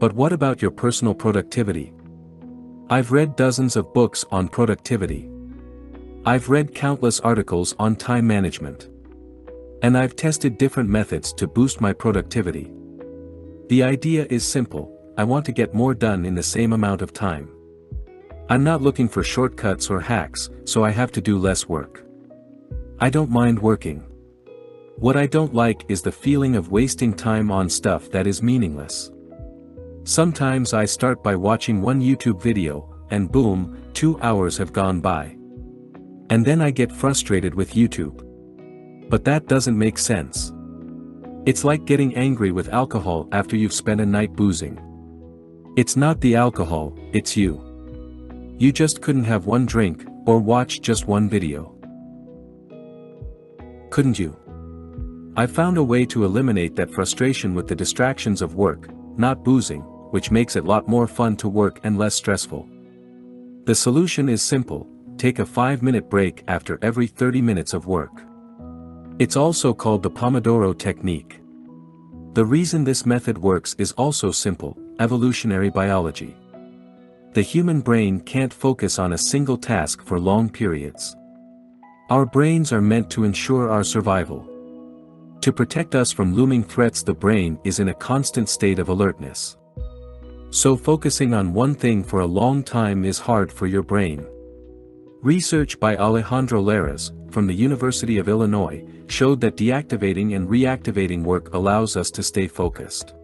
Speaker 1: But what about your personal productivity? I've read dozens of books on productivity. I've read countless articles on time management. And I've tested different methods to boost my productivity. The idea is simple: I want to get more done in the same amount of time. I'm not looking for shortcuts or hacks, so I have to do less work. I don't mind working. What I don't like is the feeling of wasting time on stuff that is meaningless. Sometimes I start by watching one YouTube video, and boom, 2 hours have gone by. And then I get frustrated with YouTube. But that doesn't make sense. It's like getting angry with alcohol after you've spent a night boozing. It's not the alcohol, it's you. You just couldn't have one drink, or watch just one video. Couldn't you? I found a way to eliminate that frustration with the distractions of work, not boozing, which makes it a lot more fun to work and less stressful. The solution is simple: take a 5-minute break after every 30 minutes of work. It's also called the Pomodoro technique. The reason this method works is also simple: evolutionary biology. The human brain can't focus on a single task for long periods. Our brains are meant to ensure our survival. To protect us from looming threats, the brain is in a constant state of alertness. So focusing on one thing for a long time is hard for your brain. Research by Alejandro Lares, from the University of Illinois, showed that deactivating and reactivating work allows us to stay focused.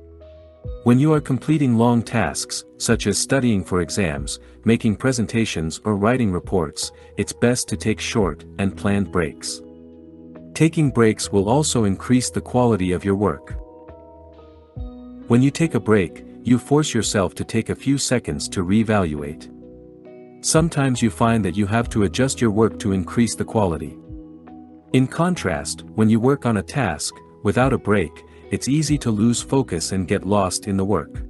Speaker 1: When you are completing long tasks, such as studying for exams, making presentations or writing reports, it's best to take short and planned breaks. Taking breaks will also increase the quality of your work. When you take a break, you force yourself to take a few seconds to reevaluate. Sometimes you find that you have to adjust your work to increase the quality. In contrast, when you work on a task, without a break, it's easy to lose focus and get lost in the work.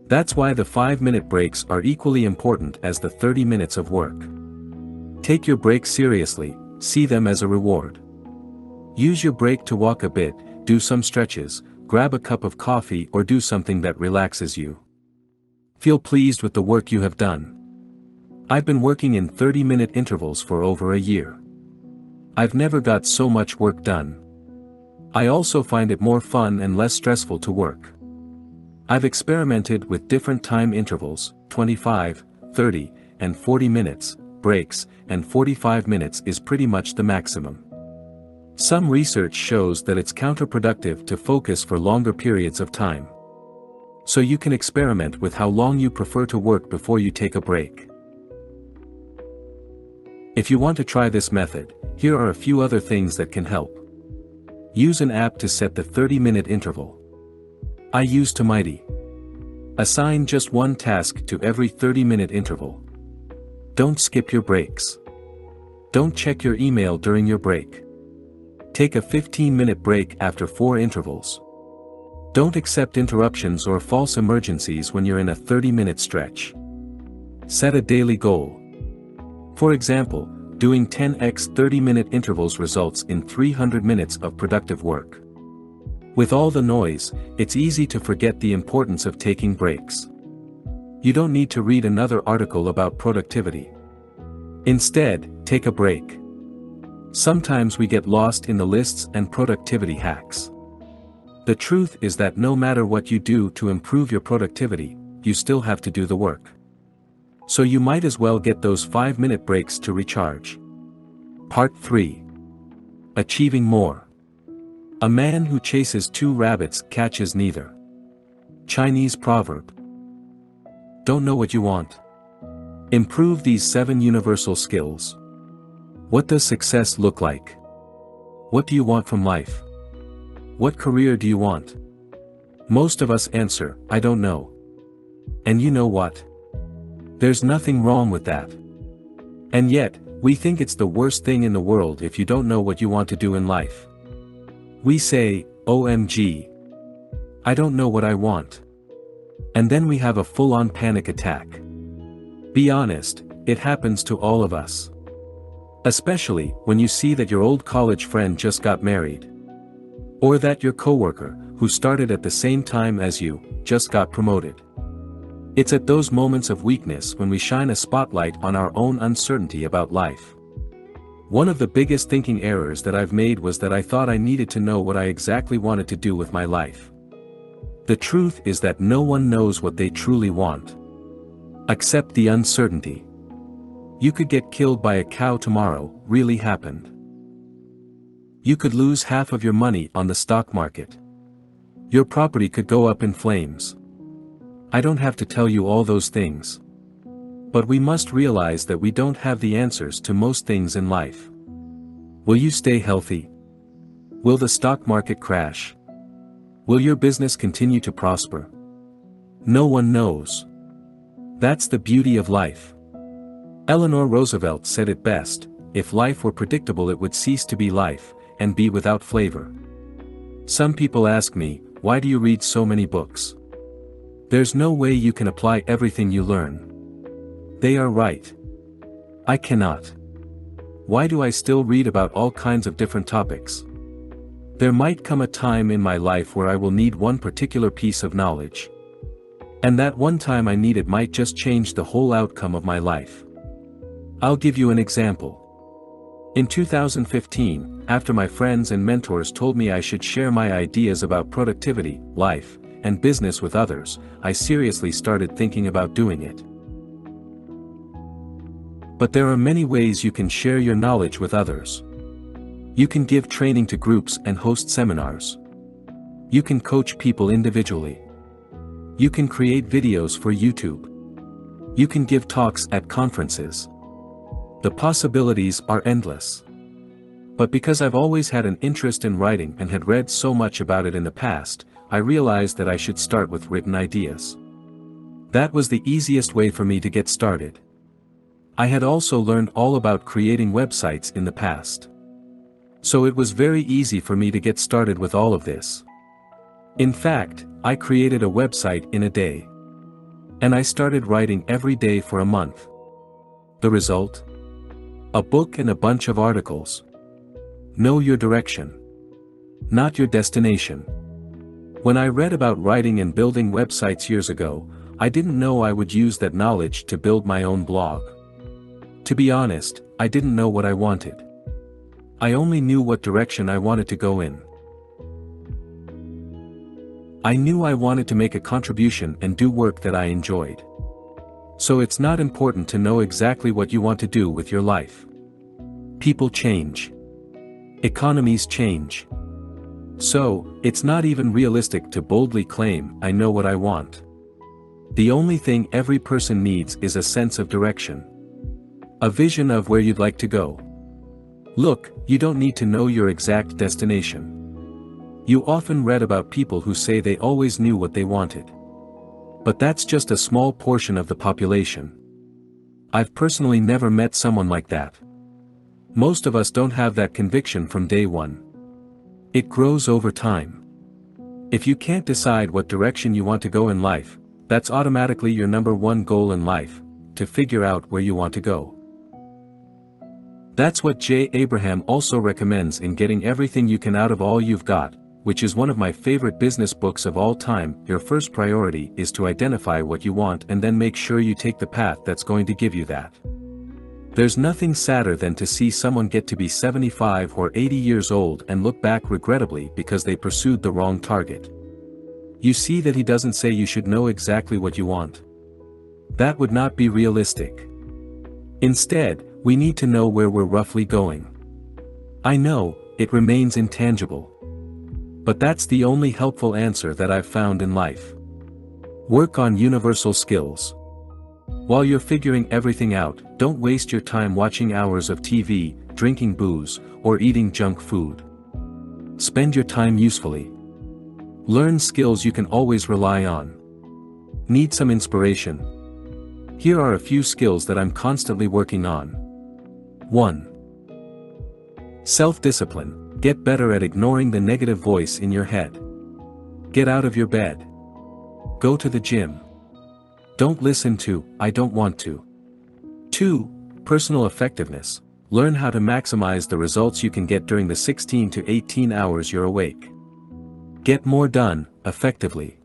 Speaker 1: That's why the 5-minute breaks are equally important as the 30 minutes of work. Take your break seriously, see them as a reward. Use your break to walk a bit, do some stretches, grab a cup of coffee, or do something that relaxes you. Feel pleased with the work you have done. I've been working in 30-minute intervals for over a year. I've never got so much work done. I also find it more fun and less stressful to work. I've experimented with different time intervals, 25, 30, and 40 minutes, breaks, and 45 minutes is pretty much the maximum. Some research shows that it's counterproductive to focus for longer periods of time. So you can experiment with how long you prefer to work before you take a break. If you want to try this method, here are a few other things that can help. Use an app to set the 30-minute interval. I use Tomighty. Assign just one task to every 30-minute interval. Don't skip your breaks. Don't check your email during your break. Take a 15-minute break after 4 intervals. Don't accept interruptions or false emergencies when you're in a 30-minute stretch. Set a daily goal. For example, doing 10x 30-minute intervals results in 300 minutes of productive work. With all the noise, it's easy to forget the importance of taking breaks. You don't need to read another article about productivity. Instead, take a break. Sometimes we get lost in the lists and productivity hacks. The truth is that no matter what you do to improve your productivity, you still have to do the work. So you might as well get those 5-minute breaks to recharge. Part 3. Achieving more. A man who chases 2 rabbits catches neither. Chinese proverb. Don't know what you want? Improve these 7 universal skills. What does success look like? What do you want from life? What career do you want? Most of us answer, I don't know. And you know what? There's nothing wrong with that. And yet, we think it's the worst thing in the world if you don't know what you want to do in life. We say, OMG. I don't know what I want. And then we have a full-on panic attack. Be honest, it happens to all of us. Especially when you see that your old college friend just got married. Or that your coworker, who started at the same time as you, just got promoted. It's at those moments of weakness when we shine a spotlight on our own uncertainty about life. One of the biggest thinking errors that I've made was that I thought I needed to know what I exactly wanted to do with my life. The truth is that no one knows what they truly want. Accept the uncertainty. You could get killed by a cow tomorrow, really happened. You could lose half of your money on the stock market. Your property could go up in flames. I don't have to tell you all those things. But we must realize that we don't have the answers to most things in life. Will you stay healthy? Will the stock market crash? Will your business continue to prosper? No one knows. That's the beauty of life. Eleanor Roosevelt said it best, if life were predictable it would cease to be life, and be without flavor. Some people ask me, why do you read so many books? There's no way you can apply everything you learn. They are right. I cannot. Why do I still read about all kinds of different topics? There might come a time in my life where I will need one particular piece of knowledge. And that one time I need it might just change the whole outcome of my life. I'll give you an example. In 2015, after my friends and mentors told me I should share my ideas about productivity, life, and business with others, I seriously started thinking about doing it. But there are many ways you can share your knowledge with others. You can give training to groups and host seminars. You can coach people individually. You can create videos for YouTube. You can give talks at conferences. The possibilities are endless. But because I've always had an interest in writing and had read so much about it in the past, I realized that I should start with written ideas. That was the easiest way for me to get started. I had also learned all about creating websites in the past. So it was very easy for me to get started with all of this. In fact, I created a website in a day. And I started writing every day for a month. The result? A book and a bunch of articles. Know your direction. Not your destination. When I read about writing and building websites years ago, I didn't know I would use that knowledge to build my own blog. To be honest, I didn't know what I wanted. I only knew what direction I wanted to go in. I knew I wanted to make a contribution and do work that I enjoyed. So it's not important to know exactly what you want to do with your life. People change. Economies change. So, it's not even realistic to boldly claim, I know what I want. The only thing every person needs is a sense of direction. A vision of where you'd like to go. Look, you don't need to know your exact destination. You often read about people who say they always knew what they wanted. But that's just a small portion of the population. I've personally never met someone like that. Most of us don't have that conviction from day one. It grows over time. If you can't decide what direction you want to go in life, that's automatically your number one goal in life, to figure out where you want to go. That's what J. Abraham also recommends in Getting Everything You Can Out of All You've Got, which is one of my favorite business books of all time. Your first priority is to identify what you want and then make sure you take the path that's going to give you that. There's nothing sadder than to see someone get to be 75 or 80 years old and look back regrettably because they pursued the wrong target. You see that he doesn't say you should know exactly what you want. That would not be realistic. Instead, we need to know where we're roughly going. I know, it remains intangible. But that's the only helpful answer that I've found in life. Work on universal skills. While you're figuring everything out, don't waste your time watching hours of TV, drinking booze, or eating junk food. Spend your time usefully. Learn skills you can always rely on. Need some inspiration? Here are a few skills that I'm constantly working on. 1. Self-discipline. Get better at ignoring the negative voice in your head. Get out of your bed. Go to the gym. Don't listen to, I don't want to. 2. Personal effectiveness. Learn how to maximize the results you can get during the 16 to 18 hours you're awake. Get more done, effectively.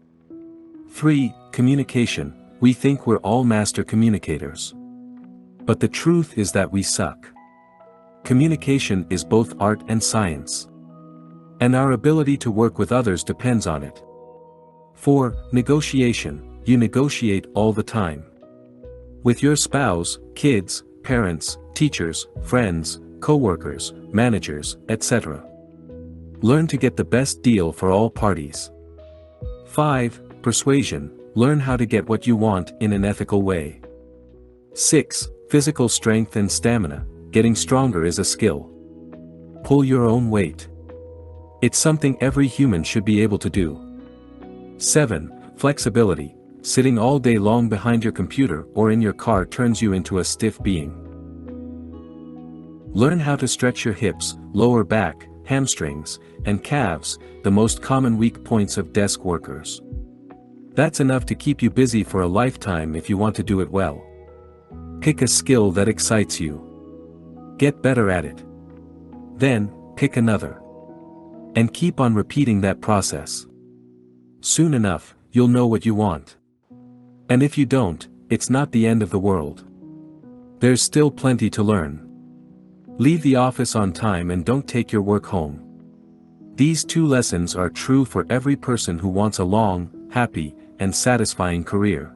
Speaker 1: 3. Communication. We think we're all master communicators. But the truth is that we suck. Communication is both art and science. And our ability to work with others depends on it. 4. Negotiation. You negotiate all the time. With your spouse, kids, parents, teachers, friends, co-workers, managers, etc. Learn to get the best deal for all parties. 5. Persuasion. Learn how to get what you want in an ethical way. 6. Physical strength and stamina. Getting stronger is a skill. Pull your own weight. It's something every human should be able to do. 7. Flexibility. Sitting all day long behind your computer or in your car turns you into a stiff being. Learn how to stretch your hips, lower back, hamstrings, and calves, the most common weak points of desk workers. That's enough to keep you busy for a lifetime if you want to do it well. Pick a skill that excites you. Get better at it. Then, pick another. And keep on repeating that process. Soon enough, you'll know what you want. And if you don't, it's not the end of the world. There's still plenty to learn. Leave the office on time and don't take your work home. These 2 lessons are true for every person who wants a long, happy, and satisfying career.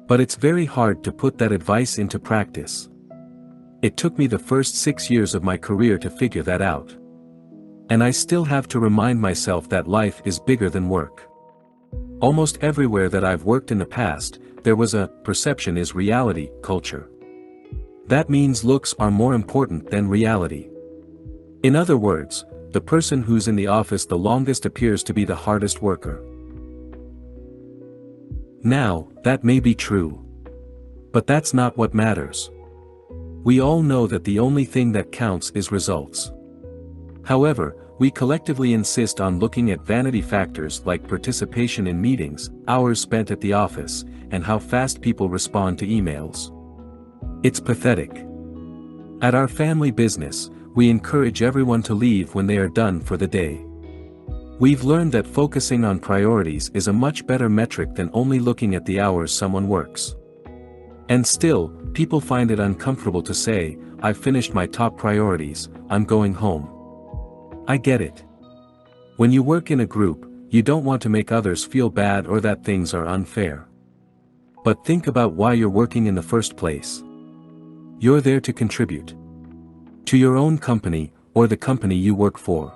Speaker 1: But it's very hard to put that advice into practice. It took me the first 6 years of my career to figure that out. And I still have to remind myself that life is bigger than work. Almost everywhere that I've worked in the past, there was a perception is reality culture. That means looks are more important than reality. In other words, the person who's in the office the longest appears to be the hardest worker. Now, that may be true. But that's not what matters. We all know that the only thing that counts is results. However, we collectively insist on looking at vanity factors like participation in meetings, hours spent at the office, and how fast people respond to emails. It's pathetic. At our family business, we encourage everyone to leave when they are done for the day. We've learned that focusing on priorities is a much better metric than only looking at the hours someone works. And still, people find it uncomfortable to say, "I've finished my top priorities, I'm going home." I get it. When you work in a group, you don't want to make others feel bad or that things are unfair. But think about why you're working in the first place. You're there to contribute. To your own company, or the company you work for.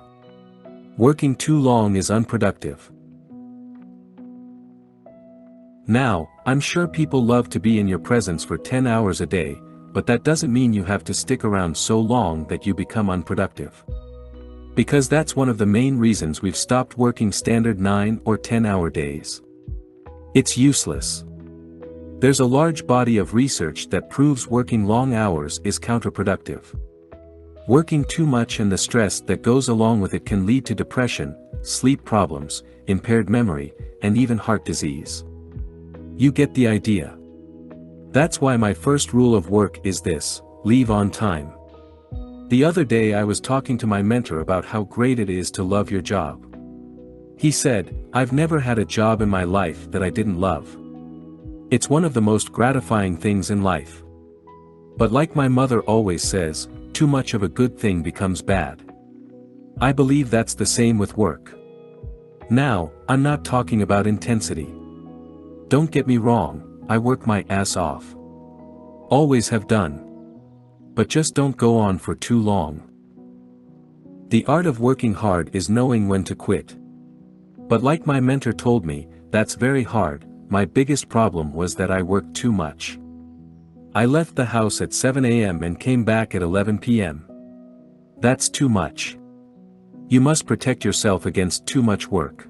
Speaker 1: Working too long is unproductive. Now, I'm sure people love to be in your presence for 10 hours a day, but that doesn't mean you have to stick around so long that you become unproductive. Because that's one of the main reasons we've stopped working standard 9 or 10-hour days. It's useless. There's a large body of research that proves working long hours is counterproductive. Working too much and the stress that goes along with it can lead to depression, sleep problems, impaired memory, and even heart disease. You get the idea. That's why my first rule of work is this: leave on time. The other day I was talking to my mentor about how great it is to love your job. He said, "I've never had a job in my life that I didn't love. It's one of the most gratifying things in life. But like my mother always says, too much of a good thing becomes bad." I believe that's the same with work. Now, I'm not talking about intensity. Don't get me wrong, I work my ass off. Always have done. But just don't go on for too long. The art of working hard is knowing when to quit. But like my mentor told me, that's very hard. My biggest problem was that I worked too much. I left the house at 7 a.m. and came back at 11 p.m. That's too much. You must protect yourself against too much work.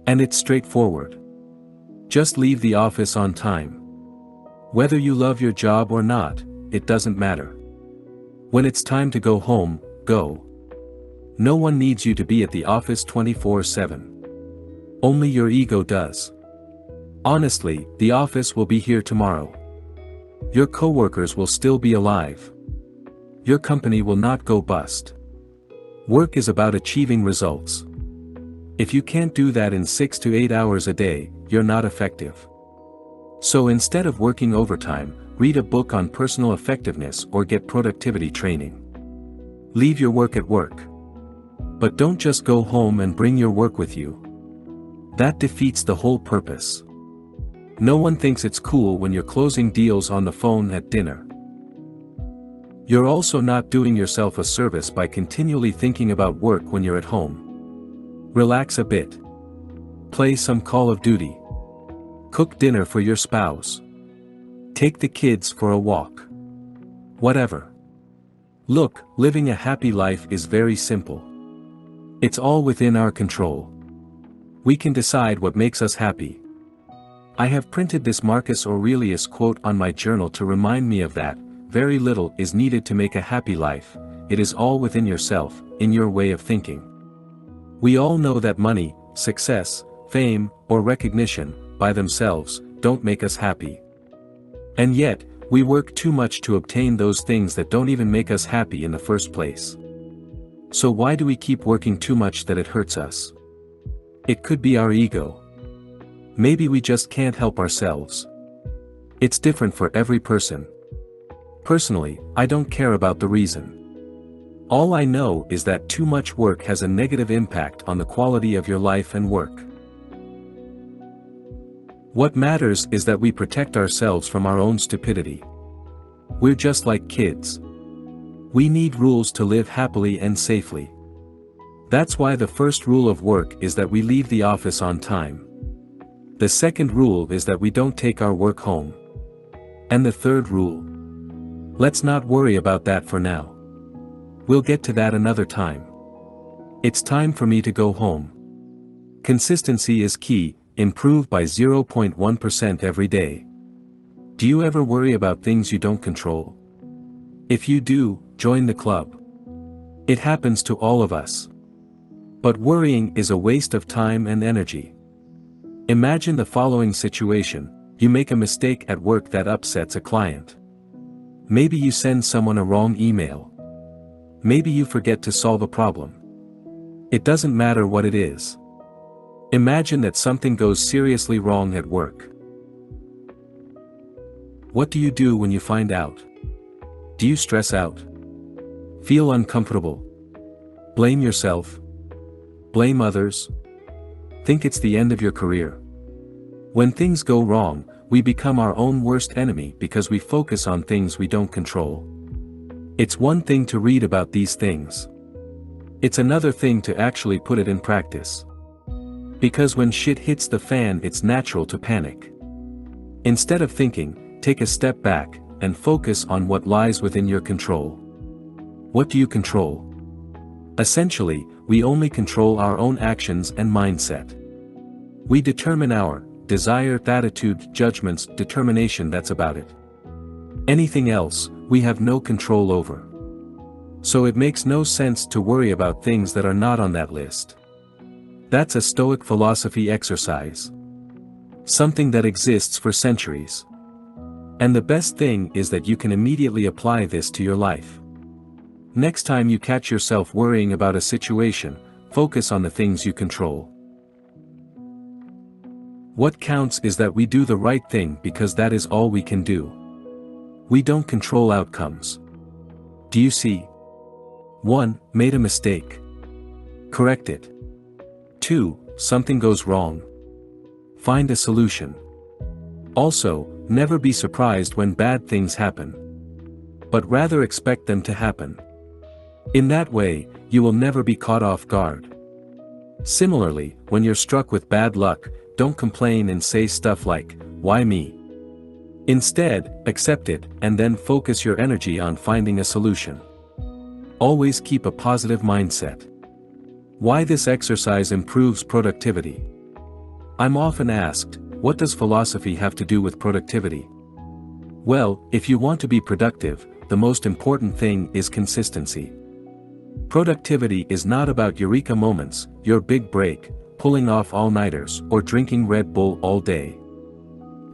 Speaker 1: And it's straightforward. Just leave the office on time. Whether you love your job or not, it doesn't matter. When it's time to go home, go. No one needs you to be at the office 24/7. Only your ego does. Honestly, the office will be here tomorrow. Your coworkers will still be alive. Your company will not go bust. Work is about achieving results. If you can't do that in 6 to 8 hours a day, you're not effective. So instead of working overtime, read a book on personal effectiveness or get productivity training. Leave your work at work. But don't just go home and bring your work with you. That defeats the whole purpose. No one thinks it's cool when you're closing deals on the phone at dinner. You're also not doing yourself a service by continually thinking about work when you're at home. Relax a bit. Play some Call of Duty. Cook dinner for your spouse. Take the kids for a walk. Whatever. Look, living a happy life is very simple. It's all within our control. We can decide what makes us happy. I have printed this Marcus Aurelius quote on my journal to remind me of that. Very little is needed to make a happy life. It is all within yourself, in your way of thinking. We all know that money, success, fame, or recognition, by themselves, don't make us happy. And yet, we work too much to obtain those things that don't even make us happy in the first place. So why do we keep working too much that it hurts us? It could be our ego. Maybe we just can't help ourselves. It's different for every person. Personally, I don't care about the reason. All I know is that too much work has a negative impact on the quality of your life and work. What matters is that we protect ourselves from our own stupidity. We're just like kids. We need rules to live happily and safely. That's why the first rule of work is that we leave the office on time. The second rule is that we don't take our work home. And the third rule? Let's not worry about that for now. We'll get to that another time. It's time for me to go home. Consistency is key. Improve by 0.1% every day. Do you ever worry about things you don't control? If you do, join the club. It happens to all of us. But worrying is a waste of time and energy. Imagine the following situation: you make a mistake at work that upsets a client. Maybe you send someone a wrong email. Maybe you forget to solve a problem. It doesn't matter what it is. Imagine that something goes seriously wrong at work. What do you do when you find out? Do you stress out? Feel uncomfortable? Blame yourself? Blame others? Think it's the end of your career? When things go wrong, we become our own worst enemy because we focus on things we don't control. It's one thing to read about these things. It's another thing to actually put it in practice. Because when shit hits the fan, it's natural to panic. Instead of thinking, take a step back, and focus on what lies within your control. What do you control? Essentially, we only control our own actions and mindset. We determine our desire, attitude, judgments, determination. That's about it. Anything else, we have no control over. So it makes no sense to worry about things that are not on that list. That's a Stoic philosophy exercise. Something that exists for centuries. And the best thing is that you can immediately apply this to your life. Next time you catch yourself worrying about a situation, focus on the things you control. What counts is that we do the right thing because that is all we can do. We don't control outcomes. Do you see? 1. Made a mistake. Correct it. 2. Something goes wrong. Find a solution. Also, never be surprised when bad things happen. But rather expect them to happen. In that way, you will never be caught off guard. Similarly, when you're struck with bad luck, don't complain and say stuff like, "Why me?" Instead, accept it, and then focus your energy on finding a solution. Always keep a positive mindset. Why this exercise improves productivity? I'm often asked, what does philosophy have to do with productivity? Well, if you want to be productive, the most important thing is consistency. Productivity is not about eureka moments, your big break, pulling off all-nighters, or drinking Red Bull all day.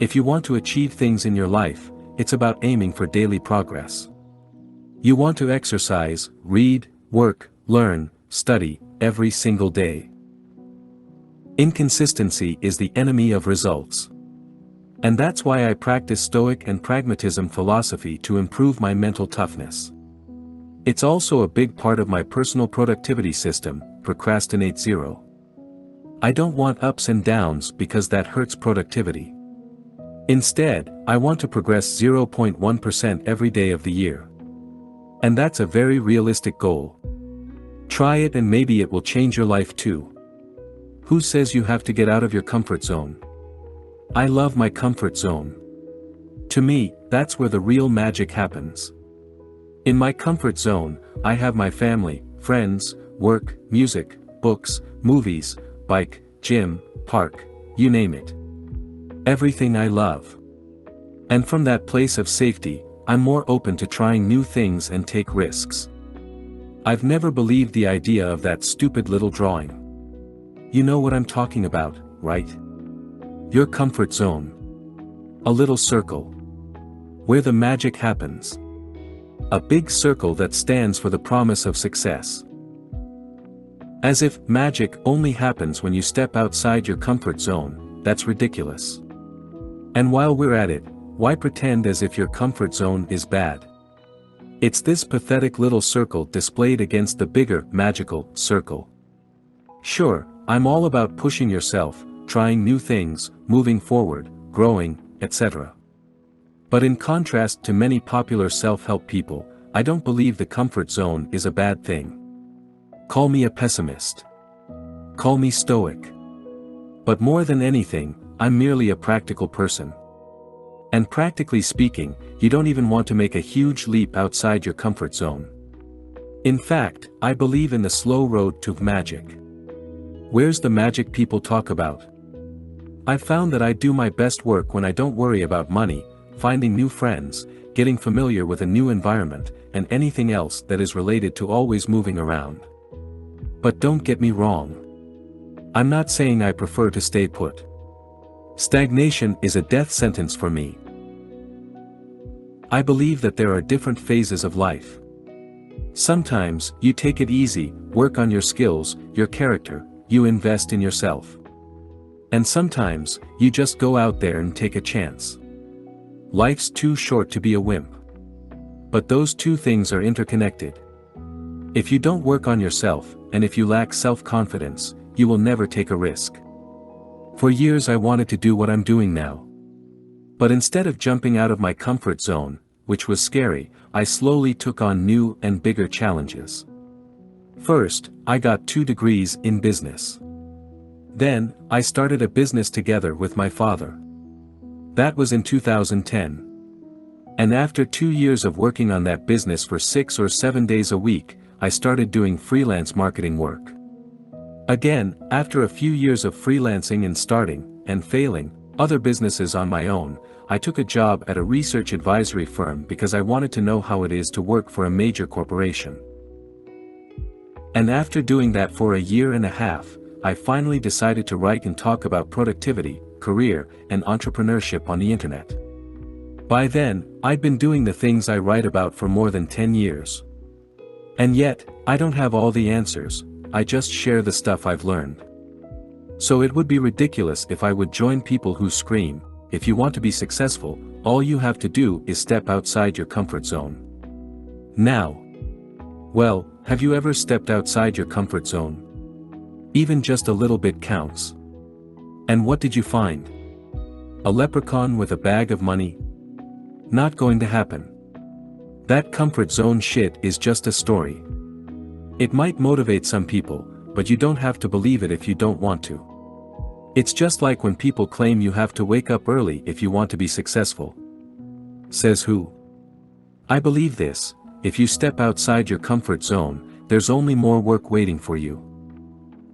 Speaker 1: If you want to achieve things in your life, it's about aiming for daily progress. You want to exercise, read, work, learn, study, every single day. Inconsistency is the enemy of results. And that's why I practice Stoic and pragmatism philosophy to improve my mental toughness. It's also a big part of my personal productivity system, procrastinate 0. I don't want ups and downs because that hurts productivity. Instead, I want to progress 0.1% every day of the year. And that's a very realistic goal. Try it and maybe it will change your life too. Who says you have to get out of your comfort zone? I love my comfort zone. To me, that's where the real magic happens. In my comfort zone, I have my family, friends, work, music, books, movies, bike, gym, park, you name it. Everything I love. And from that place of safety, I'm more open to trying new things and take risks. I've never believed the idea of that stupid little drawing. You know what I'm talking about, right? Your comfort zone. A little circle. Where the magic happens. A big circle that stands for the promise of success. As if magic only happens when you step outside your comfort zone, that's ridiculous. And while we're at it, why pretend as if your comfort zone is bad? It's this pathetic little circle displayed against the bigger, magical, circle. Sure, I'm all about pushing yourself, trying new things, moving forward, growing, etc. But in contrast to many popular self-help people, I don't believe the comfort zone is a bad thing. Call me a pessimist. Call me stoic. But more than anything, I'm merely a practical person. And practically speaking, you don't even want to make a huge leap outside your comfort zone. In fact, I believe in the slow road to magic. Where's the magic people talk about? I've found that I do my best work when I don't worry about money, finding new friends, getting familiar with a new environment, and anything else that is related to always moving around. But don't get me wrong. I'm not saying I prefer to stay put. Stagnation is a death sentence for me. I believe that there are different phases of life. Sometimes, you take it easy, work on your skills, your character, you invest in yourself. And sometimes, you just go out there and take a chance. Life's too short to be a wimp. But those two things are interconnected. If you don't work on yourself, and if you lack self-confidence, you will never take a risk. For years I wanted to do what I'm doing now. But instead of jumping out of my comfort zone, which was scary, I slowly took on new and bigger challenges. First, I got 2 degrees in business. Then, I started a business together with my father. That was in 2010. And after 2 years of working on that business for 6 or 7 days a week, I started doing freelance marketing work. Again, after a few years of freelancing and starting, and failing, other businesses on my own, I took a job at a research advisory firm because I wanted to know how it is to work for a major corporation. And after doing that for a year and a half, I finally decided to write and talk about productivity, career, and entrepreneurship on the internet. By then, I'd been doing the things I write about for more than 10 years. And yet, I don't have all the answers, I just share the stuff I've learned. So it would be ridiculous if I would join people who scream, if you want to be successful, all you have to do is step outside your comfort zone. Now. Well, have you ever stepped outside your comfort zone? Even just a little bit counts. And what did you find? A leprechaun with a bag of money? Not going to happen. That comfort zone shit is just a story. It might motivate some people, but you don't have to believe it if you don't want to. It's just like when people claim you have to wake up early if you want to be successful. Says who? I believe this, if you step outside your comfort zone, there's only more work waiting for you.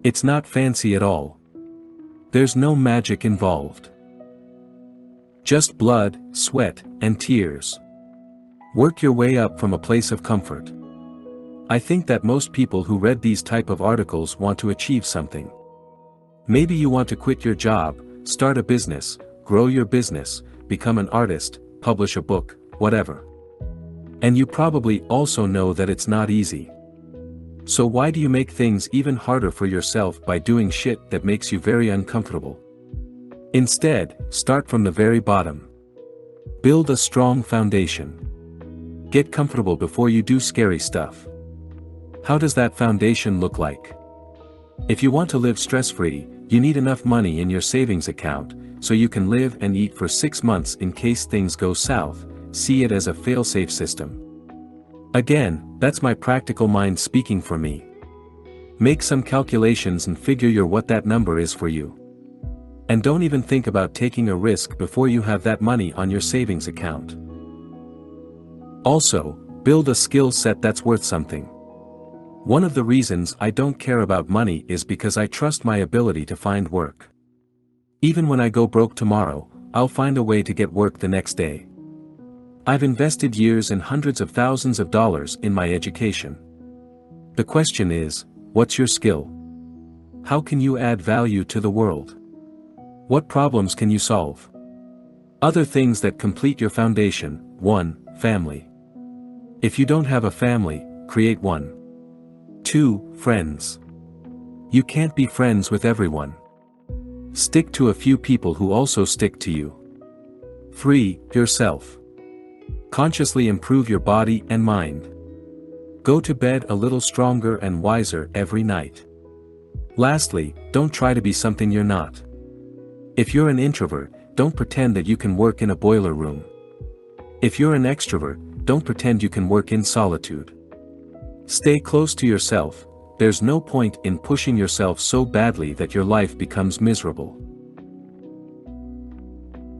Speaker 1: It's not fancy at all. There's no magic involved. Just blood, sweat, and tears. Work your way up from a place of comfort. I think that most people who read these type of articles want to achieve something. Maybe you want to quit your job, start a business, grow your business, become an artist, publish a book, whatever. And you probably also know that it's not easy. So why do you make things even harder for yourself by doing shit that makes you very uncomfortable? Instead, start from the very bottom. Build a strong foundation. Get comfortable before you do scary stuff. How does that foundation look like? If you want to live stress-free, you need enough money in your savings account, so you can live and eat for 6 months in case things go south. See it as a fail-safe system. Again, that's my practical mind speaking for me. Make some calculations and figure what that number is for you. And don't even think about taking a risk before you have that money on your savings account. Also, build a skill set that's worth something. One of the reasons I don't care about money is because I trust my ability to find work. Even when I go broke tomorrow, I'll find a way to get work the next day. I've invested years and hundreds of thousands of dollars in my education. The question is, what's your skill? How can you add value to the world? What problems can you solve? Other things that complete your foundation. 1. Family. If you don't have a family, create one. 2. Friends. You can't be friends with everyone. Stick to a few people who also stick to you. 3. Yourself. Consciously improve your body and mind. Go to bed a little stronger and wiser every night. Lastly, don't try to be something you're not. If you're an introvert, don't pretend that you can work in a boiler room. If you're an extrovert, don't pretend you can work in solitude. Stay close to yourself. There's no point in pushing yourself so badly that your life becomes miserable.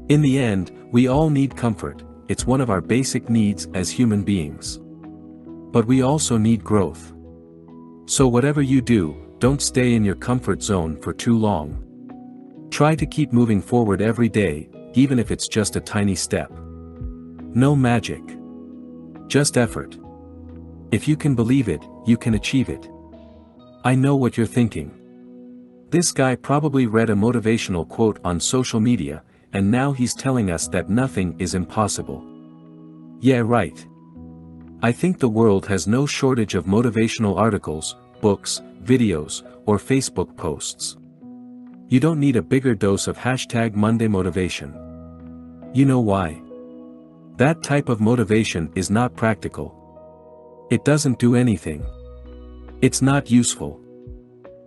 Speaker 1: In the end, we all need comfort. It's one of our basic needs as human beings. But we also need growth. So whatever you do, don't stay in your comfort zone for too long. Try to keep moving forward every day, even if it's just a tiny step. No magic. Just effort. If you can believe it, you can achieve it. I know what you're thinking. This guy probably read a motivational quote on social media, and now he's telling us that nothing is impossible. Yeah, right. I think the world has no shortage of motivational articles, books, videos, or Facebook posts. You don't need a bigger dose of #Monday motivation. You know why? That type of motivation is not practical. It doesn't do anything. It's not useful.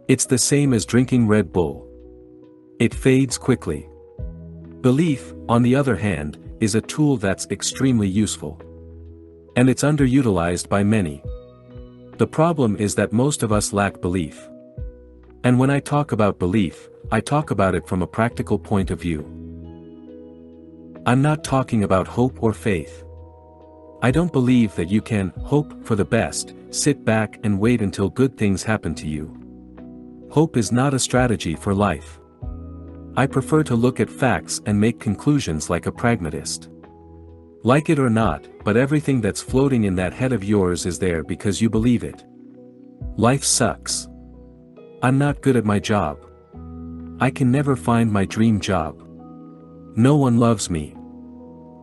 Speaker 1: It's the same as drinking Red Bull. It fades quickly. Belief, on the other hand, is a tool that's extremely useful. And it's underutilized by many. The problem is that most of us lack belief. And when I talk about belief, I talk about it from a practical point of view. I'm not talking about hope or faith. I don't believe that you can hope for the best, sit back and wait until good things happen to you. Hope is not a strategy for life. I prefer to look at facts and make conclusions like a pragmatist. Like it or not, but everything that's floating in that head of yours is there because you believe it. Life sucks. I'm not good at my job. I can never find my dream job. No one loves me.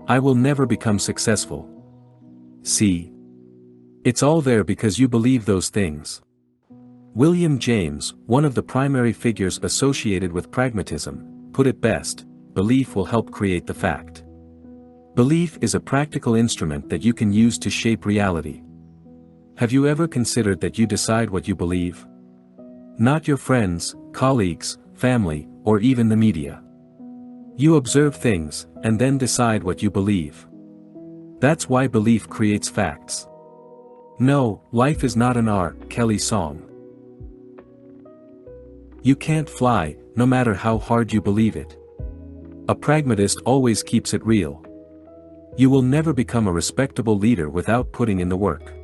Speaker 1: I will never become successful. See? It's all there because you believe those things. William James, one of the primary figures associated with pragmatism, put it best: belief will help create the fact. Belief is a practical instrument that you can use to shape reality. Have you ever considered that you decide what you believe? Not your friends, colleagues, family, or even the media. You observe things, and then decide what you believe. That's why belief creates facts. No, life is not an R. Kelly song. You can't fly, no matter how hard you believe it. A pragmatist always keeps it real. You will never become a respectable leader without putting in the work.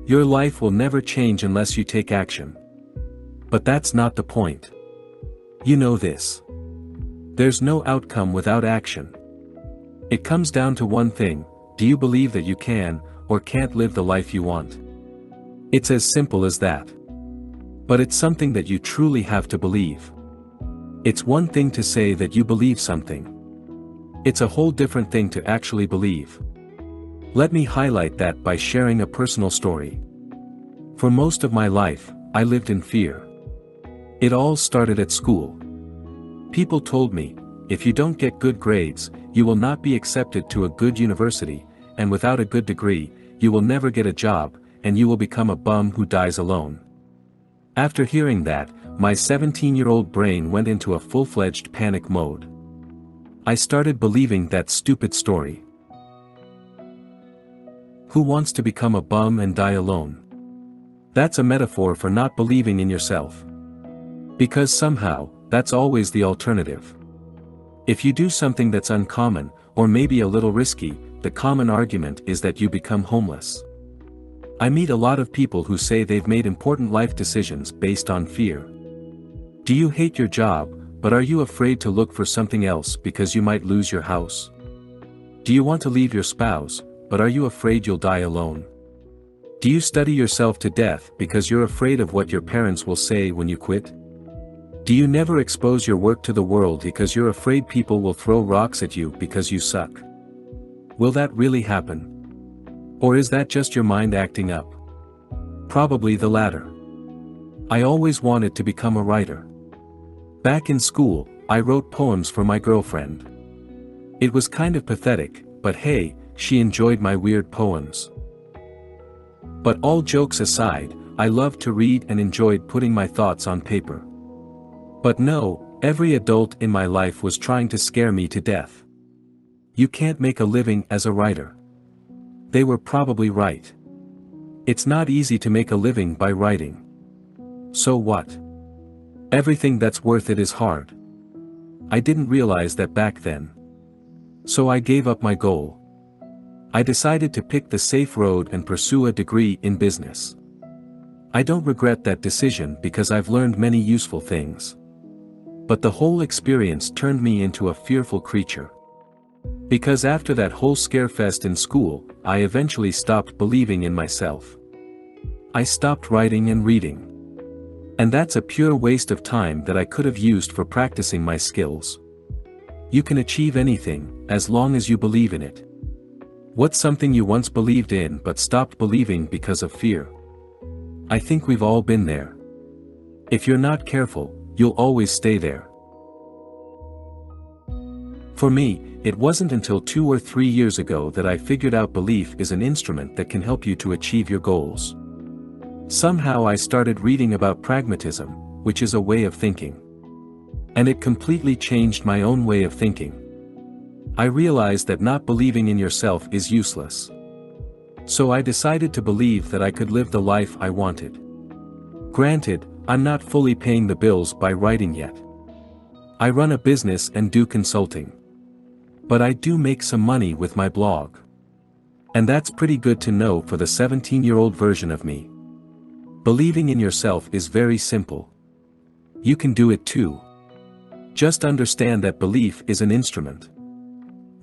Speaker 1: Your life will never change unless you take action. But that's not the point. You know this. There's no outcome without action. It comes down to one thing: do you believe that you can, or can't live the life you want? It's as simple as that. But it's something that you truly have to believe. It's one thing to say that you believe something. It's a whole different thing to actually believe. Let me highlight that by sharing a personal story. For most of my life, I lived in fear. It all started at school. People told me, if you don't get good grades, you will not be accepted to a good university, and without a good degree, you will never get a job, and you will become a bum who dies alone. After hearing that, my 17-year-old brain went into a full-fledged panic mode. I started believing that stupid story. Who wants to become a bum and die alone? That's a metaphor for not believing in yourself. Because somehow, that's always the alternative. If you do something that's uncommon, or maybe a little risky, the common argument is that you become homeless. I meet a lot of people who say they've made important life decisions based on fear. Do you hate your job, but are you afraid to look for something else because you might lose your house? Do you want to leave your spouse, but are you afraid you'll die alone? Do you study yourself to death because you're afraid of what your parents will say when you quit? Do you never expose your work to the world because you're afraid people will throw rocks at you because you suck? Will that really happen? Or is that just your mind acting up? Probably the latter. I always wanted to become a writer. Back in school, I wrote poems for my girlfriend. It was kind of pathetic, but hey, she enjoyed my weird poems. But all jokes aside, I loved to read and enjoyed putting my thoughts on paper. But no, every adult in my life was trying to scare me to death. You can't make a living as a writer. They were probably right. It's not easy to make a living by writing. So what? Everything that's worth it is hard. I didn't realize that back then. So I gave up my goal. I decided to pick the safe road and pursue a degree in business. I don't regret that decision because I've learned many useful things. But the whole experience turned me into a fearful creature. Because after that whole scarefest in school, I eventually stopped believing in myself. I stopped writing and reading. And that's a pure waste of time that I could have used for practicing my skills. You can achieve anything, as long as you believe in it. What's something you once believed in but stopped believing because of fear? I think we've all been there. If you're not careful, you'll always stay there. For me, it wasn't until 2 or 3 years ago that I figured out belief is an instrument that can help you to achieve your goals. Somehow I started reading about pragmatism, which is a way of thinking. And it completely changed my own way of thinking. I realized that not believing in yourself is useless. So I decided to believe that I could live the life I wanted. Granted, I'm not fully paying the bills by writing yet. I run a business and do consulting. But I do make some money with my blog. And that's pretty good to know for the 17-year-old version of me. Believing in yourself is very simple. You can do it too. Just understand that belief is an instrument.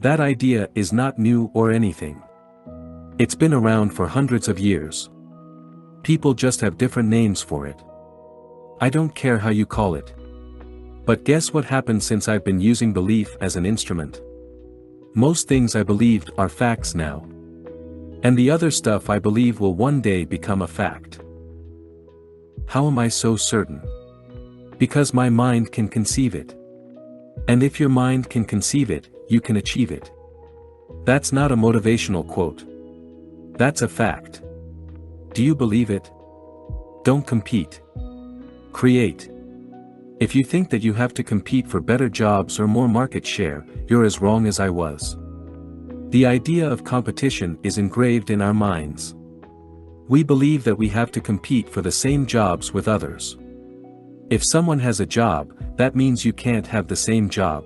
Speaker 1: That idea is not new or anything. It's been around for hundreds of years. People just have different names for it. I don't care how you call it. But guess what happened since I've been using belief as an instrument? Most things I believed are facts now. And the other stuff I believe will one day become a fact. How am I so certain? Because my mind can conceive it. And if your mind can conceive it, you can achieve it. That's not a motivational quote. That's a fact. Do you believe it? Don't compete. Create. If you think that you have to compete for better jobs or more market share, you're as wrong as I was. The idea of competition is engraved in our minds. We believe that we have to compete for the same jobs with others. If someone has a job, that means you can't have the same job.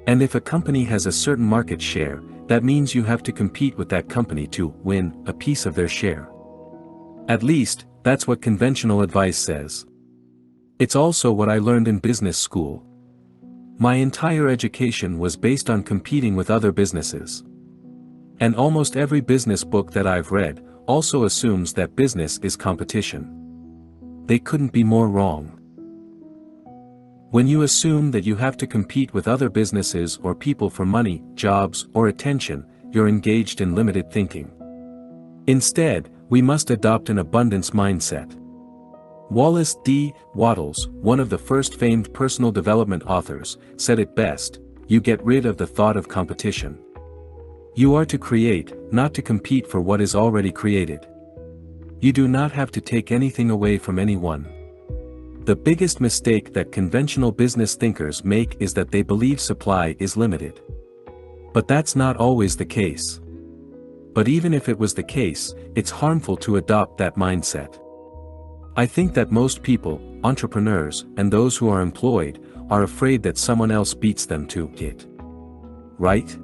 Speaker 1: And if a company has a certain market share, that means you have to compete with that company to win a piece of their share. At least, that's what conventional advice says. It's also what I learned in business school. My entire education was based on competing with other businesses. And almost every business book that I've read also assumes that business is competition. They couldn't be more wrong. When you assume that you have to compete with other businesses or people for money, jobs, or attention, you're engaged in limited thinking. Instead, we must adopt an abundance mindset. Wallace D. Wattles, one of the first famed personal development authors, said it best: you get rid of the thought of competition. You are to create, not to compete for what is already created. You do not have to take anything away from anyone. The biggest mistake that conventional business thinkers make is that they believe supply is limited. But that's not always the case. But even if it was the case, it's harmful to adopt that mindset. I think that most people, entrepreneurs, and those who are employed, are afraid that someone else beats them to it. Right?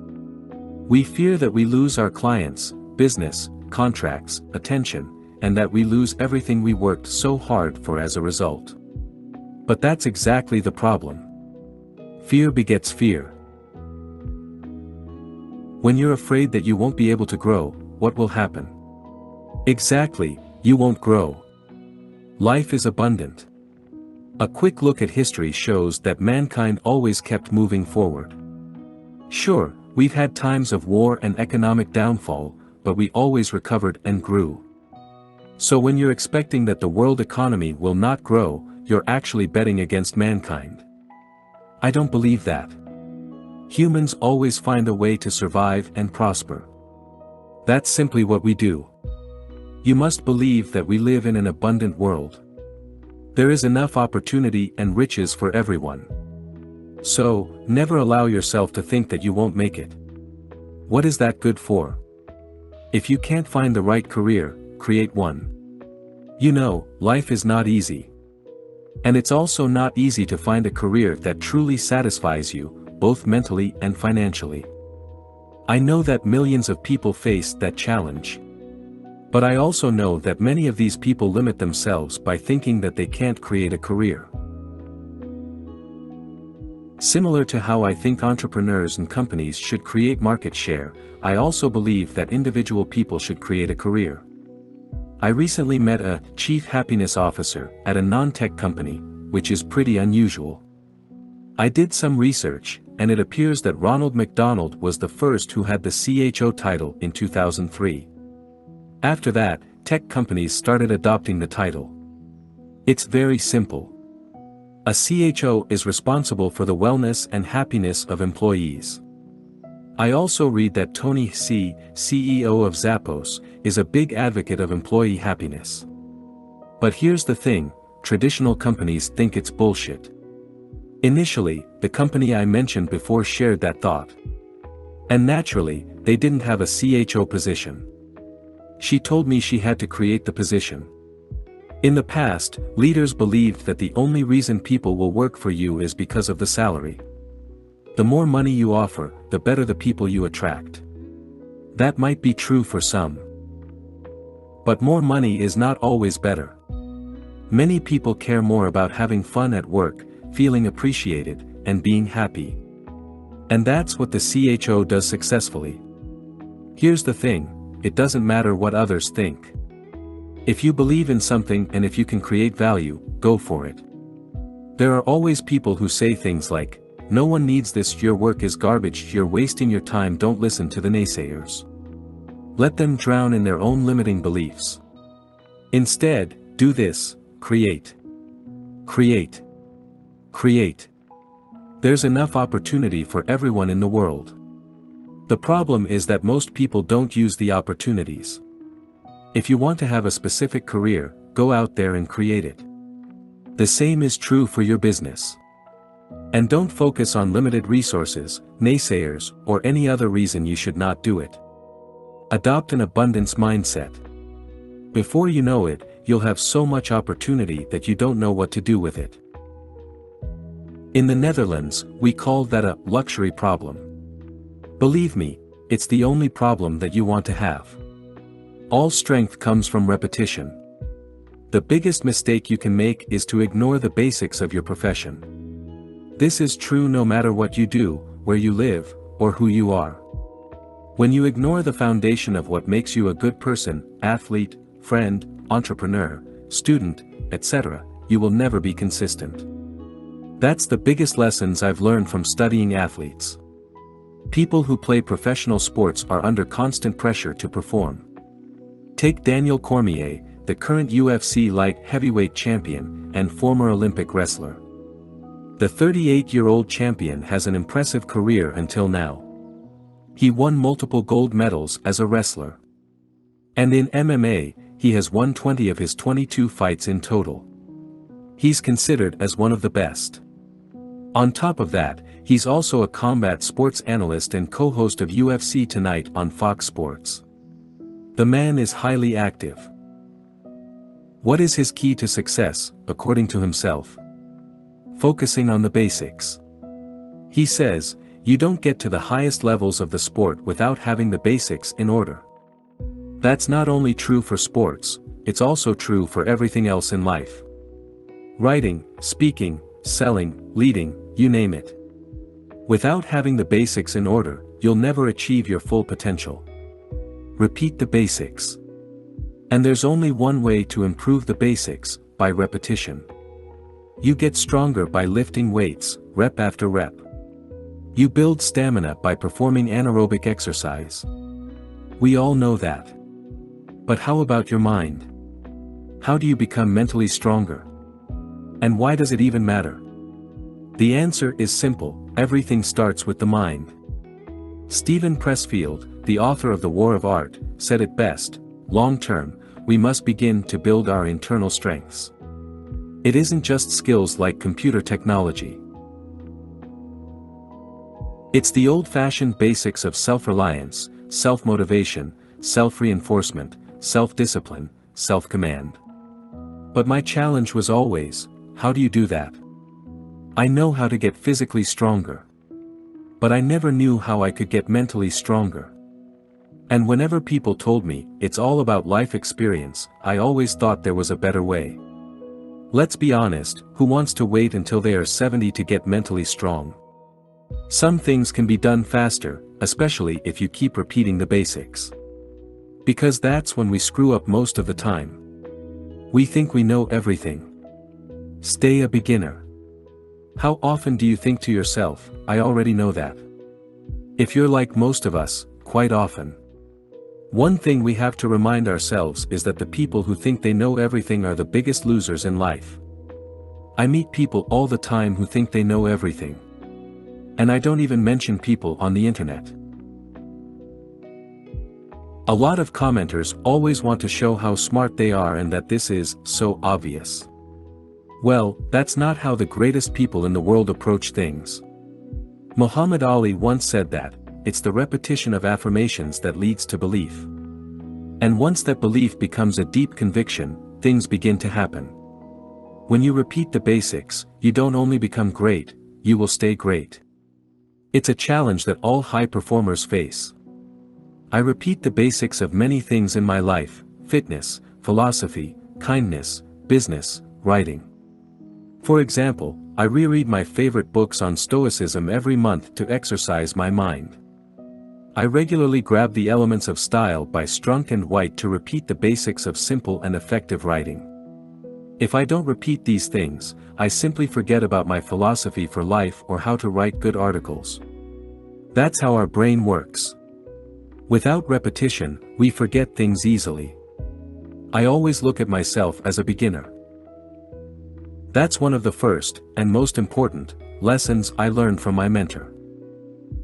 Speaker 1: We fear that we lose our clients, business, contracts, attention, and that we lose everything we worked so hard for as a result. But that's exactly the problem. Fear begets fear. When you're afraid that you won't be able to grow, what will happen? Exactly, you won't grow. Life is abundant. A quick look at history shows that mankind always kept moving forward. Sure, we've had times of war and economic downfall, but we always recovered and grew. So when you're expecting that the world economy will not grow, you're actually betting against mankind. I don't believe that. Humans always find a way to survive and prosper. That's simply what we do. You must believe that we live in an abundant world. There is enough opportunity and riches for everyone. So, never allow yourself to think that you won't make it. What is that good for? If you can't find the right career, create one. You know, life is not easy. And it's also not easy to find a career that truly satisfies you, both mentally and financially. I know that millions of people face that challenge. But I also know that many of these people limit themselves by thinking that they can't create a career. Similar to how I think entrepreneurs and companies should create market share, I also believe that individual people should create a career. I recently met a chief happiness officer at a non-tech company, which is pretty unusual. I did some research, and it appears that Ronald McDonald was the first who had the CHO title in 2003. After that, tech companies started adopting the title. It's very simple. A CHO is responsible for the wellness and happiness of employees. I also read that Tony Hsieh, CEO of Zappos, is a big advocate of employee happiness. But here's the thing, traditional companies think it's bullshit. Initially, the company I mentioned before shared that thought. And naturally, they didn't have a CHO position. She told me she had to create the position. In the past, leaders believed that the only reason people will work for you is because of the salary. The more money you offer, the better the people you attract. That might be true for some. But more money is not always better. Many people care more about having fun at work, feeling appreciated, and being happy. And that's what the CHO does successfully. Here's the thing. It doesn't matter what others think. If you believe in something and if you can create value, go for it. There are always people who say things like, "No one needs this, your work is garbage, you're wasting your time." Don't listen to the naysayers. Let them drown in their own limiting beliefs. Instead, do this: create. Create. Create. There's enough opportunity for everyone in the world. The problem is that most people don't use the opportunities. If you want to have a specific career, go out there and create it. The same is true for your business. And don't focus on limited resources, naysayers, or any other reason you should not do it. Adopt an abundance mindset. Before you know it, you'll have so much opportunity that you don't know what to do with it. In the Netherlands, we call that a luxury problem. Believe me, it's the only problem that you want to have. All strength comes from repetition. The biggest mistake you can make is to ignore the basics of your profession. This is true no matter what you do, where you live, or who you are. When you ignore the foundation of what makes you a good person, athlete, friend, entrepreneur, student, etc., you will never be consistent. That's the biggest lessons I've learned from studying athletes. People who play professional sports are under constant pressure to perform. Take Daniel Cormier, the current UFC light heavyweight champion and former Olympic wrestler. The 38-year-old champion has an impressive career until now. He won multiple gold medals as a wrestler. And in MMA, he has won 20 of his 22 fights in total. He's considered as one of the best. On top of that, he's also a combat sports analyst and co-host of UFC Tonight on Fox Sports. The man is highly active. What is his key to success, according to himself? Focusing on the basics. He says, you don't get to the highest levels of the sport without having the basics in order. That's not only true for sports, it's also true for everything else in life. Writing, speaking, selling, leading, you name it. Without having the basics in order, you'll never achieve your full potential. Repeat the basics. And there's only one way to improve the basics, by repetition. You get stronger by lifting weights, rep after rep. You build stamina by performing anaerobic exercise. We all know that. But how about your mind? How do you become mentally stronger? And why does it even matter? The answer is simple: everything starts with the mind. Stephen Pressfield, the author of The War of Art, said it best: long term, we must begin to build our internal strengths. It isn't just skills like computer technology. It's the old-fashioned basics of self-reliance, self-motivation, self-reinforcement, self-discipline, self-command. But my challenge was always, how do you do that? I know how to get physically stronger. But I never knew how I could get mentally stronger. And whenever people told me, it's all about life experience, I always thought there was a better way. Let's be honest, who wants to wait until they are 70 to get mentally strong? Some things can be done faster, especially if you keep repeating the basics. Because that's when we screw up most of the time. We think we know everything. Stay a beginner. How often do you think to yourself, I already know that? If you're like most of us, quite often. One thing we have to remind ourselves is that the people who think they know everything are the biggest losers in life. I meet people all the time who think they know everything. And I don't even mention people on the internet. A lot of commenters always want to show how smart they are and that this is so obvious. Well, that's not how the greatest people in the world approach things. Muhammad Ali once said that, it's the repetition of affirmations that leads to belief. And once that belief becomes a deep conviction, things begin to happen. When you repeat the basics, you don't only become great, you will stay great. It's a challenge that all high performers face. I repeat the basics of many things in my life: fitness, philosophy, kindness, business, writing. For example, I reread my favorite books on Stoicism every month to exercise my mind. I regularly grab the elements of style by Strunk and White to repeat the basics of simple and effective writing. If I don't repeat these things, I simply forget about my philosophy for life or how to write good articles. That's how our brain works. Without repetition, we forget things easily. I always look at myself as a beginner. That's one of the first, and most important, lessons I learned from my mentor.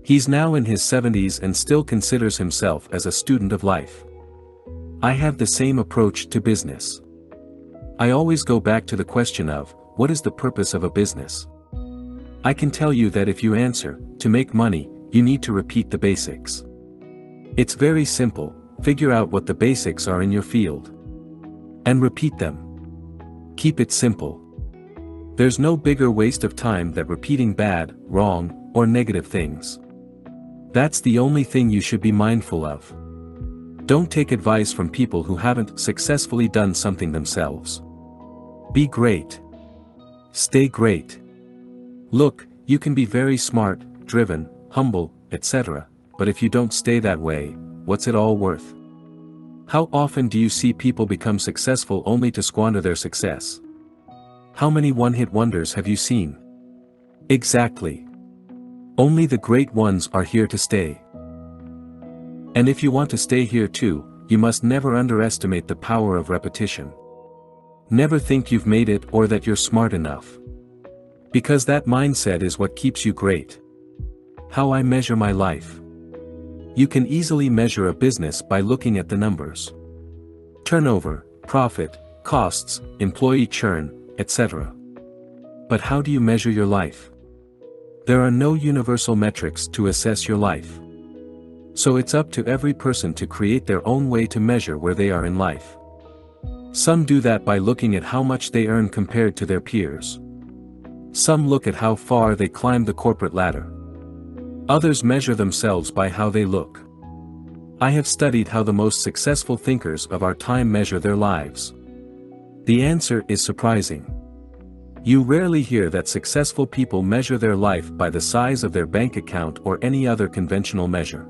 Speaker 1: He's now in his 70s and still considers himself as a student of life. I have the same approach to business. I always go back to the question of, what is the purpose of a business? I can tell you that if you answer, to make money, you need to repeat the basics. It's very simple: figure out what the basics are in your field. And repeat them. Keep it simple. There's no bigger waste of time than repeating bad, wrong, or negative things. That's the only thing you should be mindful of. Don't take advice from people who haven't successfully done something themselves. Be great. Stay great. Look, you can be very smart, driven, humble, etc., but if you don't stay that way, what's it all worth? How often do you see people become successful only to squander their success? How many one-hit wonders have you seen? Exactly. Only the great ones are here to stay. And if you want to stay here too, you must never underestimate the power of repetition. Never think you've made it or that you're smart enough. Because that mindset is what keeps you great. How I measure my life. You can easily measure a business by looking at the numbers. Turnover, profit, costs, employee churn, etc. But how do you measure your life? There are no universal metrics to assess your life. So it's up to every person to create their own way to measure where they are in life. Some do that by looking at how much they earn compared to their peers. Some look at how far they climb the corporate ladder. Others measure themselves by how they look. I have studied how the most successful thinkers of our time measure their lives. The answer is surprising. You rarely hear that successful people measure their life by the size of their bank account or any other conventional measure.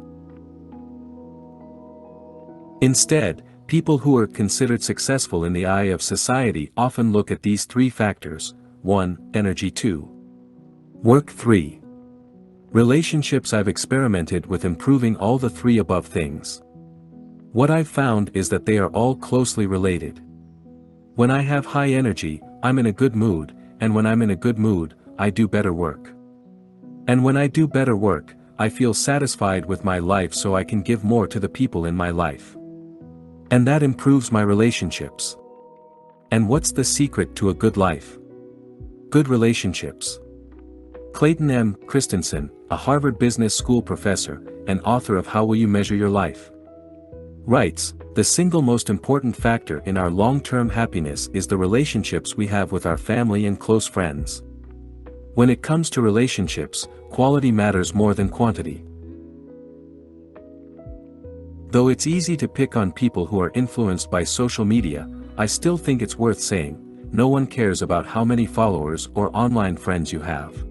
Speaker 1: Instead, people who are considered successful in the eye of society often look at these three factors: 1. Energy. 2. Work. 3. Relationships. I've experimented with improving all the three above things. What I've found is that they are all closely related. When I have high energy, I'm in a good mood, and when I'm in a good mood, I do better work. And when I do better work, I feel satisfied with my life, so I can give more to the people in my life. And that improves my relationships. And what's the secret to a good life? Good relationships. Clayton M. Christensen, a Harvard Business School professor, and author of How Will You Measure Your Life? Writes, the single most important factor in our long-term happiness is the relationships we have with our family and close friends. When it comes to relationships, quality matters more than quantity. Though it's easy to pick on people who are influenced by social media, I still think it's worth saying, no one cares about how many followers or online friends you have.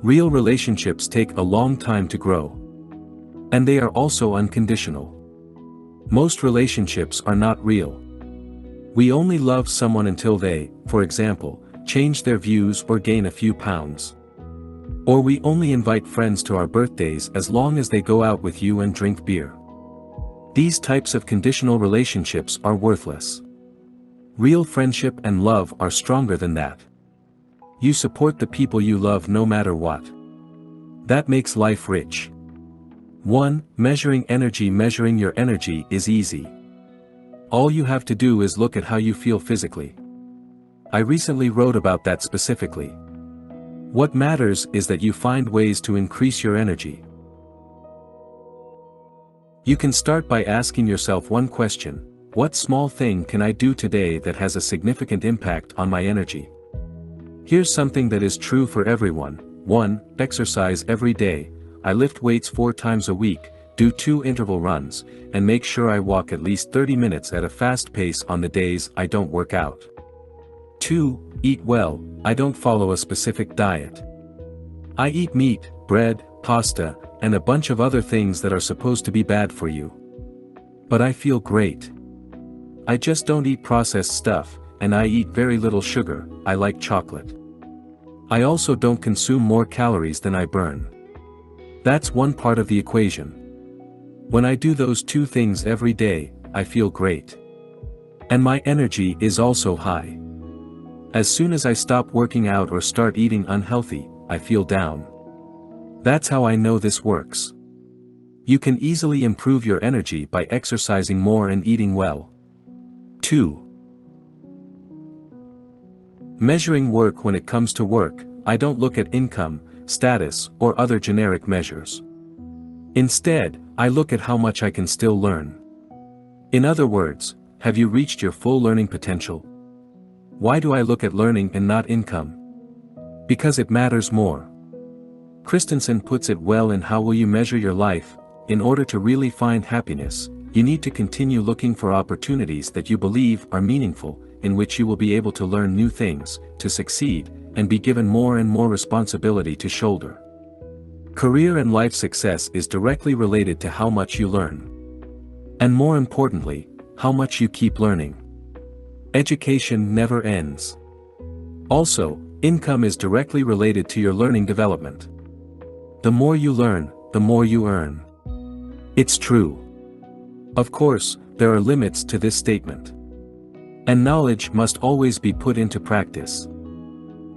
Speaker 1: Real relationships take a long time to grow. And they are also unconditional. Most relationships are not real. We only love someone until they, for example, change their views or gain a few pounds. Or we only invite friends to our birthdays as long as they go out with you and drink beer. These types of conditional relationships are worthless. Real friendship and love are stronger than that. You support the people you love no matter what. That makes life rich. 1. Measuring energy. Measuring your energy is easy. All you have to do is look at how you feel physically. I recently wrote about that specifically. What matters is that you find ways to increase your energy. You can start by asking yourself one question: what small thing can I do today that has a significant impact on my energy? Here's something that is true for everyone. 1. Exercise every day. I lift weights 4 times a week, do 2 interval runs, and make sure I walk at least 30 minutes at a fast pace on the days I don't work out. 2. Eat well. I don't follow a specific diet. I eat meat, bread, pasta, and a bunch of other things that are supposed to be bad for you. But I feel great. I just don't eat processed stuff, and I eat very little sugar. I like chocolate. I also don't consume more calories than I burn. That's one part of the equation. When I do those 2 things every day, I feel great. And my energy is also high. As soon as I stop working out or start eating unhealthy, I feel down. That's how I know this works. You can easily improve your energy by exercising more and eating well. 2. Measuring work. When it comes to work, I don't look at income, status, or other generic measures. Instead, I look at how much I can still learn. In other words, have you reached your full learning potential? Why do I look at learning and not income? Because it matters more. Christensen puts it well in How Will You Measure Your Life? In order to really find happiness, you need to continue looking for opportunities that you believe are meaningful, in which you will be able to learn new things, to succeed, and be given more and more responsibility to shoulder. Career and life success is directly related to how much you learn. And more importantly, how much you keep learning. Education never ends. Also, income is directly related to your learning development. The more you learn, the more you earn. It's true. Of course, there are limits to this statement. And knowledge must always be put into practice.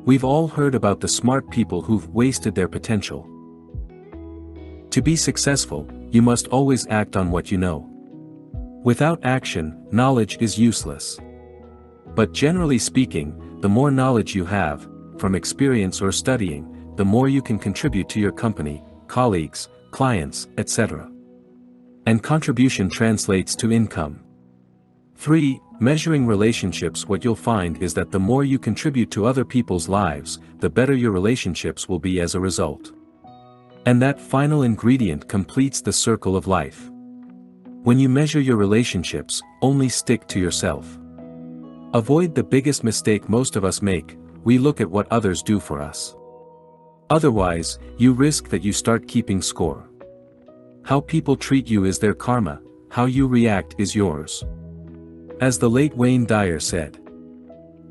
Speaker 1: We've all heard about the smart people who've wasted their potential. To be successful, you must always act on what you know. Without action, knowledge is useless. But generally speaking, the more knowledge you have, from experience or studying, the more you can contribute to your company, colleagues, clients, etc. And contribution translates to income. 3. Measuring relationships. What you'll find is that the more you contribute to other people's lives, the better your relationships will be as a result. And that final ingredient completes the circle of life. When you measure your relationships, only stick to yourself. Avoid the biggest mistake most of us make: we look at what others do for us. Otherwise, you risk that you start keeping score. How people treat you is their karma, how you react is yours. As the late Wayne Dyer said,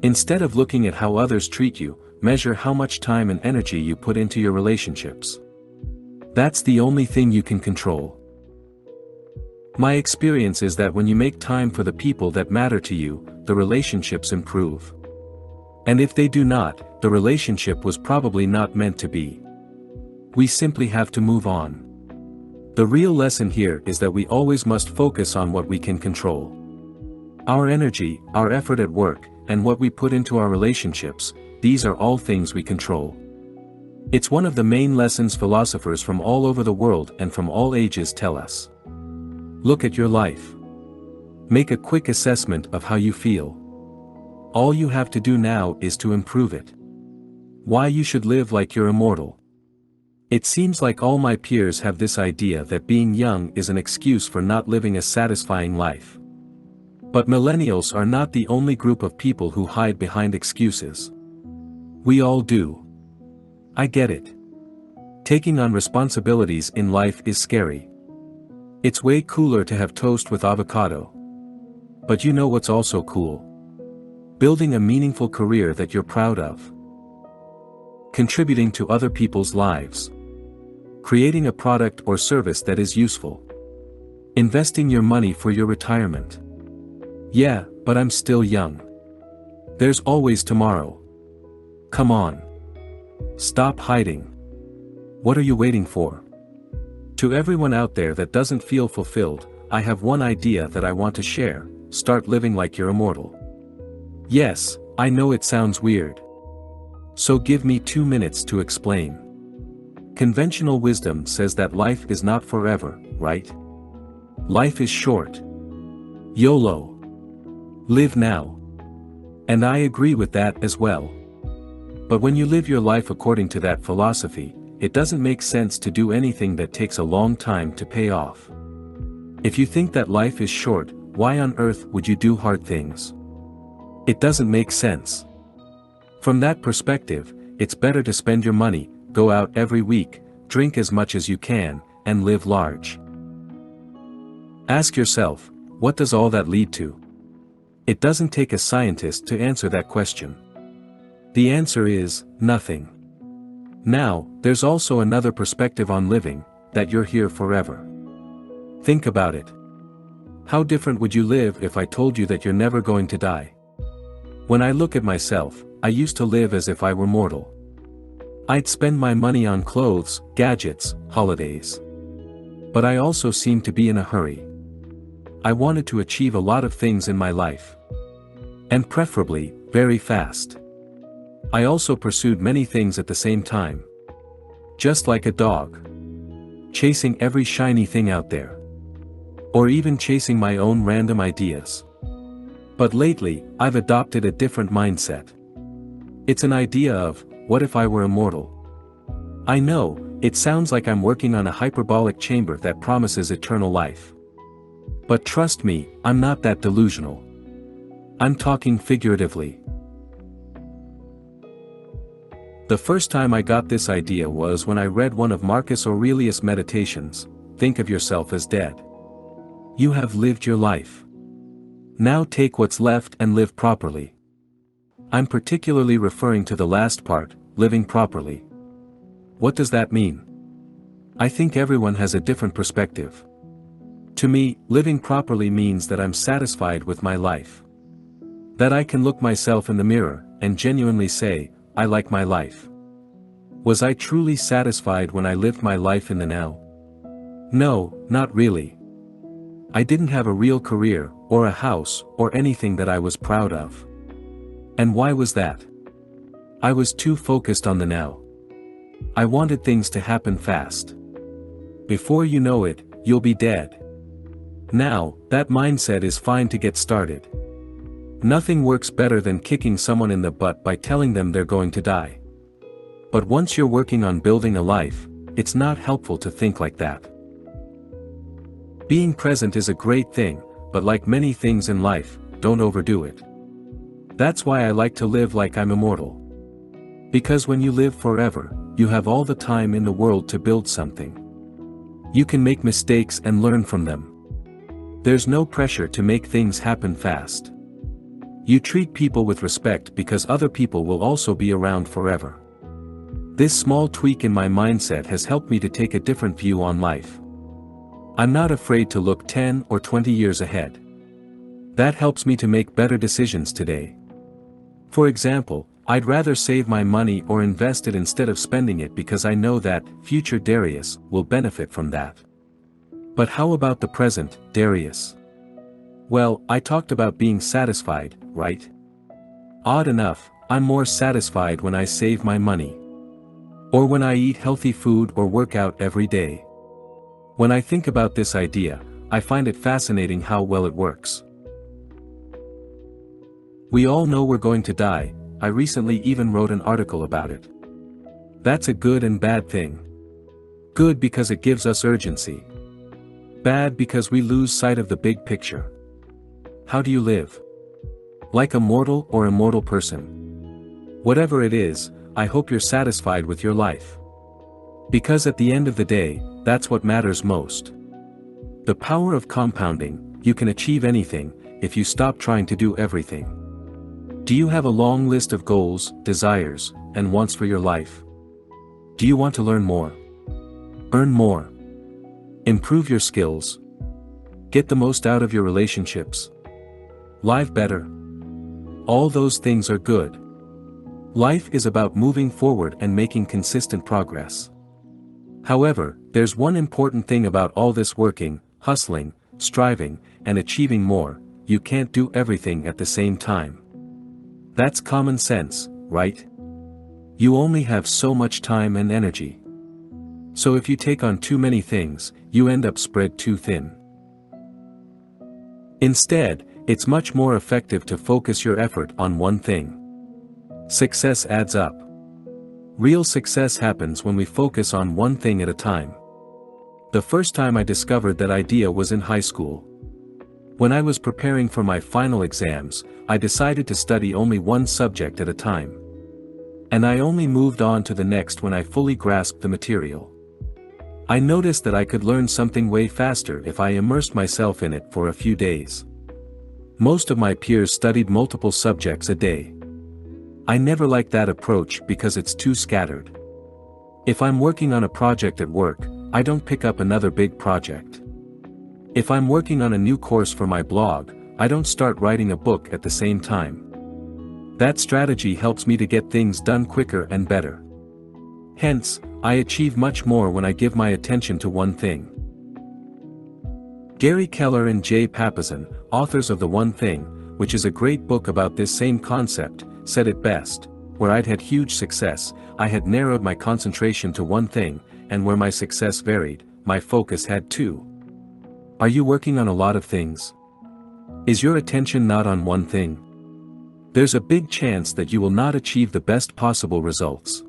Speaker 1: instead of looking at how others treat you, measure how much time and energy you put into your relationships. That's the only thing you can control. My experience is that when you make time for the people that matter to you, the relationships improve. And if they do not, the relationship was probably not meant to be. We simply have to move on. The real lesson here is that we always must focus on what we can control. Our energy, our effort at work, and what we put into our relationships, these are all things we control. It's one of the main lessons philosophers from all over the world and from all ages tell us. Look at your life. Make a quick assessment of how you feel. All you have to do now is to improve it. Why you should live like you're immortal. It seems like all my peers have this idea that being young is an excuse for not living a satisfying life. But millennials are not the only group of people who hide behind excuses. We all do. I get it. Taking on responsibilities in life is scary. It's way cooler to have toast with avocado. But you know what's also cool? Building a meaningful career that you're proud of. Contributing to other people's lives. Creating a product or service that is useful. Investing your money for your retirement. Yeah, but I'm still young. There's always tomorrow. Come on. Stop hiding. What are you waiting for? To everyone out there that doesn't feel fulfilled, I have one idea that I want to share: start living like you're immortal. Yes, I know it sounds weird. So give me 2 minutes to explain. Conventional wisdom says that life is not forever, right? Life is short. YOLO. Live now. And I agree with that as well. But when you live your life according to that philosophy, it doesn't make sense to do anything that takes a long time to pay off. If you think that life is short, why on earth would you do hard things? It doesn't make sense. From that perspective, it's better to spend your money, go out every week, drink as much as you can, and live large. Ask yourself, what does all that lead to? It doesn't take a scientist to answer that question. The answer is, nothing. Now, there's also another perspective on living, that you're here forever. Think about it. How different would you live if I told you that you're never going to die? When I look at myself, I used to live as if I were mortal. I'd spend my money on clothes, gadgets, holidays. But I also seemed to be in a hurry. I wanted to achieve a lot of things in my life. And preferably, very fast. I also pursued many things at the same time. Just like a dog. Chasing every shiny thing out there. Or even chasing my own random ideas. But lately, I've adopted a different mindset. It's an idea of, what if I were immortal? I know, it sounds like I'm working on a hyperbolic chamber that promises eternal life. But trust me, I'm not that delusional. I'm talking figuratively. The first time I got this idea was when I read one of Marcus Aurelius' meditations, think of yourself as dead. You have lived your life. Now take what's left and live properly. I'm particularly referring to the last part, living properly. What does that mean? I think everyone has a different perspective. To me, living properly means that I'm satisfied with my life. That I can look myself in the mirror, and genuinely say, I like my life. Was I truly satisfied when I lived my life in the now? No, not really. I didn't have a real career, or a house, or anything that I was proud of. And why was that? I was too focused on the now. I wanted things to happen fast. Before you know it, you'll be dead. Now, that mindset is fine to get started. Nothing works better than kicking someone in the butt by telling them they're going to die. But once you're working on building a life, it's not helpful to think like that. Being present is a great thing, but like many things in life, don't overdo it. That's why I like to live like I'm immortal. Because when you live forever, you have all the time in the world to build something. You can make mistakes and learn from them. There's no pressure to make things happen fast. You treat people with respect because other people will also be around forever. This small tweak in my mindset has helped me to take a different view on life. I'm not afraid to look 10 or 20 years ahead. That helps me to make better decisions today. For example, I'd rather save my money or invest it instead of spending it because I know that future Darius will benefit from that. But how about the present Darius? Well, I talked about being satisfied, right? Odd enough, I'm more satisfied when I save my money. Or when I eat healthy food or work out every day. When I think about this idea, I find it fascinating how well it works. We all know we're going to die. I recently even wrote an article about it. That's a good and bad thing. Good because it gives us urgency. Bad because we lose sight of the big picture. How do you live? Like a mortal or immortal person? Whatever it is, I hope you're satisfied with your life. Because at the end of the day, that's what matters most. The power of compounding, you can achieve anything, if you stop trying to do everything. Do you have a long list of goals, desires, and wants for your life? Do you want to learn more? Earn more? Improve your skills? Get the most out of your relationships? Live better? All those things are good. Life is about moving forward and making consistent progress. However, there's one important thing about all this working, hustling, striving, and achieving more: you can't do everything at the same time. That's common sense, right? You only have so much time and energy. So if you take on too many things, you end up spread too thin. Instead, it's much more effective to focus your effort on one thing. Success adds up. Real success happens when we focus on one thing at a time. The first time I discovered that idea was in high school. When I was preparing for my final exams, I decided to study only one subject at a time. And I only moved on to the next when I fully grasped the material. I noticed that I could learn something way faster if I immersed myself in it for a few days. Most of my peers studied multiple subjects a day. I never liked that approach because it's too scattered. If I'm working on a project at work, I don't pick up another big project. If I'm working on a new course for my blog, I don't start writing a book at the same time. That strategy helps me to get things done quicker and better. Hence, I achieve much more when I give my attention to one thing. Gary Keller and Jay Papasan, authors of The One Thing, which is a great book about this same concept, said it best: where I'd had huge success, I had narrowed my concentration to one thing, and where my success varied, my focus had too. Are you working on a lot of things? Is your attention not on one thing? There's a big chance that you will not achieve the best possible results.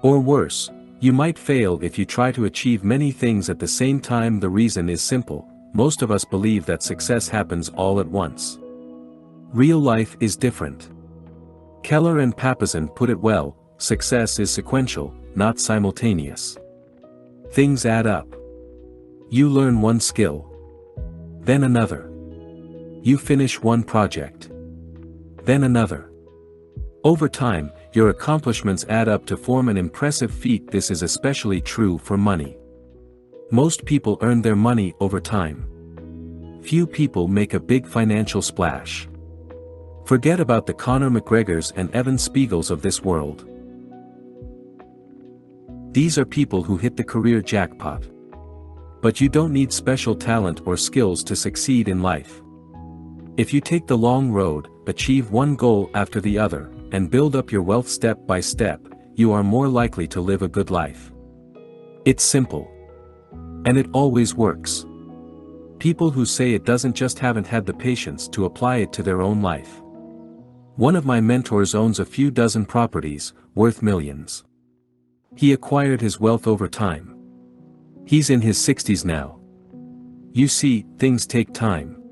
Speaker 1: Or worse, you might fail if you try to achieve many things at the same time. The reason is simple: most of us believe that success happens all at once. Real life is different. Keller and Papasan put it well: success is sequential, not simultaneous. Things add up. You learn one skill. Then another. You finish one project. Then another. Over time, your accomplishments add up to form an impressive feat. This is especially true for money. Most people earn their money over time. Few people make a big financial splash. Forget about the Conor McGregors and Evan Spiegels of this world. These are people who hit the career jackpot. But you don't need special talent or skills to succeed in life. If you take the long road, achieve one goal after the other, and build up your wealth step by step, you are more likely to live a good life. It's simple. And it always works. People who say it doesn't just haven't had the patience to apply it to their own life. One of my mentors owns a few dozen properties, worth millions. He acquired his wealth over time. He's in his 60s now. You see, things take time.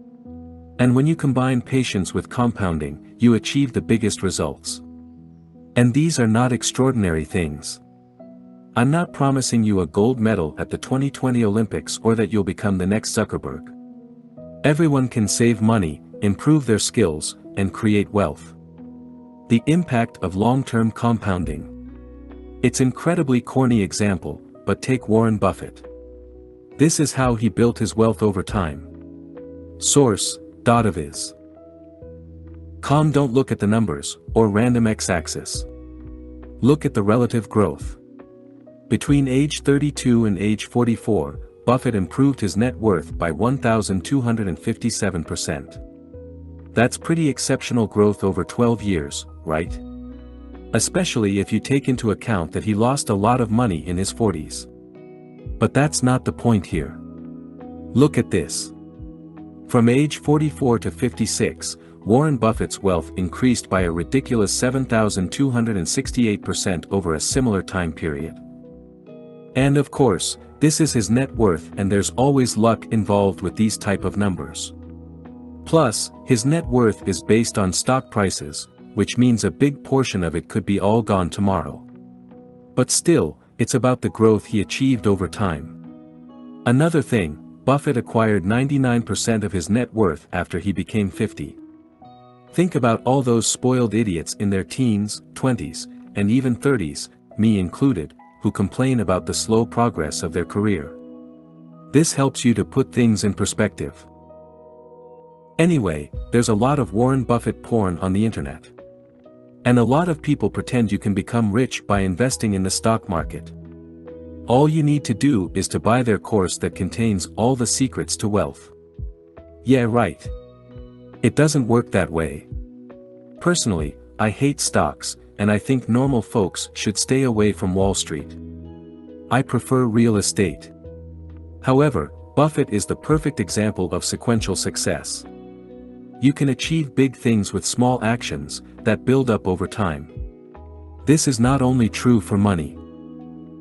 Speaker 1: And when you combine patience with compounding, you achieve the biggest results. And these are not extraordinary things. I'm not promising you a gold medal at the 2020 Olympics or that you'll become the next Zuckerberg. Everyone can save money, improve their skills, and create wealth. The impact of long-term compounding. It's incredibly corny example, but take Warren Buffett. This is how he built his wealth over time. Source, .aviz. Don't look at the numbers, or random x-axis. Look at the relative growth. Between age 32 and age 44, Buffett improved his net worth by 1,257%. That's pretty exceptional growth over 12 years, right? Especially if you take into account that he lost a lot of money in his 40s. But that's not the point here. Look at this. From age 44 to 56, Warren Buffett's wealth increased by a ridiculous 7,268% over a similar time period. And of course, this is his net worth, and there's always luck involved with these type of numbers. Plus, his net worth is based on stock prices, which means a big portion of it could be all gone tomorrow. But still, it's about the growth he achieved over time. Another thing, Buffett acquired 99% of his net worth after he became 50. Think about all those spoiled idiots in their teens, 20s, and even 30s, me included, who complain about the slow progress of their career. This helps you to put things in perspective. Anyway, there's a lot of Warren Buffett porn on the internet. And a lot of people pretend you can become rich by investing in the stock market. All you need to do is to buy their course that contains all the secrets to wealth. Yeah, right. It doesn't work that way. Personally, I hate stocks, and I think normal folks should stay away from Wall Street. I prefer real estate. However, Buffett is the perfect example of sequential success. You can achieve big things with small actions that build up over time. This is not only true for money.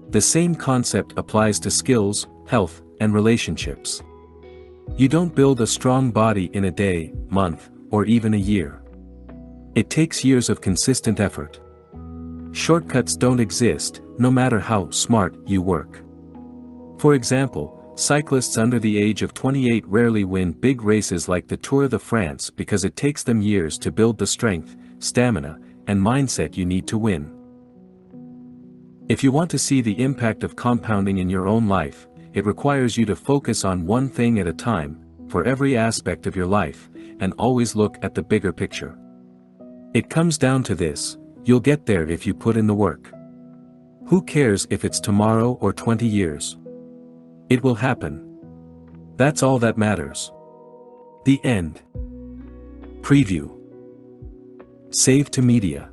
Speaker 1: The same concept applies to skills, health, and relationships. You don't build a strong body in a day, month, or even a year. It takes years of consistent effort. Shortcuts don't exist, no matter how smart you work. For example, cyclists under the age of 28 rarely win big races like the Tour de France because it takes them years to build the strength, stamina, and mindset you need to win. If you want to see the impact of compounding in your own life, it requires you to focus on one thing at a time, for every aspect of your life, and always look at the bigger picture. It comes down to this: you'll get there if you put in the work. Who cares if it's tomorrow or 20 years? It will happen. That's all that matters. The end. Preview. Save to media.